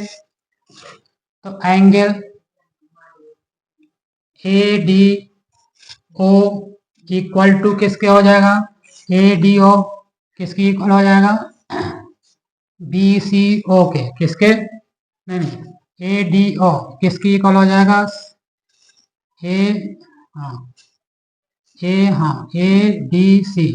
Speaker 1: तो angle A D O equal to किसके हो जाएगा, ए डी ओ किसकी इक्वल हो जाएगा, बी सी ओ के, किसके, नहीं ए डी ओ किसकी इक्वल हो जाएगा, ए, हाँ ए, हाँ ए डी सी।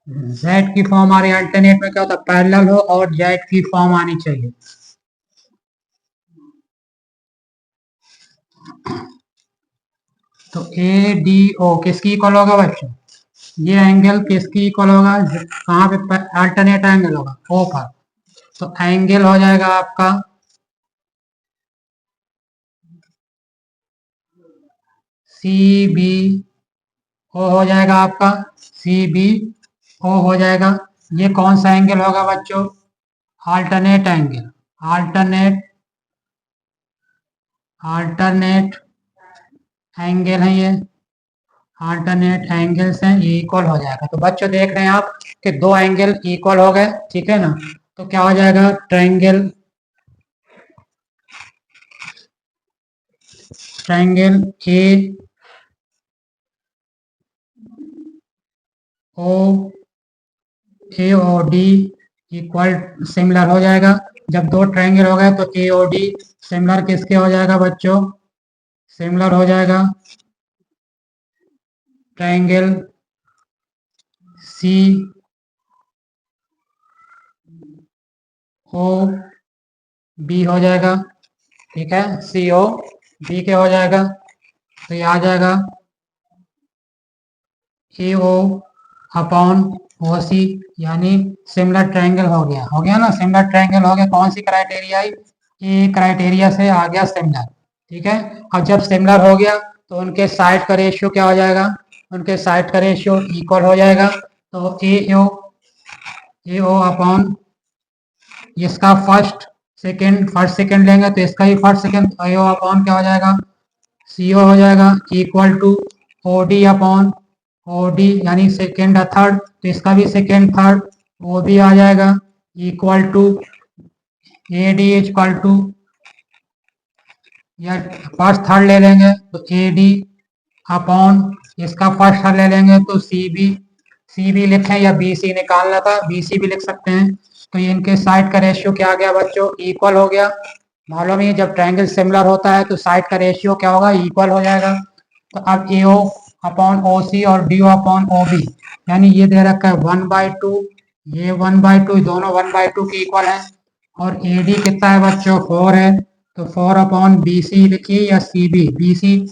Speaker 1: जेड की फॉर्म आ रही है, अल्टरनेट में क्या होता है पैरेलल हो और जेड की फॉर्म आनी चाहिए। तो ए डी ओ किसकी इक्वल होगा बच्चों, ये एंगल किसकी इक्वल होगा, कहाँ पे अल्टरनेट एंगल होगा, ओ पर। तो एंगल हो जाएगा आपका सी बी ओ हो जाएगा आपका, सी बी ओ हो जाएगा। ये कौन सा एंगल होगा बच्चों, alternate angle, alternate alternate angle है ये, अल्टरनेट एंगल्स हैं, ये इक्वल हो जाएगा। तो बच्चों देख रहे हैं आप कि दो एंगल इक्वल हो गए, ठीक है ना। तो क्या हो जाएगा, triangle A O A O D equal similar हो जाएगा। जब दो ट्रायंगल हो गए तो ए ओ डी सिमिलर किसके हो जाएगा बच्चों, सिमिलर हो जाएगा ट्रायंगल सी ओ बी हो जाएगा, ठीक है, सी ओ बी के हो जाएगा। तो ये आ जाएगा ए ओ अपॉन ओ सी, यानी सिमिलर ट्रायंगल हो गया ना, सिमिलर ट्रायंगल हो गया। कौन सी क्राइटेरिया आई, ए क्राइटेरिया से आ गया सिमिलर, ठीक है। अब जब सिमिलर हो गया तो उनके साइड का रेशियो क्या हो जाएगा, उनके साइड का रेशियो इक्वल हो जाएगा। तो ए ओ अपॉन इसका फर्स्ट सेकेंड फर्स्ट सेकेंड लेंगे तो इसका भी फर्स्ट सेकेंड AO अपॉन क्या हो जाएगा, CO हो जाएगा, equal to OD upon OD यानी सेकेंड या थर्ड, तो इसका भी सेकेंड थर्ड OB आ जाएगा, equal to AD equal to, या फर्स्ट थर्ड ले लेंगे तो AD अपॉन इसका फर्स्ट थर्ड ले लेंगे तो CB लिखें या BC निकालना था, BC भी लिख सकते हैं। तो ये इनके साइड का रेशियो क्या आ गया बच्चों, इक्वल हो गया। मालूम है जब ट्रायंगल सिमिलर होता है तो साइड का रेशियो क्या होगा, इक्वल हो जाएगा। तो अब AO अपॉन OC और DO अपॉन OB, यानी ये दे रखा है 1/2, ये 1/2, दोनों 1/2 के इक्वल है। और AD कितना है बच्चों, 4 है, तो 4 अपॉन BC लिखिए या CB, BC।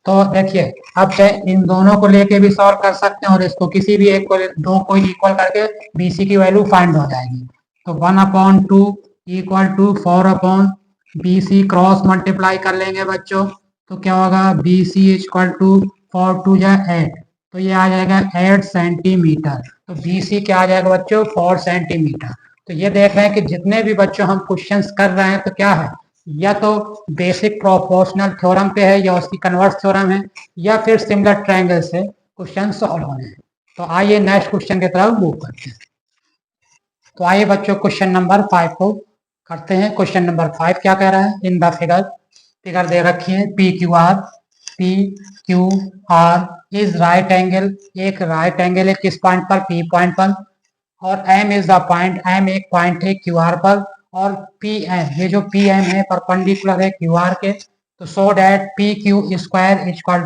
Speaker 1: तो देखिए अब चाहे इन दोनों को लेके भी सॉल्व कर सकते हैं और इसको किसी भी एक को, दो को इक्वल करके BC की वैल्यू फाइंड हो जाएगी। तो 1/2 equal to 4 upon BC, cross multiply कर लेंगे बच्चों तो क्या होगा, BC इक्वल टू 4 2 या 8, तो ये आ जाएगा 8 सेंटीमीटर। तो BC क्या आ जाएगा बच्चों, 4 सेंटीमीटर। तो ये देख रहे हैं कि जितने भी बच्चों हम क्वेश्चंस कर रहे हैं तो क्या है, या तो बेसिक प्रोपोर्शनल थ्योरम पे है या उसकी कन्वर्स थ्योरम है, या फिर सिमिलर ट्रायंगल से क्वेश्चन सॉल्व होने हैं। तो आइए नेक्स्ट क्वेश्चन की तरफ मूव करते हैं। तो आइए बच्चों क्वेश्चन नंबर 5 को करते हैं। क्वेश्चन नंबर 5 क्या कह रहा है, इन द फिगर दे रखी है PQR इज राइट एंगल, एक राइट एंगल है किस पॉइंट पर, P पॉइंट पर, और M is the point, M एक पॉइंट है QR पर, और PM, ये जो PM है परपेंडिकुलर है QR के, तो so that PQ square equal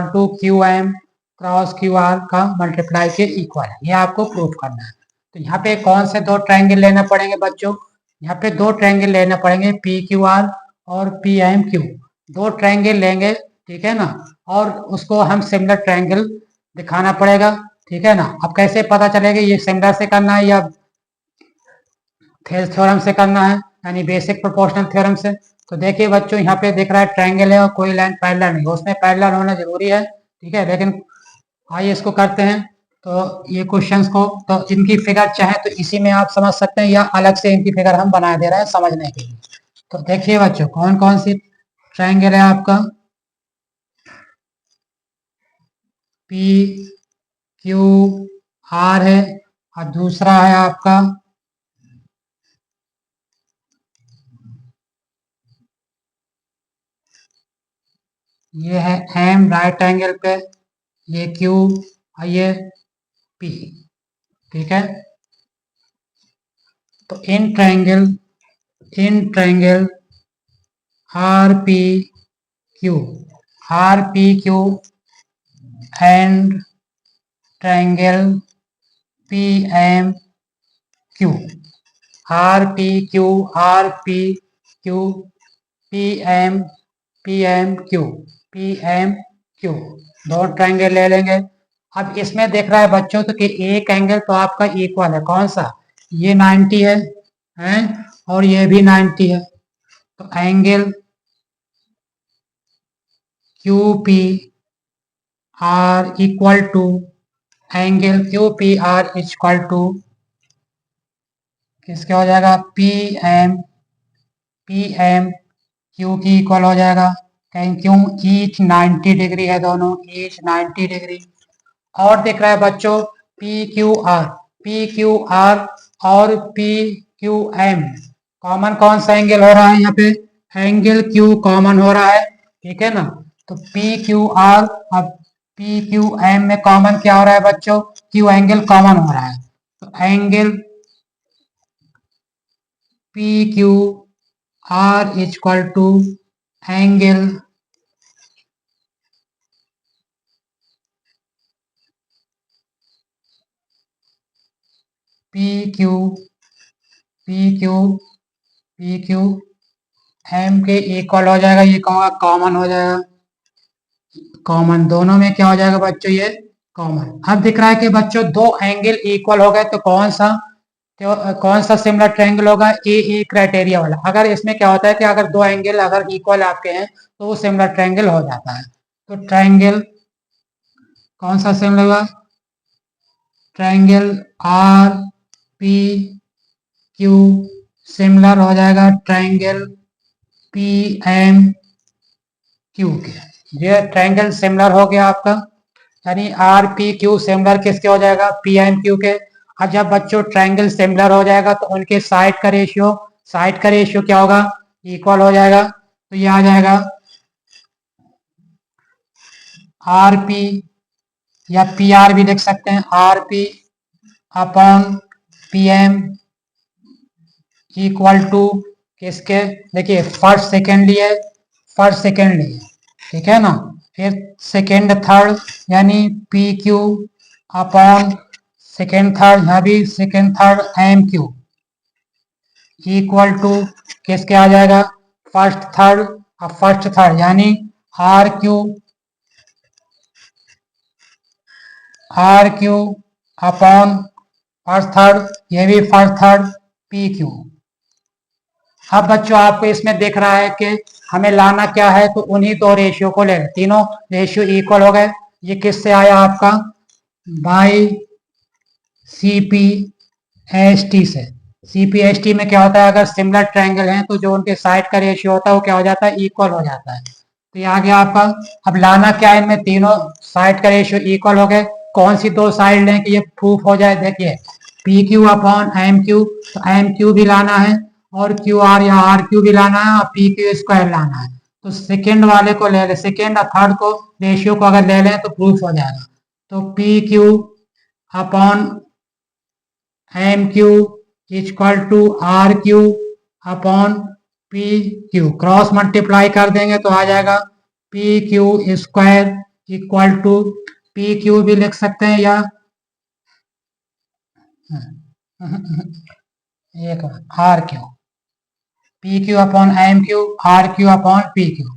Speaker 1: to QM cross QR का मल्टीप्लाई के इक्वल है, ये आपको प्रूफ करना है। तो यहाँ पे कौन से दो ट्रायंगल लेना पड़ेंगे बच्चों, यहाँ पे दो ट्रायंगल लेना पड़ेंगे, PQR और PMQ, दो ट्रायंगल लेंगे, ठीक है ना, और उसको हम सिमिलर ट्रायंगल दिखाना पड़ेगा, ठीक है ना। अब कैसे पता चलेगा ये सिमिलर से करना है या थेल्स थ्योरम से करना है, यानी बेसिक प्रोपोर्शनल थ्योरम से। तो देखिए बच्चों यहाँ पे दिख रहा है ट्रायंगल है और कोई लाइन पैरेलल नहीं, उसमें पैरेलल होना जरूरी है, ठीक है। लेकिन आइए इसको करते हैं। तो ये क्वेश्चंस को, तो इनकी फिगर चाहे तो इसी में आप समझ सकते हैं या अलग से इनकी फिगर हम बना दे रहे हैं समझने के लिए। तो देखिए बच्चों कौन कौन सी ट्रायंगल है आपका, PQR है, और दूसरा है आपका ये है M राइट एंगल पे, ये Q और ये P, ठीक है। तो in triangle RPQ and triangle PMQ, RPQ PMQ, दो ट्रायंगल ले लेंगे। अब इसमें देख रहा है बच्चों तो कि एक एंगल तो आपका इक्वल है, कौन सा, ये 90 है और ये भी 90 है। तो angle QPR equal to, angle QPR equal to किसके हो जाएगा, PMQ की इक्वल हो जाएगा, कहीं क्यों, ईच 90 डिग्री है, दोनों ईच 90 डिग्री। और दिख रहा है बच्चों PQR और PQM, कॉमन कौन सा एंगल हो रहा है, यहाँ पे एंगल Q कॉमन हो रहा है, ठीक है ना। तो PQR अब PQM में कॉमन क्या हो रहा है बच्चों, Q एंगल कॉमन हो रहा है। तो angle PQR equal to angle PQM के इक्वल हो जाएगा, ये कहूँगा कॉमन हो जाएगा, कॉमन दोनों में क्या हो जाएगा बच्चों, ये कॉमन। अब दिख रहा है कि बच्चों दो एंगल इक्वल हो गए तो कौन सा सिमिलर ट्रायंगल होगा, ए क्राइटेरिया वाला। अगर इसमें क्या होता है कि अगर दो एंगल अगर इक्वल आपके हैं तो वो सिमिलर ट्रायंगल हो जाता है। तो ट्रायंगल कौन सा सिमिलर होगा, ट्रायंगल RPQM क्यू सिमिलर हो जाएगा ट्रायंगल पी एम क्यू के। ये ट्रायंगल सिमिलर हो गया आपका, यानी आर पी क्यू सिमिलर किसके हो जाएगा, पी एम क्यू के। अब जब बच्चों ट्रायंगल सिमिलर हो जाएगा तो उनके साइड का रेशियो क्या होगा, इक्वल हो जाएगा। तो ये आ जाएगा आर पी या पी आर भी लिख सकते हैं, R P upon P M equal to किसके, देखिए फर्स्ट सेकेंड लिए, ठीक है ना। फिर सेकेंड थर्ड यानी P Q upon second third, यहाँ भी second third M Q equal to किसके आ जाएगा, फर्स्ट थर्ड यानी R Q upon first third, ये भी फर्स्ट थर्ड पी क्यू। अब बच्चों आपको इसमें दिख रहा है कि हमें लाना क्या है, तो उन्हीं दो रेशियो को ले, तीनों रेशियो इक्वल हो गए। ये किससे आया आपका, बाई सीपी एस टी से। सीपी एस टी में क्या होता है, अगर सिमिलर ट्रायंगल हैं तो जो उनके साइड का रेशियो होता है वो क्या हो जाता है, इक्वल हो जाता है। तो ये आ गया आपका। अब लाना क्या है, इनमें तीनों साइड का रेशियो इक्वल हो गए। कौन सी दो साइड लें कि ये प्रूफ हो जाए, देखिए P Q upon M Q, तो एम क्यू भी लाना है और क्यू आर या आर क्यू भी लाना है और पी क्यू स्क्वायर लाना है। तो सेकेंड वाले को ले ले, सेकेंड और थर्ड को रेशियो को अगर ले लें तो प्रूफ हो जाएगा। तो P Q upon M Q equal to R Q upon P Q, cross multiply कर देंगे तो आ जाएगा P Q square equal to, P Q भी लिख सकते हैं या एक R Q, P Q upon M Q, R Q upon P Q.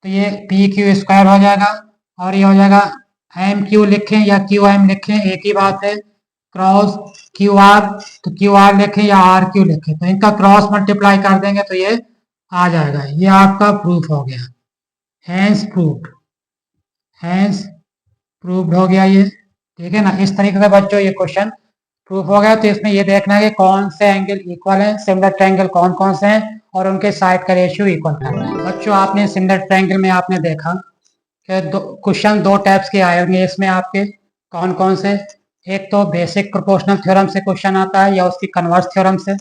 Speaker 1: तो ये पी क्यू स्क्वायर हो जाएगा और ये हो जाएगा एम क्यू लिखें या क्यू एम लिखें एक ही बात है, क्रॉस क्यू आर, तो क्यू आर लिखें या आर क्यू लिखें, तो इनका क्रॉस मल्टीप्लाई कर देंगे तो ये आ जाएगा। ये आपका प्रूफ हो गया, हैंस प्रूव्ड हो गया ये, ठीक है ना। इस तरीके से बच्चों ये क्वेश्चन प्रूफ हो गया। तो इसमें ये देखना है कि कौन से एंगल इक्वल है, सिमिलर ट्रायंगल कौन कौन से हैं और उनके साइड का रेशियो इक्वल करना है। बच्चों आपने सिमिलर ट्रायंगल में आपने देखा कि क्वेश्चन दो टाइप्स के आए होंगे इसमें आपके, कौन कौन से, एक तो बेसिक प्रोपोर्शनल थ्योरम से क्वेश्चन आता है या उसकी कन्वर्स थ्योरम से,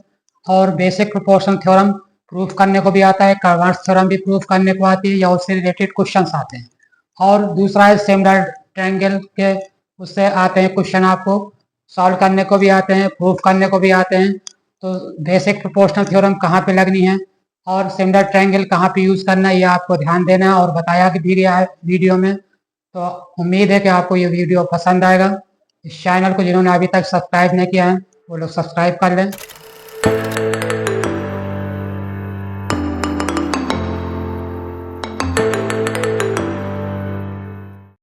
Speaker 1: और बेसिक प्रोपोर्शनल थ्योरम प्रूफ करने को भी आता है, कन्वर्स थ्योरम भी प्रूफ करने को आती है या उससे रिलेटेड क्वेश्चन आते हैं। और दूसरा है सिमिलर ट्रायंगल के, उससे आते हैं क्वेश्चन आपको सॉल्व करने को भी आते हैं, प्रूफ करने को भी आते हैं। तो बेसिक प्रोपोर्शनल थ्योरम कहाँ पे लगनी है और सिमिलर ट्रायंगल कहाँ पे यूज करना है, ये आपको ध्यान देना है और बताया कि भी गया है वीडियो में। तो उम्मीद है कि आपको ये वीडियो पसंद आएगा। इस चैनल को जिन्होंने अभी तक सब्सक्राइब नहीं किया है वो लोग सब्सक्राइब कर लें।